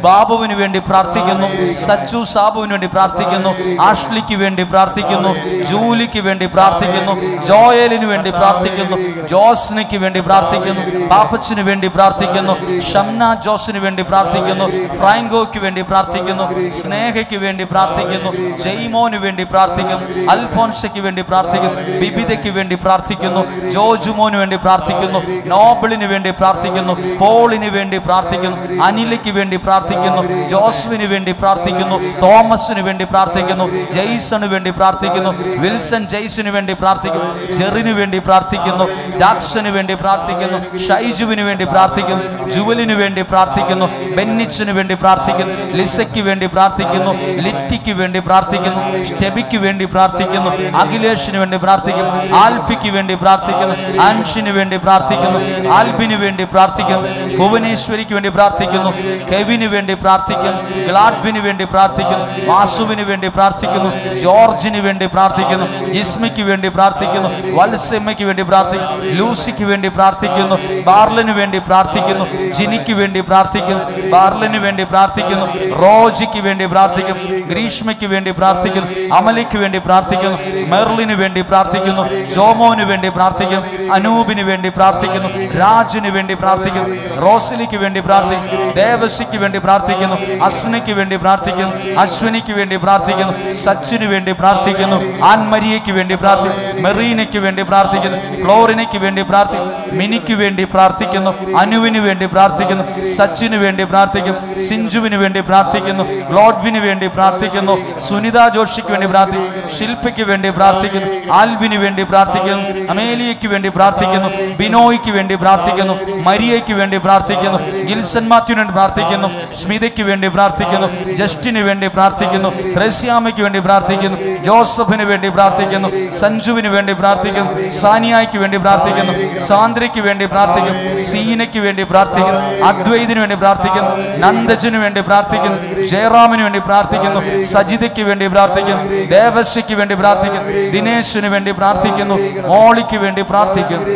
ബാബുവിന് വേണ്ടി പ്രാർത്ഥിക്കുന്നു, സച്ചു സാബുവിന് വേണ്ടി പ്രാർത്ഥിക്കുന്നു, ആഷ്ലിക്ക് വേണ്ടി പ്രാർത്ഥിക്കുന്നു, ജൂലിക്ക് വേണ്ടി പ്രാർത്ഥിക്കുന്നു, ജോയലിന് വേണ്ടി പ്രാർത്ഥിക്കുന്നു, ജോസ്നയ്ക്ക് വേണ്ടി പ്രാർത്ഥിക്കുന്നു, പാപ്പച്ചിന് വേണ്ടി പ്രാർത്ഥിക്കുന്നു, ഷംന ജോസിന് വേണ്ടി പ്രാർത്ഥിക്കുന്നു, ഫ്രാങ്കോയ്ക്ക് വേണ്ടി പ്രാർത്ഥിക്കുന്നു, സ്നേഹയ്ക്ക് വേണ്ടി പ്രാർത്ഥിക്കുന്നു, ജയ്മോന് വേണ്ടി പ്രാർത്ഥിക്കുന്നു, അൽഫോൻസയ്ക്ക് വേണ്ടി പ്രാർത്ഥിക്കുന്നു, ബിബിതയ്ക്ക് വേണ്ടി പ്രാർത്ഥിക്കുന്നു, ജോജുമോന് വേണ്ടി പ്രാർത്ഥിക്കുന്നു, നോബിളിന് വേണ്ടി പ്രാർത്ഥിക്കുന്നു, പോളിന് വേണ്ടി പ്രാർത്ഥിക്കുന്നു, അനിലയ്ക്ക് വേണ്ടി പ്രാർത്ഥിക്കുന്നു, ജോസ്വിന് വേണ്ടി പ്രാർത്ഥിക്കുന്നു, തോമസിന് വേണ്ടി പ്രാർത്ഥിക്കുന്നു, ജെയ്സണ് വേണ്ടി പ്രാർത്ഥിക്കുന്നു, വിൽസൺ ജെയ്സിന് വേണ്ടി പ്രാർത്ഥിക്കുന്നു, ജെറിന് വേണ്ടി പ്രാർത്ഥിക്കുന്നു, ജാക്സന് വേണ്ടി പ്രാർത്ഥിക്കുന്നു, ഷൈജുവിന് വേണ്ടി പ്രാർത്ഥിക്കുന്നു, ജുവലിന് വേണ്ടി പ്രാർത്ഥിക്കുന്നു, ബെന്നിച്ചിന് വേണ്ടി പ്രാർത്ഥിക്കുന്നു, ലിസയ്ക്ക് വേണ്ടി പ്രാർത്ഥിക്കുന്നു, ലിറ്റിക്ക് വേണ്ടി പ്രാർത്ഥിക്കുന്നു, സ്റ്റെബിക്ക് വേണ്ടി പ്രാർത്ഥിക്കുന്നു, അഖിലേഷിന് വേണ്ടി പ്രാർത്ഥിക്കുന്നു, ആൽഫിക്ക് വേണ്ടി പ്രാർത്ഥിക്കുന്നു, ആൻഷിന് വേണ്ടി പ്രാർത്ഥിക്കുന്നു, ആൽബിന് വേണ്ടി പ്രാർത്ഥിക്കുന്നു, ഭുവനേശ്വരിക്ക് വേണ്ടി പ്രാർത്ഥിക്കുന്നു, കെവിന് വേണ്ടി പ്രാർത്ഥിക്കുന്നു, ഗ്ലാഡ്വിന് വേണ്ടി പ്രാർത്ഥിക്കുന്നു, വാസുവിന് വേണ്ടി പ്രാർത്ഥിക്കുന്നു, ജോർജിന് വേണ്ടി പ്രാർത്ഥിക്കുന്നു, ജിസ്മിക്ക് വേണ്ടി പ്രാർത്ഥിക്കുന്നു, വത്സമ്മയ്ക്ക് വേണ്ടി പ്രാർത്ഥിക്കുന്നു, ലൂസിക്ക് വേണ്ടി പ്രാർത്ഥിക്കുന്നു, ബാർലിന് വേണ്ടി പ്രാർത്ഥിക്കുന്നു, ജിനിക്ക് വേണ്ടി പ്രാർത്ഥിക്കുന്നു, ബാർലിന് വേണ്ടി പ്രാർത്ഥിക്കുന്നു, റോജിക്ക് വേണ്ടി പ്രാർത്ഥിക്കുന്നു, ഗ്രീഷ്മയ്ക്ക് വേണ്ടി പ്രാർത്ഥിക്കുന്നു, അമലിക്ക് വേണ്ടി പ്രാർത്ഥിക്കുന്നു, മെർലിന് വേണ്ടി പ്രാർത്ഥിക്കുന്നു, ജോമോന് വേണ്ടി പ്രാർത്ഥിക്കുന്നു, അനൂപിന് വേണ്ടി പ്രാർത്ഥിക്കുന്നു, രാജിന് വേണ്ടി പ്രാർത്ഥിക്കുന്നു, റോസിലിക്ക് വേണ്ടി പ്രാർത്ഥിക്കുന്നു, ദേവസിക്ക് വേണ്ടി പ്രാർത്ഥിക്കുന്നു, അസ്നയ്ക്ക് വേണ്ടി പ്രാർത്ഥിക്കുന്നു, അശ്വിനിക്ക് വേണ്ടി പ്രാർത്ഥിക്കുന്നു, സച്ചിന് വേണ്ടി പ്രാർത്ഥിക്കുന്നു, ആൻമരിയയ്ക്ക് വേണ്ടി പ്രാർത്ഥിക്കുന്നു, മെറീനയ്ക്ക് വേണ്ടി പ്രാർത്ഥിക്കുന്നു, ഫ്ലോറിനയ്ക്ക് വേണ്ടി പ്രാർത്ഥിക്കുന്നു, മിനിക്ക് വേണ്ടി പ്രാർത്ഥിക്കുന്നു, അനുവിന് വേണ്ടി പ്രാർത്ഥിക്കുന്നു, സച്ചിന് വേണ്ടി പ്രാർത്ഥിക്കുന്നു, സിഞ്ചുവിന് വേണ്ടി പ്രാർത്ഥിക്കുന്നു, ലോഡ്വിന് വേണ്ടി പ്രാർത്ഥിക്കുന്നു, സുനിത ജോഷിക്ക് വേണ്ടി പ്രാർത്ഥിക്കുന്നു, ശില്പയ്ക്ക് വേണ്ടി പ്രാർത്ഥിക്കുന്നു, ആൽവിന് വേണ്ടി പ്രാർത്ഥിക്കുന്നു, അമേലിയയ്ക്ക് വേണ്ടി പ്രാർത്ഥിക്കുന്നു, ബിനോയ്ക്ക് വേണ്ടി പ്രാർത്ഥിക്കുന്നു, മരിയയ്ക്ക് വേണ്ടി പ്രാർത്ഥിക്കുന്നു, ഗിൽസൺ മാത്യുവിന് വേണ്ടി പ്രാർത്ഥിക്കുന്നു, സ്മിതയ്ക്ക് വേണ്ടി പ്രാർത്ഥിക്കുന്നു, ജസ്റ്റിന് വേണ്ടി പ്രാർത്ഥിക്കുന്നു, ത്രേസ്യാമയ്ക്ക് വേണ്ടി പ്രാർത്ഥിക്കുന്നു, ജോസഫിന് വേണ്ടി പ്രാർത്ഥിക്കുന്നു, സഞ്ജുവിന് വേണ്ടി പ്രാർത്ഥിക്കുന്നു, സാനിയായ്ക്ക് വേണ്ടി പ്രാർത്ഥിക്കുന്നു, സാന്ദ്രയ്ക്ക് വേണ്ടി പ്രാർത്ഥിക്കുന്നു, സീനയ്ക്ക് വേണ്ടി പ്രാർത്ഥിക്കുന്നു, അദ്വൈതിന് വേണ്ടി പ്രാർത്ഥിക്കുന്നു, നന്ദജന് വേണ്ടി പ്രാർത്ഥിക്കുന്നു, ജയറാമിന് വേണ്ടി പ്രാർത്ഥിക്കുന്നു, സജിതയ്ക്ക് വേണ്ടി പ്രാർത്ഥിക്കുന്നു, ദേവശ്യയ്ക്ക് വേണ്ടി പ്രാർത്ഥിക്കുന്നു, ദിനേശിന് വേണ്ടി പ്രാർത്ഥിക്കുന്നു, മോളിക്ക് വേണ്ടി പ്രാർത്ഥിക്കുന്നു.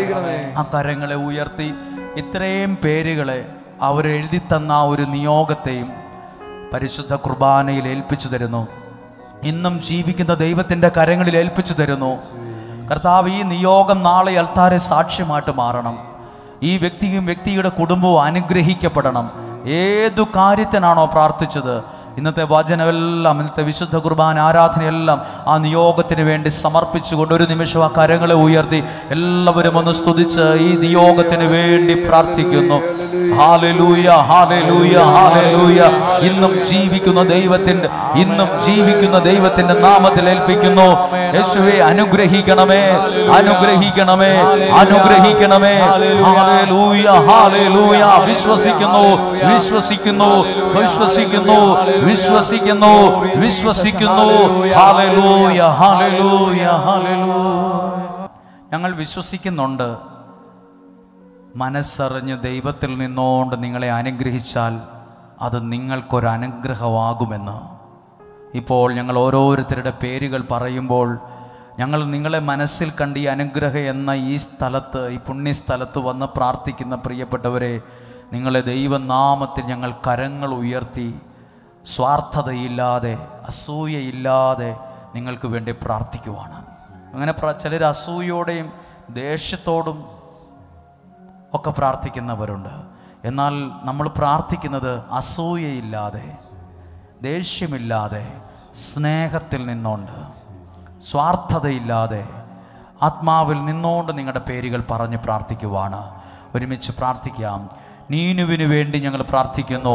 ആ കരങ്ങളെ ഉയർത്തി ഇത്രയും പേരുകളെ അവരെഴുതി തന്ന ഒരു നിയോഗത്തെയും പരിശുദ്ധ കുർബാനയിൽ ഏൽപ്പിച്ചു തരുന്നു. ഇന്നും ജീവിക്കുന്ന ദൈവത്തിൻ്റെ കരങ്ങളിൽ ഏൽപ്പിച്ചു തരുന്നു. കർത്താവ്, ഈ നിയോഗം നാളെ അൾത്താരെ സാക്ഷ്യമായിട്ട് മാറണം. ഈ വ്യക്തിയുടെ കുടുംബവും അനുഗ്രഹിക്കപ്പെടണം. ഏതു കാര്യത്തിനാണോ പ്രാർത്ഥിച്ചത്, ഇന്നത്തെ വചനമെല്ലാം, ഇന്നത്തെ വിശുദ്ധ കുർബാന ആരാധനയെല്ലാം ആ നിയോഗത്തിന് വേണ്ടി സമർപ്പിച്ചുകൊണ്ട് ഒരു നിമിഷം ആ കരങ്ങളെ ഉയർത്തി എല്ലാവരും ഒന്ന് സ്തുതിച്ച് ഈ നിയോഗത്തിന് വേണ്ടി പ്രാർത്ഥിക്കുന്നു. Hallelujah, hallelujah, hallelujah. ഇന്നും ജീവിക്കുന്ന ദൈവത്തിന്റെ നാമത്തിൽ ഏൽപ്പിക്കുന്നു. യേശുവേ, അനുഗ്രഹിക്കണമേ, അനുഗ്രഹിക്കണമേ, അനുഗ്രഹിക്കണമേ. Hallelujah, hallelujah. വിശ്വസിക്കുന്നു, വിശ്വസിക്കുന്നു, വിശ്വസിക്കുന്നു, വിശ്വസിക്കുന്നു, വിശ്വസിക്കുന്നു. Hallelujah, hallelujah, hallelujah. ഞങ്ങൾ വിശ്വസിക്കുന്നുണ്ട്, മനസ്സറിഞ്ഞ് ദൈവത്തിൽ നിന്നുകൊണ്ട് നിങ്ങളെ അനുഗ്രഹിച്ചാൽ അത് നിങ്ങൾക്കൊരു അനുഗ്രഹമാകുമെന്ന്. ഇപ്പോൾ ഞങ്ങൾ ഓരോരുത്തരുടെ പേരുകൾ പറയുമ്പോൾ ഞങ്ങൾ നിങ്ങളെ മനസ്സിൽ കണ്ട് ഈ അനുഗ്രഹം എന്ന ഈ സ്ഥലത്ത്, ഈ പുണ്യസ്ഥലത്ത് വന്ന് പ്രാർത്ഥിക്കുന്ന പ്രിയപ്പെട്ടവരെ, നിങ്ങളെ ദൈവനാമത്തിൽ ഞങ്ങൾ കരങ്ങൾ ഉയർത്തി സ്വാർത്ഥതയില്ലാതെ അസൂയയില്ലാതെ നിങ്ങൾക്ക് വേണ്ടി പ്രാർത്ഥിക്കുവാണ്. അങ്ങനെ ചിലർ അസൂയയോടെയും ദേഷ്യത്തോടും ഒക്കെ പ്രാർത്ഥിക്കുന്നവരുണ്ട്. എന്നാൽ നമ്മൾ പ്രാർത്ഥിക്കുന്നത് അസൂയയില്ലാതെ, ദേഷ്യമില്ലാതെ, സ്നേഹത്തിൽ നിന്നുകൊണ്ട്, സ്വാർത്ഥതയില്ലാതെ, ആത്മാവിൽ നിന്നുകൊണ്ട് നിങ്ങളുടെ പേരുകൾ പറഞ്ഞ് പ്രാർത്ഥിക്കുവാണ്. ഒരുമിച്ച് പ്രാർത്ഥിക്കാം. നീനുവിന് വേണ്ടി ഞങ്ങൾ പ്രാർത്ഥിക്കുന്നു,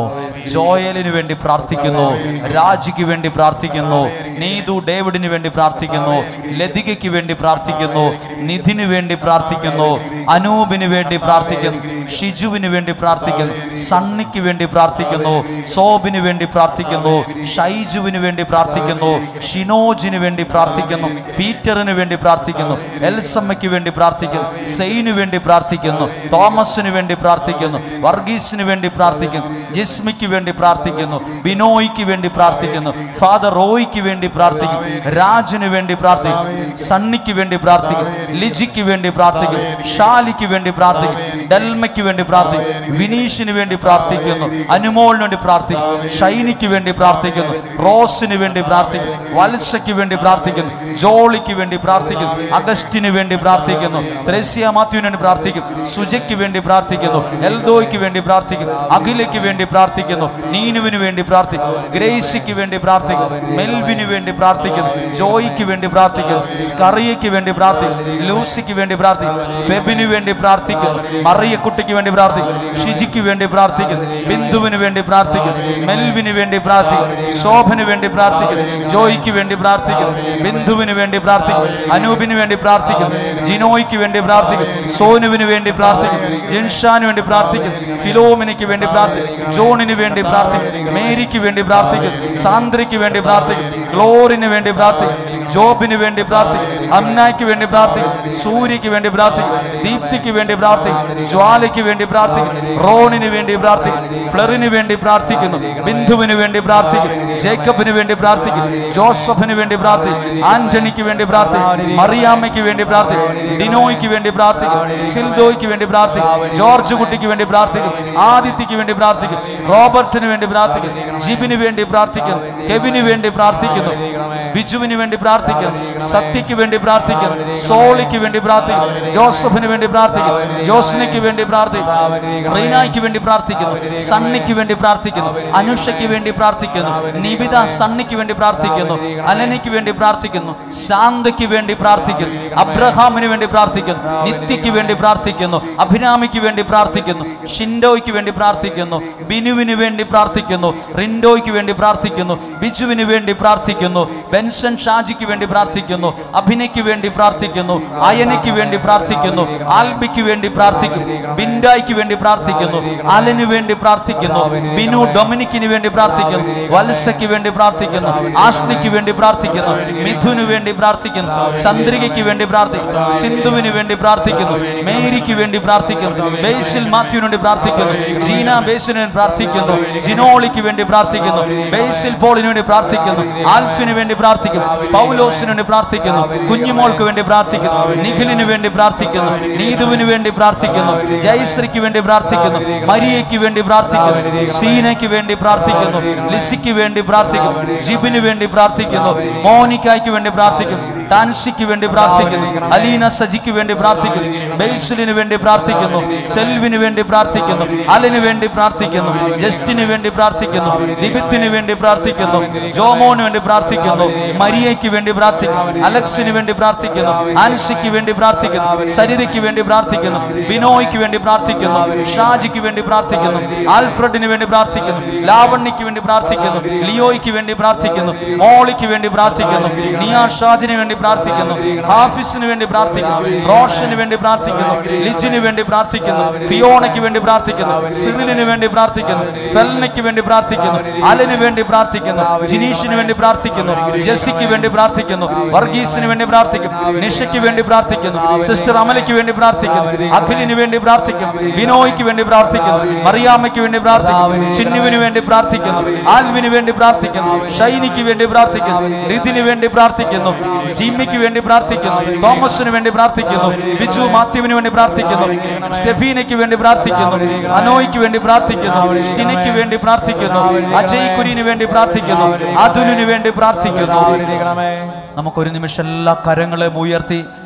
ജോയലിന് വേണ്ടി പ്രാർത്ഥിക്കുന്നു, രാജിക്ക് വേണ്ടി പ്രാർത്ഥിക്കുന്നു, നീതു ഡേവിഡിന് വേണ്ടി പ്രാർത്ഥിക്കുന്നു, ലതികയ്ക്ക് വേണ്ടി പ്രാർത്ഥിക്കുന്നു, നിധിന് വേണ്ടി പ്രാർത്ഥിക്കുന്നു, അനൂപിന് വേണ്ടി പ്രാർത്ഥിക്കുന്നു, ഷിജുവിന് വേണ്ടി പ്രാർത്ഥിക്കുന്നു, സണ്ണിക്ക് വേണ്ടി പ്രാർത്ഥിക്കുന്നു, സോബിന് വേണ്ടി പ്രാർത്ഥിക്കുന്നു, ഷൈജുവിന് വേണ്ടി പ്രാർത്ഥിക്കുന്നു, ഷിനോജിന് വേണ്ടി പ്രാർത്ഥിക്കുന്നു, പീറ്ററിന് വേണ്ടി പ്രാർത്ഥിക്കുന്നു, എൽസമ്മയ്ക്ക് വേണ്ടി പ്രാർത്ഥിക്കുന്നു, സെയിന് വേണ്ടി പ്രാർത്ഥിക്കുന്നു, തോമസിന് വേണ്ടി പ്രാർത്ഥിക്കുന്നു, വർഗീസിന് വേണ്ടി പ്രാർത്ഥിക്കുന്നു, ജിസ്മിക്ക് വേണ്ടി പ്രാർത്ഥിക്കുന്നു, ബിനോയ്ക്ക് വേണ്ടി പ്രാർത്ഥിക്കുന്നു, ഫാദർ റോയ്ക്ക് വേണ്ടി പ്രാർത്ഥിക്കുന്നു, രാജിന് വേണ്ടി പ്രാർത്ഥിക്കുന്നു, സണ്ണിക്ക് വേണ്ടി പ്രാർത്ഥിക്കുന്നു, ലിജിക്ക് വേണ്ടി പ്രാർത്ഥിക്കുന്നു, ഷാലിക്ക് വേണ്ടി പ്രാർത്ഥിക്കുന്നു, ഡൽമയ്ക്ക് വേണ്ടി പ്രാർത്ഥിക്കുന്നു, വിനീഷിന് വേണ്ടി പ്രാർത്ഥിക്കുന്നു, അനുമോളിന് വേണ്ടി പ്രാർത്ഥിക്കുന്നു, ഷൈനിക്ക് വേണ്ടി പ്രാർത്ഥിക്കുന്നു, റോസിന് വേണ്ടി പ്രാർത്ഥിക്കുന്നു, വത്സയ്ക്ക് വേണ്ടി പ്രാർത്ഥിക്കുന്നു, ജോളിക്ക് വേണ്ടി പ്രാർത്ഥിക്കുന്നു, അഗസ്റ്റിന് വേണ്ടി പ്രാർത്ഥിക്കുന്നു, ത്രേസ്യ മാത്യുവിന് വേണ്ടി പ്രാർത്ഥിക്കുന്നു, സുജയ്ക്ക് വേണ്ടി പ്രാർത്ഥിക്കുന്നു, എൽദോയ്ക്ക് വേണ്ടി പ്രാർത്ഥിക്കുന്നു, അഖിലയ്ക്ക് വേണ്ടി പ്രാർത്ഥിക്കുന്നു, നീനുവിന് വേണ്ടി പ്രാർത്ഥിക്കുന്നു, ഗ്രേസിക്ക് വേണ്ടി പ്രാർത്ഥിക്കുന്നു, മെൽവിന് വേണ്ടി പ്രാർത്ഥിക്കുന്നു, ജോയിക്ക് വേണ്ടി പ്രാർത്ഥിക്കുന്നു, സ്കറിയയ്ക്ക് വേണ്ടി പ്രാർത്ഥിക്കുന്നു, ലൂസിക്ക് വേണ്ടി പ്രാർത്ഥിക്കുന്നു, ഫെബിന് വേണ്ടി പ്രാർത്ഥിക്കുന്നു, മറിയക്കുട്ടിക്ക് വേണ്ടി പ്രാർത്ഥിക്കുന്നു, ഷിജിക്ക് വേണ്ടി പ്രാർത്ഥിക്കുന്നു, ബിന്ദുവിന് വേണ്ടി പ്രാർത്ഥിക്കുന്നു, മെൽവിന് വേണ്ടി പ്രാർത്ഥിക്കുന്നു, ശോഭന് വേണ്ടി പ്രാർത്ഥിക്കുന്നു, ജോയിക്ക് വേണ്ടി പ്രാർത്ഥിക്കുന്നു, ബിന്ദുവിന് വേണ്ടി പ്രാർത്ഥിക്കുന്നു, അനൂപിന് വേണ്ടി പ്രാർത്ഥിക്കുന്നു, ജിനോയ്ക്ക് വേണ്ടി പ്രാർത്ഥിക്കുന്നു, സോനുവിന് വേണ്ടി പ്രാർത്ഥിക്കുന്നു, ജിൻഷാന് വേണ്ടി പ്രാർത്ഥിക്കുന്നു, ഫിലോമിനിക്ക് വേണ്ടി പ്രാർത്ഥിക്കുന്നു, ജോണിന് വേണ്ടി പ്രാർത്ഥിക്കുന്നു, മേരിക്ക് വേണ്ടി പ്രാർത്ഥിക്കുന്നു, സാന്ദ്രയ്ക്ക് വേണ്ടി പ്രാർത്ഥിക്കുന്നു, ഗ്ലോറിന് വേണ്ടി പ്രാർത്ഥിക്കുന്നു, ജോബിന് വേണ്ടി പ്രാർത്ഥിക്കുന്നു, അമ്നായ്ക്ക് വേണ്ടി പ്രാർത്ഥിക്കുന്നു, സൂര്യക്ക് വേണ്ടി പ്രാർത്ഥിക്കുന്നു, ദീപ്തിക്ക് വേണ്ടി പ്രാർത്ഥിക്കുന്നു, ജ്വാലയ്ക്ക് വേണ്ടി പ്രാർത്ഥിക്കുന്നു, റോണിന് വേണ്ടി പ്രാർത്ഥിക്കുന്നു, ഫ്ലറിന് വേണ്ടി പ്രാർത്ഥിക്കുന്നു, ബിന്ദുവിന് വേണ്ടി പ്രാർത്ഥിക്കുന്നു, ജേക്കബിന് വേണ്ടി പ്രാർത്ഥിക്കുന്നു, ജോസഫിന് വേണ്ടി പ്രാർത്ഥിക്കുന്നു, ആന്റണിക്ക് വേണ്ടി പ്രാർത്ഥിക്കുന്നു, മറിയാമ്മയ്ക്ക് വേണ്ടി പ്രാർത്ഥിക്കുന്നു, ഡിനോയ്ക്ക് വേണ്ടി പ്രാർത്ഥിക്കുന്നു, സിൽദോയ്ക്ക് വേണ്ടി പ്രാർത്ഥിക്കുന്നു, ജോർജ് കുട്ടിക്ക് വേണ്ടി പ്രാർത്ഥിക്കുന്നു, ആദിത്യക്ക് വേണ്ടി പ്രാർത്ഥിക്കുന്നു, റോബർട്ടിന് വേണ്ടി പ്രാർത്ഥിക്കുന്നു, ജിബിന് വേണ്ടി പ്രാർത്ഥിക്കുന്നു, കെവിന് വേണ്ടി പ്രാർത്ഥിക്കുന്നു, ബിജുവിന് വേണ്ടി പ്രാർത്ഥിക്കുന്നു, സത്യക്ക് വേണ്ടി പ്രാർത്ഥിക്കുന്നു, സോളിക്ക് വേണ്ടി പ്രാർത്ഥിക്കുന്നു, ജോസഫിന് വേണ്ടി പ്രാർത്ഥിക്കുന്നു, ജോസിനയ്ക്ക് വേണ്ടി പ്രാർത്ഥിക്കുന്നു, റീനായ്ക്ക് വേണ്ടി പ്രാർത്ഥിക്കുന്നു, സണ്ണിക്ക് വേണ്ടി പ്രാർത്ഥിക്കുന്നു, അനുഷയ്ക്ക് വേണ്ടി പ്രാർത്ഥിക്കുന്നു, നിബിത സണ്ണിക്ക് വേണ്ടി പ്രാർത്ഥിക്കുന്നു, അലനയ്ക്ക് വേണ്ടി പ്രാർത്ഥിക്കുന്നു, ശാന്തയ്ക്ക് വേണ്ടി പ്രാർത്ഥിക്കുന്നു, അബ്രഹാമിന് വേണ്ടി പ്രാർത്ഥിക്കുന്നു, നിത്യയ്ക്ക് വേണ്ടി പ്രാർത്ഥിക്കുന്നു, അഭിരാമിക്ക് വേണ്ടി പ്രാർത്ഥിക്കുന്നു, ഷിൻഡോയ്ക്ക് വേണ്ടി പ്രാർത്ഥിക്കുന്നു, ബിനുവിന് വേണ്ടി പ്രാർത്ഥിക്കുന്നു, റിൻഡോയ്ക്ക് വേണ്ടി പ്രാർത്ഥിക്കുന്നു, ബിജുവിന് വേണ്ടി പ്രാർത്ഥിക്കുന്നു, ബെൻസൺ ഷാജിക്ക് വേണ്ടി പ്രാർത്ഥിക്കുന്നു, അഭിനയ്ക്ക് വേണ്ടി പ്രാർത്ഥിക്കുന്നു, അയനയ്ക്ക് വേണ്ടി പ്രാർത്ഥിക്കുന്നു, ആൽബിക്ക് വേണ്ടി പ്രാർത്ഥിക്കുന്നു, ബിൻഡായ്ക്ക് വേണ്ടി പ്രാർത്ഥിക്കുന്നു, അലന് വേണ്ടി പ്രാർത്ഥിക്കുന്നു, ബിനു ഡൊമിനിക്കിന് വേണ്ടി പ്രാർത്ഥിക്കുന്നു, വത്സയ്ക്ക് വേണ്ടി പ്രാർത്ഥിക്കുന്നു, ആഷ്ലിക്ക് വേണ്ടി പ്രാർത്ഥിക്കുന്നു, മിഥുന് വേണ്ടി പ്രാർത്ഥിക്കുന്നു, ചന്ദ്രികയ്ക്ക് വേണ്ടി പ്രാർത്ഥിക്കുന്നു, സിന്ധുവിന് വേണ്ടി പ്രാർത്ഥിക്കുന്നു, മേരിക്ക് വേണ്ടി പ്രാർത്ഥിക്കുന്നു, ബേസിൽ മാത്യുവിന് വേണ്ടി പ്രാർത്ഥിക്കുന്നു, ജീന ബേസിന് വേണ്ടി പ്രാർത്ഥിക്കുന്നു, ജിനോളിക്ക് വേണ്ടി പ്രാർത്ഥിക്കുന്നു, ബേസിൽ പോളിന് വേണ്ടി പ്രാർത്ഥിക്കുന്നു, ആൽഫിന് വേണ്ടി പ്രാർത്ഥിക്കുന്നു, പൗലോസിന് വേണ്ടി പ്രാർത്ഥിക്കുന്നു, കുഞ്ഞുമോൾക്ക് വേണ്ടി പ്രാർത്ഥിക്കുന്നു, നിഖിലിന് വേണ്ടി പ്രാർത്ഥിക്കുന്നു, നീതുവിന് വേണ്ടി പ്രാർത്ഥിക്കുന്നു, ജയശ്രീക്ക് വേണ്ടി പ്രാർത്ഥിക്കുന്നു, മരിയയ്ക്ക് വേണ്ടി പ്രാർത്ഥിക്കുന്നു, സീനയ്ക്ക് വേണ്ടി പ്രാർത്ഥിക്കുന്നു, ലിസിക്ക് വേണ്ടി പ്രാർത്ഥിക്കുന്നു, ജിബിന് വേണ്ടി പ്രാർത്ഥിക്കുന്നു, മോനിക്കായ്ക്ക് വേണ്ടി പ്രാർത്ഥിക്കുന്നു, ടാൻസിക്ക് വേണ്ടി പ്രാർത്ഥിക്കുന്നു, അലീന സജിക്ക് വേണ്ടി പ്രാർത്ഥിക്കുന്നു, ബേസിലിന് വേണ്ടി പ്രാർത്ഥിക്കുന്നു, സെൽവിന് വേണ്ടി പ്രാർത്ഥിക്കുന്നു, അലിന് വേണ്ടി പ്രാർത്ഥിക്കുന്നു, ജസ്റ്റിന് വേണ്ടി പ്രാർത്ഥിക്കുന്നു, ദിബിത്തിന് വേണ്ടി പ്രാർത്ഥിക്കുന്നു, ജോമോന് വേണ്ടി പ്രാർത്ഥിക്കുന്നു, മരിയയ്ക്ക് വേണ്ടി പ്രാർത്ഥിക്കുന്നു, അലക്സിന് വേണ്ടി പ്രാർത്ഥിക്കുന്നു, ആൻസിക്ക് വേണ്ടി പ്രാർത്ഥിക്കുന്നു, സരിതയ്ക്ക് വേണ്ടി പ്രാർത്ഥിക്കുന്നു, ബിനോയ്ക്ക് വേണ്ടി പ്രാർത്ഥിക്കുന്നു, ഷാജിക്ക് വേണ്ടി പ്രാർത്ഥിക്കുന്നു, ആൽഫ്രഡിന് വേണ്ടി പ്രാർത്ഥിക്കുന്നു, ലാവണ്യക്ക് വേണ്ടി പ്രാർത്ഥിക്കുന്നു, ലിയോയ്ക്ക് വേണ്ടി പ്രാർത്ഥിക്കുന്നു, മോളിക്ക് വേണ്ടി പ്രാർത്ഥിക്കുന്നു, നിയാ ഷാജിന് വേണ്ടി പ്രാർത്ഥിക്കുന്നു, ഹാഫിസിന് വേണ്ടി പ്രാർത്ഥിക്കുന്നു, റോഷന് വേണ്ടി പ്രാർത്ഥിക്കുന്നു, ലിജിന് വേണ്ടി പ്രാർത്ഥിക്കുന്നു, ഫിയോണയ്ക്ക് വേണ്ടി പ്രാർത്ഥിക്കുന്നു, സിറിലിന് വേണ്ടി പ്രാർത്ഥിക്കുന്നു, ഫെൽനയ്ക്ക് വേണ്ടി പ്രാർത്ഥിക്കുന്നു, അലന് വേണ്ടി പ്രാർത്ഥിക്കുന്നു, ജിനീഷിന് വേണ്ടി പ്രാർത്ഥിക്കുന്നു, ജെസ്സിക്ക് വേണ്ടി പ്രാർത്ഥിക്കുന്നു, വർഗീസിന് വേണ്ടി പ്രാർത്ഥിക്കുന്നു, നിഷയ്ക്ക് വേണ്ടി പ്രാർത്ഥിക്കുന്നു, സിസ്റ്റർ അമലയ്ക്ക് വേണ്ടി പ്രാർത്ഥിക്കുന്നു, അഖിലിന് വേണ്ടി പ്രാർത്ഥിക്കുന്നു, ബിനോയ്ക്ക് വേണ്ടി പ്രാർത്ഥിക്കുന്നു, മറിയാമ്മയ്ക്ക് വേണ്ടി പ്രാർത്ഥിക്കുന്നു, ചിന്നുവിന് വേണ്ടി പ്രാർത്ഥിക്കുന്നു, ആൽവിന് വേണ്ടി പ്രാർത്ഥിക്കുന്നു, ഷൈനിക്ക് വേണ്ടി പ്രാർത്ഥിക്കുന്നു, റിതിന് വേണ്ടി പ്രാർത്ഥിക്കുന്നു, ജിമ്മിക്ക് വേണ്ടി പ്രാർത്ഥിക്കുന്നു, തോമസിന് വേണ്ടി പ്രാർത്ഥിക്കുന്നു, ബിജു മാത്യുവിന് വേണ്ടി പ്രാർത്ഥിക്കുന്നു, സ്റ്റെഫീനയ്ക്ക് വേണ്ടി പ്രാർത്ഥിക്കുന്നു, അനോയ്ക്ക് വേണ്ടി പ്രാർത്ഥിക്കുന്നു, സ്റ്റിനയ്ക്ക് വേണ്ടി പ്രാർത്ഥിക്കുന്നു, അജയ് കുര്യന് വേണ്ടി പ്രാർത്ഥിക്കുന്നു, അതുലിന് വേണ്ടി പ്രാർത്ഥിക്കുന്നു. നമുക്കൊരു നിമിഷം എല്ലാ കരങ്ങളെയും ഉയർത്തി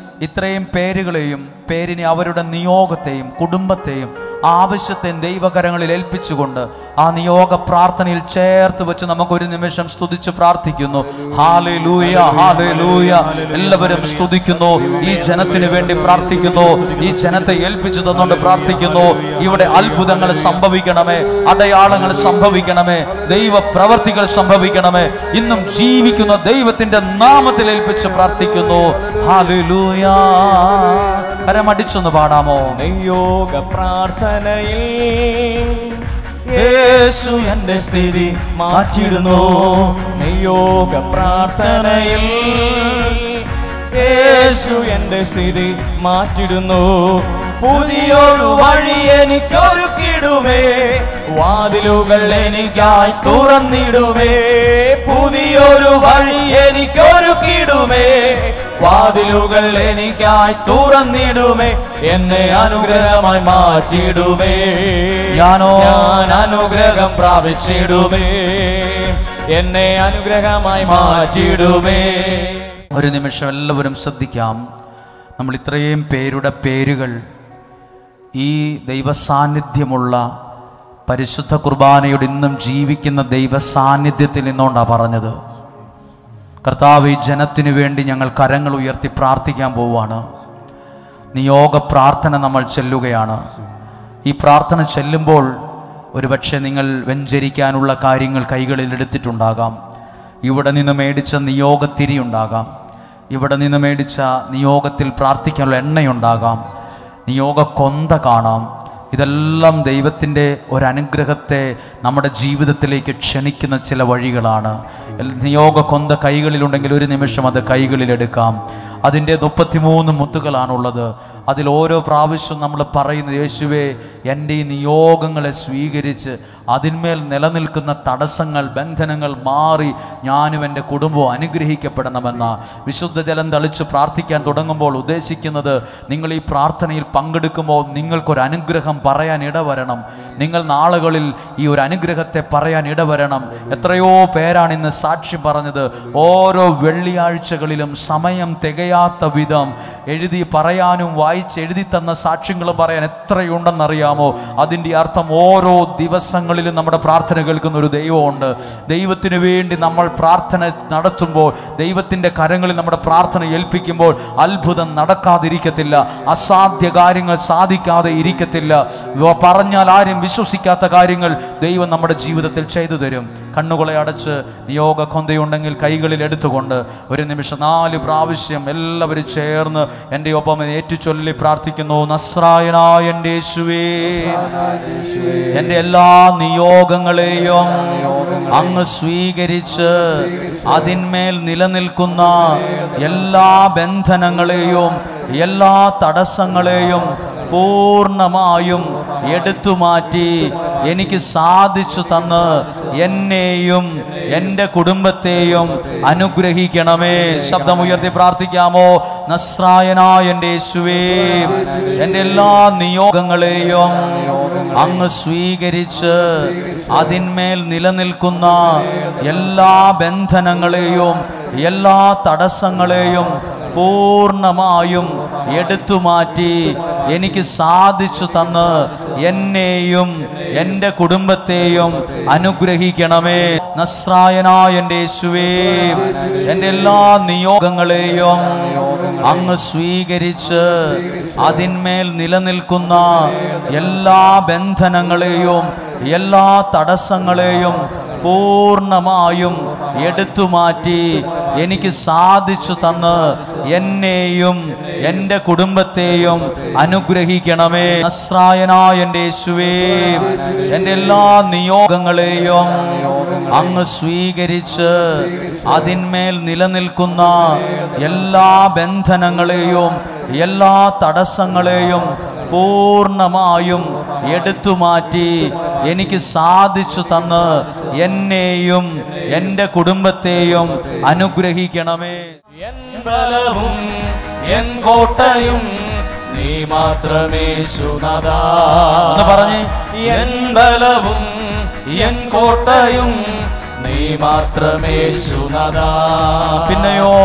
ഇത്രയും പേരുകളെയും പേരിനെ അവരുടെ നിയോഗത്തെയും കുടുംബത്തെയും ആവശ്യത്തെയും ദൈവകരങ്ങളിൽ ഏൽപ്പിച്ചുകൊണ്ട് ആ നിയോഗ പ്രാർത്ഥനയിൽ ചേർത്ത് വെച്ച് നമുക്കൊരു നിമിഷം സ്തുതിച്ച് പ്രാർത്ഥിക്കുന്നു. Hallelujah, hallelujah. എല്ലാവരും സ്തുതിക്കുന്നു. ഈ ജനത്തിന് വേണ്ടി പ്രാർത്ഥിക്കുന്നു. ഈ ജനത്തെ ഏൽപ്പിച്ചു തന്നുകൊണ്ട് പ്രാർത്ഥിക്കുന്നു. ഇവിടെ അത്ഭുതങ്ങൾ സംഭവിക്കണമേ, അടയാളങ്ങൾ സംഭവിക്കണമേ, ദൈവ പ്രവർത്തികൾ സംഭവിക്കണമേ. ഇന്നും ജീവിക്കുന്ന ദൈവത്തിന്റെ നാമത്തിൽ ഏൽപ്പിച്ച് പ്രാർത്ഥിക്കുന്നു. ഹല്ലേലൂയ. കരമടിച്ചൊന്ന് പാടാമോ? നിയോഗ പ്രാർത്ഥനയിൽ യേശു എന്റെ സ്ഥിതി മാറ്റിടുന്നു. നിയോഗ പ്രാർത്ഥനയിൽ യേശു എന്റെ സ്ഥിതി മാറ്റിടുന്നു. പുതിയൊരു വഴി എനിക്കൊരുക്കിടുമേ, വാതിലുകൾ എനിക്കായി തുറന്നിടുമേ. പുതിയൊരു വഴി എനിക്കൊരുക്കിടുമേ, വാതിലുകൾ എനിക്കായി തുറന്നിടുമേ. എന്നെ അനുഗ്രഹമായി മാറ്റിടുമേ. ഞാൻ അനുഗ്രഹം പ്രാപിച്ചിടുമേ. എന്നെ അനുഗ്രഹമായി മാറ്റിടുമേ. ഒരു നിമിഷം എല്ലാവരും ശ്രദ്ധിക്കാം. നമ്മൾ ഇത്രയും പേരുടെ പേരുകൾ ഈ ദൈവസാന്നിധ്യമുള്ള പരിശുദ്ധ കുർബാനയോട് ഇന്നും ജീവിക്കുന്ന ദൈവസാന്നിധ്യത്തിൽ നിന്നുകൊണ്ടാണ് പറഞ്ഞത്. കർത്താവ്, ഈ ജനത്തിനു വേണ്ടി ഞങ്ങൾ കരങ്ങൾ ഉയർത്തി പ്രാർത്ഥിക്കാൻ പോവുകയാണ്. നിയോഗ പ്രാർത്ഥന നമ്മൾ ചെല്ലുകയാണ്. ഈ പ്രാർത്ഥന ചെല്ലുമ്പോൾ ഒരുപക്ഷെ നിങ്ങൾ വെഞ്ചരിക്കാനുള്ള കാര്യങ്ങൾ കൈകളിൽ എടുത്തിട്ടുണ്ടാകാം. ഇവിടെ നിന്ന് മേടിച്ച നിയോഗത്തിരി ഉണ്ടാകാം. ഇവിടെ നിന്ന് മേടിച്ച നിയോഗത്തിൽ പ്രാർത്ഥിക്കാനുള്ള എണ്ണയുണ്ടാകാം. നിയോഗ കൊന്ത കാണാം. ഇതെല്ലാം ദൈവത്തിൻ്റെ ഒരനുഗ്രഹത്തെ നമ്മുടെ ജീവിതത്തിലേക്ക് ക്ഷണിക്കുന്ന ചില വഴികളാണ്. നിയോഗ കൊന്ത കൈകളിലുണ്ടെങ്കിൽ ഒരു നിമിഷം അത് കൈകളിലെടുക്കാം. അതിൻ്റെ 33 മുത്തുകളാണുള്ളത്. അതിൽ ഓരോ പ്രാവശ്യവും നമ്മൾ പറയുന്നത്, യേശുവേ എൻ്റെ ഈ നിയോഗങ്ങളെ സ്വീകരിച്ച് അതിന്മേൽ നിലനിൽക്കുന്ന തടസ്സങ്ങൾ, ബന്ധനങ്ങൾ മാറി ഞാനും എൻ്റെ കുടുംബവും അനുഗ്രഹിക്കപ്പെടണമെന്ന വിശുദ്ധ ജലം തളിച്ച് പ്രാർത്ഥിക്കാൻ തുടങ്ങുമ്പോൾ ഉദ്ദേശിക്കുന്നത്, നിങ്ങൾ ഈ പ്രാർത്ഥനയിൽ പങ്കെടുക്കുമ്പോൾ നിങ്ങൾക്കൊരു അനുഗ്രഹം പറയാൻ ഇടവരണം. നിങ്ങൾ നാളുകളിൽ ഈ ഒരു അനുഗ്രഹത്തെ പറയാൻ ഇടവരണം. എത്രയോ പേരാണ് ഇന്ന് സാക്ഷി പറഞ്ഞത്. ഓരോ വെള്ളിയാഴ്ചകളിലും സമയം തികയാത്ത വിധം എഴുതി പറയാനും വായിച്ചെഴുതി തന്ന സാക്ഷ്യങ്ങൾ പറയാൻ എത്രയുണ്ടെന്നറിയാമോ? അതിൻ്റെ അർത്ഥം ഓരോ ദിവസങ്ങളിലും നമ്മുടെ പ്രാർത്ഥന കേൾക്കുന്ന ഒരു ദൈവമുണ്ട്. ദൈവത്തിന് വേണ്ടി നമ്മൾ പ്രാർത്ഥന നടത്തുമ്പോൾ, ദൈവത്തിൻ്റെ കരങ്ങളിൽ നമ്മുടെ പ്രാർത്ഥന ഏൽപ്പിക്കുമ്പോൾ അത്ഭുതം നടക്കാതിരിക്കത്തില്ല, അസാധ്യ കാര്യങ്ങൾ സാധിക്കാതെ ഇരിക്കത്തില്ല. പറഞ്ഞാൽ ആരും വിശ്വസിക്കാത്ത കാര്യങ്ങൾ ദൈവം നമ്മുടെ ജീവിതത്തിൽ ചെയ്തു തരും. കണ്ണുകളെ അടച്ച് നിയോഗ കൊന്തയുണ്ടെങ്കിൽ കൈകളിൽ എടുത്തുകൊണ്ട് ഒരു നിമിഷം 4 പ്രാവശ്യം എല്ലാവരും ചേർന്ന് എൻ്റെ ഒപ്പം ഏറ്റുചൊല്ലി പ്രാർത്ഥിക്കുന്നു. നസ്രായനായ എൻ്റെ യേശുവേ, എൻ്റെ എല്ലാ നിയോഗങ്ങളെയും അങ്ങ് സ്വീകരിച്ച് അതിന്മേൽ നിലനിൽക്കുന്ന എല്ലാ ബന്ധനങ്ങളെയും എല്ലാ തടസ്സങ്ങളെയും പൂർണ്ണമായും എടുത്തുമാറ്റി എനിക്ക് സാധിച്ചു തന്ന് എന്നെയും എൻ്റെ കുടുംബത്തെയും അനുഗ്രഹിക്കണമേ. ശബ്ദമുയർത്തി പ്രാർത്ഥിക്കാമോ? നസ്രായനായ എൻ്റെ യേശുവേ, എൻ്റെ എല്ലാ നിയോഗങ്ങളെയും അങ്ങ് സ്വീകരിച്ച് അതിന്മേൽ നിലനിൽക്കുന്ന എല്ലാ ബന്ധനങ്ങളെയും എല്ലാ തടസ്സങ്ങളെയും പൂർണ്ണമായും എടുത്തുമാറ്റി എനിക്ക് സാധിച്ചു തന്ന് എന്നെയും എൻ്റെ കുടുംബത്തെയും അനുഗ്രഹിക്കണമേ. നസ്രായനായ എൻ്റെ യേശുവേ, എൻ്റെ എല്ലാ നിയോഗങ്ങളെയും അങ്ങ് സ്വീകരിച്ച് അതിന്മേൽ നിലനിൽക്കുന്ന എല്ലാ ബന്ധനങ്ങളെയും എല്ലാ തടസ്സങ്ങളെയും പൂർണ്ണമായും എടുത്തുമാറ്റി എനിക്ക് സാധിച്ചു തന്ന് എന്നെയും എൻ്റെ കുടുംബത്തെയും അനുഗ്രഹിക്കണമേ. നസ്രായനായ എൻ്റെ യേശുവേ, എൻ്റെ എല്ലാ നിയോഗങ്ങളെയും അങ്ങ് സ്വീകരിച്ച് അതിന്മേൽ നിലനിൽക്കുന്ന എല്ലാ ബന്ധനങ്ങളെയും എല്ലാ തടസ്സങ്ങളെയും പൂർണ്ണമായും എടുത്തുമാറ്റി എനിക്ക് സാധിച്ചു തന്ന് എന്നെയും എൻ്റെ കുടുംബത്തെയും അനുഗ്രഹിക്കണമേ. എൻ ബലവും എൻ കോട്ടയും നീ മാത്രമേ യേശുനാഥാ. എന്ന് പറഞ്ഞേ, എൻ ബലവും എൻ കോട്ടയും നീ മാത്രമേ യേശുനാഥാ. പിന്നെയോ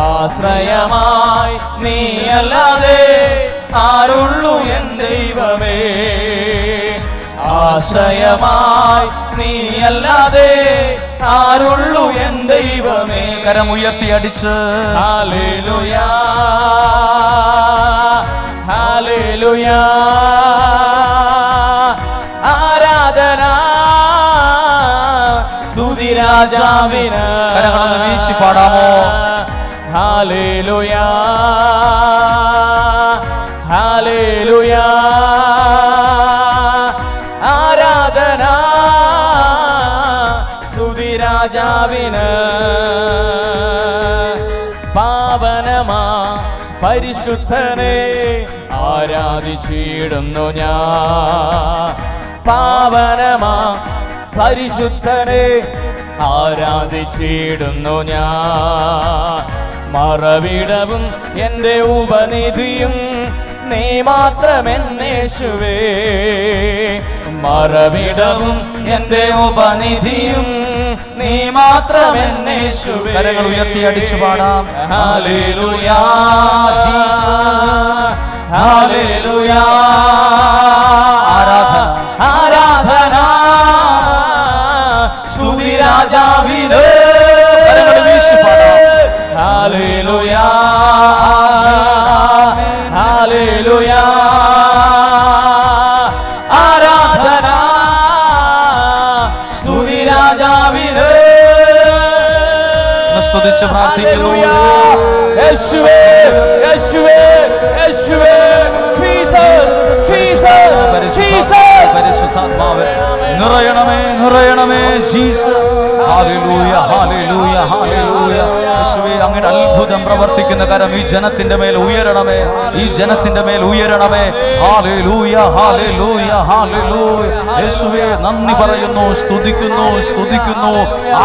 ആശ്രയമായി നീ അല്ലാതെ ആരുള്ളൂ എൻ ദൈവമേ. ആശ്രയമായി നീ അല്ലാതെ ആരുള്ളൂ എൻ ദൈവമേ. കരമുയർത്തി അടിച്ച് ഹല്ലേലൂയാ ഹല്ലേലൂയാ. ആരാധന സ്തുതി രാജാവിന്. കരങ്ങളൊന്ന് വീശി പാടാമോ? ഹല്ലേലൂയാ ഹല്ലേലൂയാ. ആരാധന സ്തുതി രാജാവിന്. പാവനമാ പരിശുദ്ധനെ ആരാധിച്ചിടുന്നു ഞാൻ. പാവനമാ പരിശുദ്ധനെ ആരാധിച്ചിടുന്നു ഞാൻ. മറവിടവും എൻ്റെ ഉപനിധിയും നീ മാത്രമെന്നേശുവേ. മറവിടവും എൻ്റെ ഉപനിധിയും നീ മാത്രമെന്നേശുവേ. കരങ്ങൾ ഉയർത്തി അടിച്ചു പാടാം. ഹല്ലേലൂയാ ജീസസ് ഹല്ലേലൂയാ. ആരാധന ആരാധന സ്തുതി രാജാവിന്. കരങ്ങൾ വീശി പാടാം. ഹല്ലേലൂയാ ഹല്ലേലൂയാ. ആരാധന സ്തുതി രാജാവിന്. സ്തുതിച്ച് പ്രാർത്ഥിക്കുന്നു. യേശുവേ യേശുവേ യേശുവേ. Jesus Jesus Jesus. പരിശുദ്ധാത്മാവേ നിറയണമേ നിറയണമേ ജീസസ്. Hallelujah hallelujah hallelujah. യേശുവേ, അങ്ങയുടെ അത്ഭുതം പ്രവർത്തിക്കുന്ന കരം ഈ ജനത്തിന്റെ മേൽ ഉയരണമേ, ഈ ജനത്തിന്റെ മേൽ ഉയരണമേ. Hallelujah hallelujah hallelujah. യേശുവേ, നന്ദി പറയുന്നു, സ്തുതിക്കുന്നു സ്തുതിക്കുന്നു,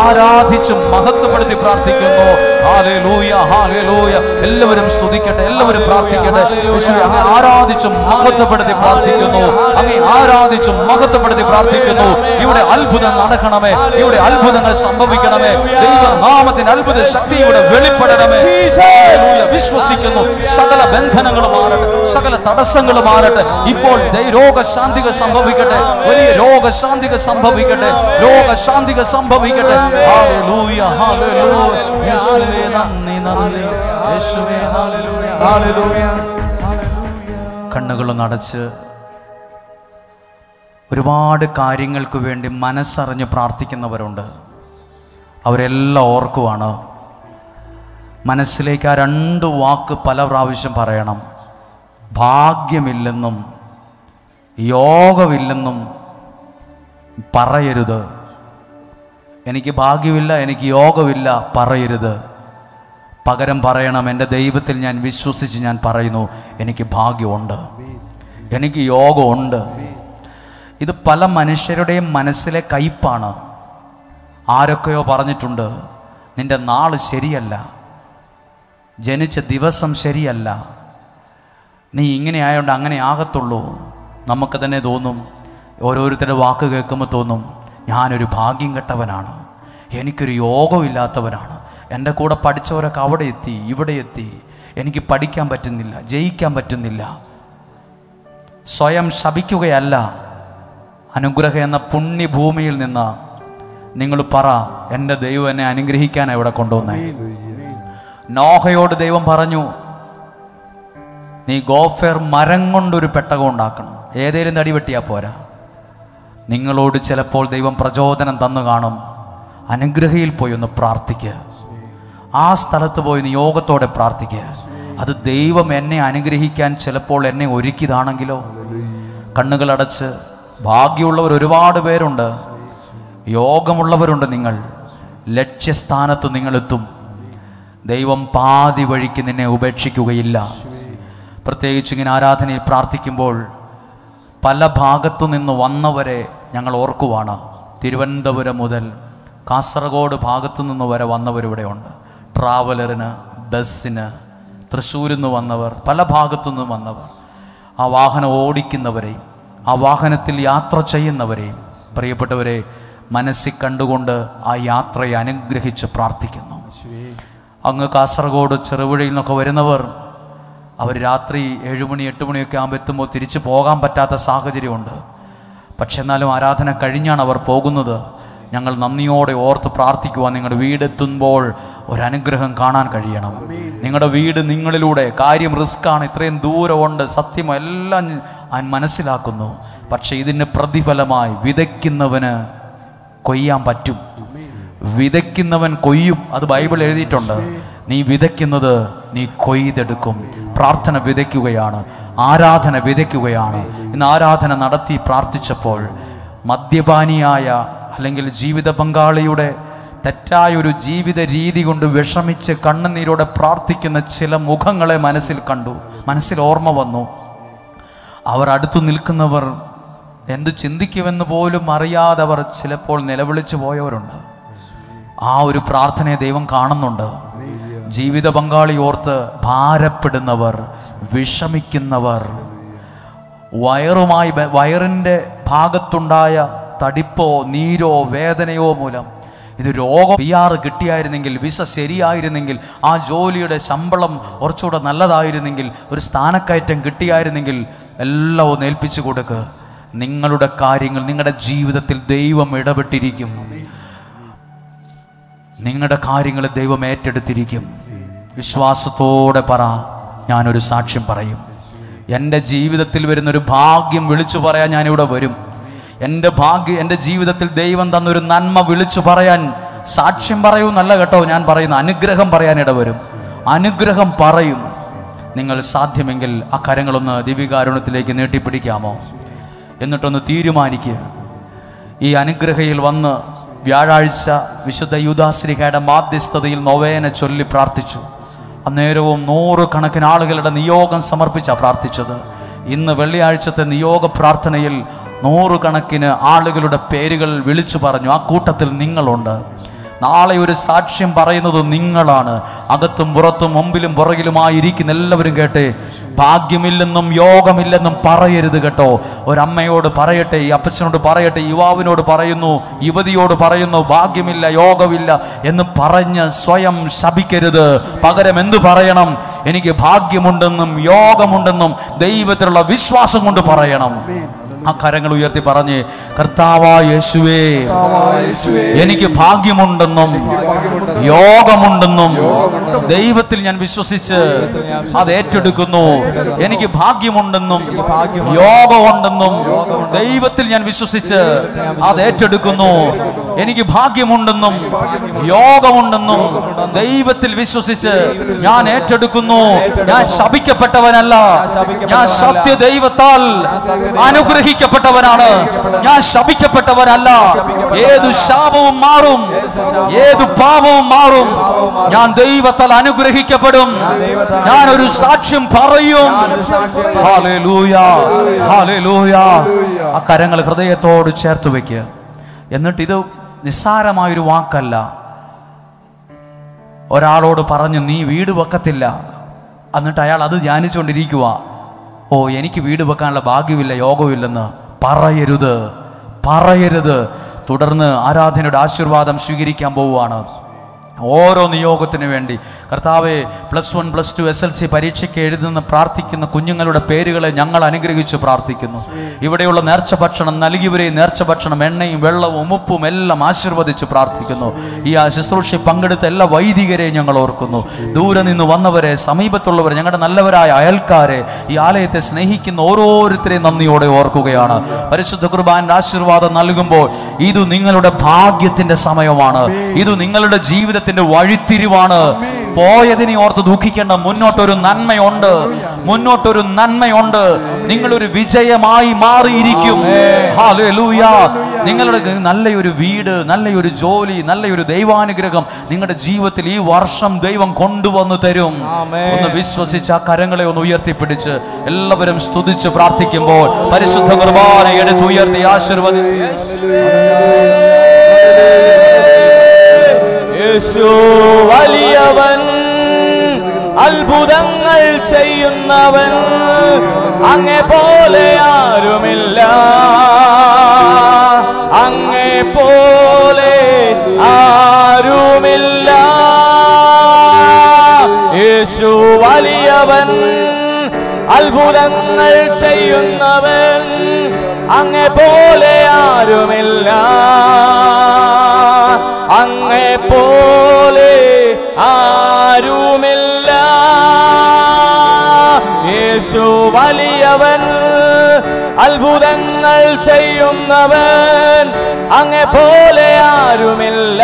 ആരാധിച്ച് മഹത്വപ്പെടുത്തി പ്രാർത്ഥിക്കുന്നു. Hallelujah, hallelujah. എല്ലാവരും സ്തുതിക്കട്ടെ, എല്ലാവരും പ്രാർത്ഥിക്കട്ടെ. യേശുവേ, അങ്ങ് ആരാധിച്ചും മഹത്വപ്പെടുത്തി പ്രാർത്ഥിക്കുന്നു. അങ്ങ് ആരാധിച്ചും മഹത്വപ്പെടുത്തി പ്രാർത്ഥിക്കുന്നു. ഇവിടെ അത്ഭുതം നടക്കണമേ, ഇവിടെ അത്ഭുതങ്ങൾ സംഭവിക്കണമേ. ദൈവനാമത്തിന് അത്ഭുത ശക്തി ഇവിടെ വെളിപ്പെടണമേ. ഹല്ലേലൂയ. വിശ്വസിക്കുന്നു. സകല ബന്ധനങ്ങൾ മാറട്ടെ, സകല തടസ്സങ്ങൾ മാറട്ടെ. ഇപ്പോൾ രോഗശാന്തികൾ സംഭവിക്കട്ടെ, വലിയ രോഗശാന്തികൾ സംഭവിക്കട്ടെ, രോഗശാന്തികൾ സംഭവിക്കട്ടെ. Hallelujah, hallelujah. യേശുവേ നന്ദി, നന്ദി. യേശുവേ ഹല്ലേലൂയ, ഹല്ലേലൂയ. കണ്ണുകൾ നടച്ച് ഒരുപാട് കാര്യങ്ങൾക്ക് വേണ്ടി മനസ്സറിഞ്ഞ് പ്രാർത്ഥിക്കുന്നവരുണ്ട്. അവരെല്ലാം ഓർക്കുവാണ്. മനസ്സിലേക്ക് ആ 2 വാക്ക് പല പ്രാവശ്യം പറയണം. ഭാഗ്യമില്ലെന്നും യോഗമില്ലെന്നും പറയരുത്. എനിക്ക് ഭാഗ്യമില്ല, എനിക്ക് യോഗമില്ല പറയരുത്. പകരം പറയണം, എൻ്റെ ദൈവത്തിൽ ഞാൻ വിശ്വസിച്ച് ഞാൻ പറയുന്നു, എനിക്ക് ഭാഗ്യമുണ്ട്, എനിക്ക് യോഗമുണ്ട്. ഇത് പല മനുഷ്യരുടെയും മനസ്സിലെ കയ്പാണ്. ആരൊക്കെയോ പറഞ്ഞിട്ടുണ്ട്, നിന്റെ നാള് ശരിയല്ല, ജനിച്ച ദിവസം ശരിയല്ല, നീ ഇങ്ങനെ ആയതുകൊണ്ട് അങ്ങനെ ആകത്തുള്ളൂ. നമുക്ക് തന്നെ തോന്നും, ഓരോരുത്തരുടെ വാക്ക് കേൾക്കുമ്പോൾ തോന്നും, ഞാനൊരു ഭാഗ്യം കെട്ടവനാണ്, എനിക്കൊരു യോഗമില്ലാത്തവനാണ്. എൻ്റെ കൂടെ പഠിച്ചവരൊക്കെ അവിടെ എത്തി, ഇവിടെ എത്തി, എനിക്ക് പഠിക്കാൻ പറ്റുന്നില്ല, ജയിക്കാൻ പറ്റുന്നില്ല. സ്വയം ശപിക്കുകയല്ല, അനുഗ്രഹം എന്ന പുണ്യഭൂമിയിൽ നിന്ന് നിങ്ങൾ പറ, എൻ്റെ ദൈവം എന്നെ അനുഗ്രഹിക്കാനാണ് ഇവിടെ കൊണ്ടുവന്നേ. നോഹയോട് ദൈവം പറഞ്ഞു, നീ ഗോഫേർ മരം കൊണ്ടൊരു പെട്ടകം ഉണ്ടാക്കണം. ഏതേലും തടി വെട്ടിയാൽ പോരാ. നിങ്ങളോട് ചിലപ്പോൾ ദൈവം പ്രചോദനം തന്നു കാണും. അനുഗ്രഹയിൽ പോയി ഒന്ന് പ്രാർത്ഥിക്കുക. ആ സ്ഥലത്ത് പോയി നീ യോഗത്തോടെ പ്രാർത്ഥിക്കുക. അത് ദൈവം എന്നെ അനുഗ്രഹിക്കാൻ ചിലപ്പോൾ എന്നെ ഒരുക്കിയതാണെങ്കിലോ. കണ്ണുകളടച്ച്, ഭാഗ്യമുള്ളവർ ഒരുപാട് പേരുണ്ട്, യോഗമുള്ളവരുണ്ട്. നിങ്ങൾ ലക്ഷ്യസ്ഥാനത്ത് നിങ്ങളെത്തും. ദൈവം പാതി വഴിക്ക് നിന്നെ ഉപേക്ഷിക്കുകയില്ല. പ്രത്യേകിച്ച് ഇങ്ങനെ ആരാധനയിൽ പ്രാർത്ഥിക്കുമ്പോൾ പല ഭാഗത്തു നിന്ന് വന്നവരെ ഞങ്ങൾ ഓർക്കുവാണ്. തിരുവനന്തപുരം മുതൽ കാസർഗോഡ് ഭാഗത്തു നിന്ന് വരെ വന്നവരിവിടെയുണ്ട്. ട്രാവലറിന്, ബസ്സിന്, തൃശ്ശൂരിൽ നിന്ന് വന്നവർ, പല ഭാഗത്തു നിന്ന് വന്നവർ, ആ വാഹനം ഓടിക്കുന്നവരെയും ആ വാഹനത്തിൽ യാത്ര ചെയ്യുന്നവരെയും പ്രിയപ്പെട്ടവരെ മനസ്സിൽ കണ്ടുകൊണ്ട് ആ യാത്രയെ അനുഗ്രഹിച്ച് പ്രാർത്ഥിക്കുന്നു. അങ്ങ് കാസർഗോഡ് ചെറുപുഴയിൽ നിന്നൊക്കെ വരുന്നവർ, അവർ രാത്രി 7 മണി 8 മണിയൊക്കെ ആകുമ്പോൾ എത്തുമ്പോൾ തിരിച്ചു പോകാൻ പറ്റാത്ത സാഹചര്യമുണ്ട്. പക്ഷെ എന്നാലും ആരാധന കഴിഞ്ഞാണ് അവർ പോകുന്നത്. ഞങ്ങൾ നന്ദിയോടെ ഓർത്ത് പ്രാർത്ഥിക്കുവാൻ, നിങ്ങളുടെ വീടെത്തുമ്പോൾ ഒരനുഗ്രഹം കാണാൻ കഴിയണം. നിങ്ങളുടെ വീട് നിങ്ങളിലൂടെ, കാര്യം റിസ്ക്കാണ്, ഇത്രയും ദൂരമുണ്ട്, സത്യം എല്ലാം ഞാൻ മനസ്സിലാക്കുന്നു. പക്ഷെ ഇതിന് പ്രതിഫലമായി വിതയ്ക്കുന്നവന് കൊയ്യാൻ പറ്റും. വിതയ്ക്കുന്നവൻ കൊയ്യും, അത് ബൈബിൾ എഴുതിയിട്ടുണ്ട്. നീ വിതയ്ക്കുന്നത് നീ കൊയ്തെടുക്കും. പ്രാർത്ഥന വിതയ്ക്കുകയാണ്, ആരാധന വിതയ്ക്കുകയാണ്. ഇന്ന് ആരാധന നടത്തി പ്രാർത്ഥിച്ചപ്പോൾ മദ്യപാനിയായ അല്ലെങ്കിൽ ജീവിത പങ്കാളിയുടെ തെറ്റായൊരു ജീവിത രീതി കൊണ്ട് വിഷമിച്ച് കണ്ണുനീരോടെ പ്രാർത്ഥിക്കുന്ന ചില മുഖങ്ങളെ മനസ്സിൽ കണ്ടു, മനസ്സിൽ ഓർമ്മ വന്നു. അവർ അടുത്തു നിൽക്കുന്നവർ എന്തു ചിന്തിക്കുമെന്ന് പോലും അറിയാതെ അവർ ചിലപ്പോൾ നിലവിളിച്ചു പോയവരുണ്ട്. ആ ഒരു പ്രാർത്ഥനയെ ദൈവം കാണുന്നുണ്ട്. ജീവിത പങ്കാളി ഓർത്ത് ഭാരപ്പെടുന്നവർ, വിഷമിക്കുന്നവർ, വയറിൻ്റെ ഭാഗത്തുണ്ടായ തടിപ്പോ നീരോ വേദനയോ മൂലം, ഇത് രോഗം PR കിട്ടിയായിരുന്നെങ്കിൽ, വിസ ശരിയായിരുന്നെങ്കിൽ, ആ ജോലിയുടെ ശമ്പളം കുറച്ചുകൂടെ നല്ലതായിരുന്നെങ്കിൽ, ഒരു സ്ഥാനക്കയറ്റം കിട്ടിയായിരുന്നെങ്കിൽ, എല്ലാം ഒന്ന് ഏൽപ്പിച്ചു കൊടുക്കുക. നിങ്ങളുടെ കാര്യങ്ങൾ, നിങ്ങളുടെ ജീവിതത്തിൽ ദൈവം ഇടപെട്ടിരിക്കും. നിങ്ങളുടെ കാര്യങ്ങൾ ദൈവം ഏറ്റെടുത്തിരിക്കും. വിശ്വാസത്തോടെ പറ, ഞാനൊരു സാക്ഷ്യം പറയും. എൻ്റെ ജീവിതത്തിൽ വരുന്നൊരു ഭാഗ്യം വിളിച്ചു പറയാൻ ഞാനിവിടെ വരും. എൻ്റെ ജീവിതത്തിൽ ദൈവം തന്നൊരു നന്മ വിളിച്ചു പറയാൻ സാക്ഷ്യം പറയൂന്നല്ല കേട്ടോ ഞാൻ പറയുന്ന, അനുഗ്രഹം പറയാൻ ഇടവരും. അനുഗ്രഹം പറയും. നിങ്ങൾ സാധ്യമെങ്കിൽ ആ കരങ്ങളൊന്ന് ദിവ്യകാരുണ്യത്തിലേക്ക് നീട്ടിപ്പിടിക്കാമോ? എന്നിട്ടൊന്ന് തീരുമാനിക്കുക. ഈ അനുഗ്രഹയിൽ വന്ന് വ്യാഴാഴ്ച വിശുദ്ധ യൂദാശ്ലീഹയുടെ മാധ്യസ്ഥതയിൽ നൊവേന ചൊല്ലി പ്രാർത്ഥിച്ചു. അന്നേരവും 100 കണക്കിന് ആളുകളുടെ നിയോഗം സമർപ്പിച്ചാണ് പ്രാർത്ഥിച്ചത്. ഇന്ന് വെള്ളിയാഴ്ചത്തെ നിയോഗ പ്രാർത്ഥനയിൽ 100 കണക്കിന് ആളുകളുടെ പേരുകൾ വിളിച്ചു പറഞ്ഞു. ആ കൂട്ടത്തിൽ നിങ്ങളുണ്ട്. നാളെ ഒരു സാക്ഷ്യം പറയുന്നത് നിങ്ങളാണ്. അകത്തും പുറത്തും മുമ്പിലും പുറകിലുമായിരിക്കുന്ന എല്ലാവരും കേട്ടെ, ഭാഗ്യമില്ലെന്നും യോഗമില്ലെന്നും പറയരുത് കേട്ടോ. ഒരമ്മയോട് പറയട്ടെ, ഈ അപ്പച്ചനോട് പറയട്ടെ, യുവാവിനോട് പറയുന്നു, യുവതിയോട് പറയുന്നു, ഭാഗ്യമില്ല യോഗമില്ല എന്ന് പറഞ്ഞ് സ്വയം ശപിക്കരുത്. പകരം എന്തു പറയണം? എനിക്ക് ഭാഗ്യമുണ്ടെന്നും യോഗമുണ്ടെന്നും ദൈവത്തിലുള്ള വിശ്വാസം കൊണ്ട് പറയണം. ആ കരങ്ങൾ ഉയർത്തി പറഞ്ഞ്, കർത്താവായ യേശുവേ, എനിക്ക് ഭാഗ്യമുണ്ടെന്നും യോഗമുണ്ടെന്നും ദൈവത്തിൽ ഞാൻ വിശ്വസിച്ച് അത് ഏറ്റെടുക്കുന്നു. എനിക്ക് ഭാഗ്യമുണ്ടെന്നും യോഗമുണ്ടെന്നും ദൈവത്തിൽ ഞാൻ വിശ്വസിച്ച് അത് ഏറ്റെടുക്കുന്നു. എനിക്ക് ഭാഗ്യമുണ്ടെന്നും യോഗമുണ്ടെന്നും ദൈവത്തിൽ വിശ്വസിച്ച് ഞാൻ ഏറ്റെടുക്കുന്നു. ഞാൻ ശപിക്കപ്പെട്ടവനല്ല, ഞാൻ സത്യ ദൈവത്താൽ അനുഗ്രഹിക്കപ്പെട്ടവനാണ്. ഞാൻ ശപിക്കപ്പെട്ടവനല്ല. ഏതു ശാപവും മാറും, ഏതു പാപവും മാറും. ഞാൻ ദൈവത്താൽ അനുഗ്രഹിക്കപ്പെടും. ഞാൻ ഒരു സാക്ഷ്യം പറയും. Hallelujah, hallelujah. ആ കരങ്ങൾ ഹൃദയത്തോട് ചേർത്ത് വെക്കുക. എന്നിട്ട് ഇത് നിസ്സാരമായൊരു വാക്കല്ല. ഒരാളോട് പറഞ്ഞു നീ വീട് വെക്കത്തില്ല, എന്നിട്ട് അയാൾ അത് ധ്യാനിച്ചുകൊണ്ടിരിക്കുക. ഓ എനിക്ക് വീട് വെക്കാനുള്ള ഭാഗ്യമില്ല, യോഗമില്ലെന്ന് പറയരുത്, പറയരുത്. തുടർന്ന് ആരാധനയുടെ ആശീർവാദം സ്വീകരിക്കാൻ പോവുകയാണ്. ഓരോ നിയോഗത്തിന് വേണ്ടി കർത്താവെ, +1 +2 SLC പരീക്ഷയ്ക്ക് എഴുതുന്ന പ്രാർത്ഥിക്കുന്ന കുഞ്ഞുങ്ങളുടെ പേരുകളെ ഞങ്ങൾ അനുഗ്രഹിച്ച് പ്രാർത്ഥിക്കുന്നു. ഇവിടെയുള്ള നേർച്ച ഭക്ഷണം നൽകിയവരെ നേർച്ച ഭക്ഷണം, എണ്ണയും വെള്ളവും ഉപ്പും എല്ലാം ആശീർവദിച്ച് പ്രാർത്ഥിക്കുന്നു. ഈ ശുശ്രൂഷ പങ്കെടുത്ത എല്ലാ വൈദികരെയും ഞങ്ങൾ ഓർക്കുന്നു. ദൂരെ നിന്ന് വന്നവരെ, സമീപത്തുള്ളവരെ, ഞങ്ങളുടെ നല്ലവരായ അയൽക്കാരെ, ഈ ആലയത്തെ സ്നേഹിക്കുന്ന ഓരോരുത്തരെയും നന്ദിയോടെ ഓർക്കുകയാണ്. പരിശുദ്ധ കുർബാനയുടെ ആശീർവാദം നൽകുമ്പോൾ ഇത് നിങ്ങളുടെ ഭാഗ്യത്തിന്റെ സമയമാണ്. ഇത് നിങ്ങളുടെ ജീവിതത്തിന്റെ വഴിത്തിരിവാണ്. പോയതിനെ ഓർത്ത് ദുഃഖിക്കേണ്ട. മുന്നോട്ടൊരു നന്മയുണ്ട്, മുന്നോട്ടൊരു നന്മയുണ്ട്. നിങ്ങളൊരു വിജയമായി മാറിയിരിക്കും. ഹല്ലേലൂയ. നിങ്ങളുടെ നല്ലൊരു വീട്, നല്ലൊരു ജോലി, നല്ലൊരു ദൈവാനുഗ്രഹം നിങ്ങളുടെ ജീവിതത്തിൽ ഈ വർഷം ദൈവം കൊണ്ടുവന്നു തരും. ഒന്ന് വിശ്വസിച്ച് ആ കരങ്ങളെ ഒന്ന് ഉയർത്തിപ്പിടിച്ച് എല്ലാവരും സ്തുതിച്ച് പ്രാർത്ഥിക്കുമ്പോൾ പരിശുദ്ധ കുർബാന എടുത്ത് ഉയർത്തി ആശീർവദിച്ചു. യേശു വലിയവൻ, അത്ഭുതങ്ങൾ ചെയ്യുന്നവൻ, അങ്ങേ പോലെ ആരുമില്ല, അങ്ങേ പോലെ ആരുമില്ല. യേശു വലിയവൻ, അത്ഭുതങ്ങൾ ചെയ്യുന്നവൻ, അങ്ങേ പോലെ ആരുമില്ല, അങ്ങേ പോലെ ആരുമില്ല. യേശു വലിയവൻ, അത്ഭുതങ്ങൾ ചെയ്യുന്നവൻ, അങ്ങേ പോലെ ആരുമില്ല,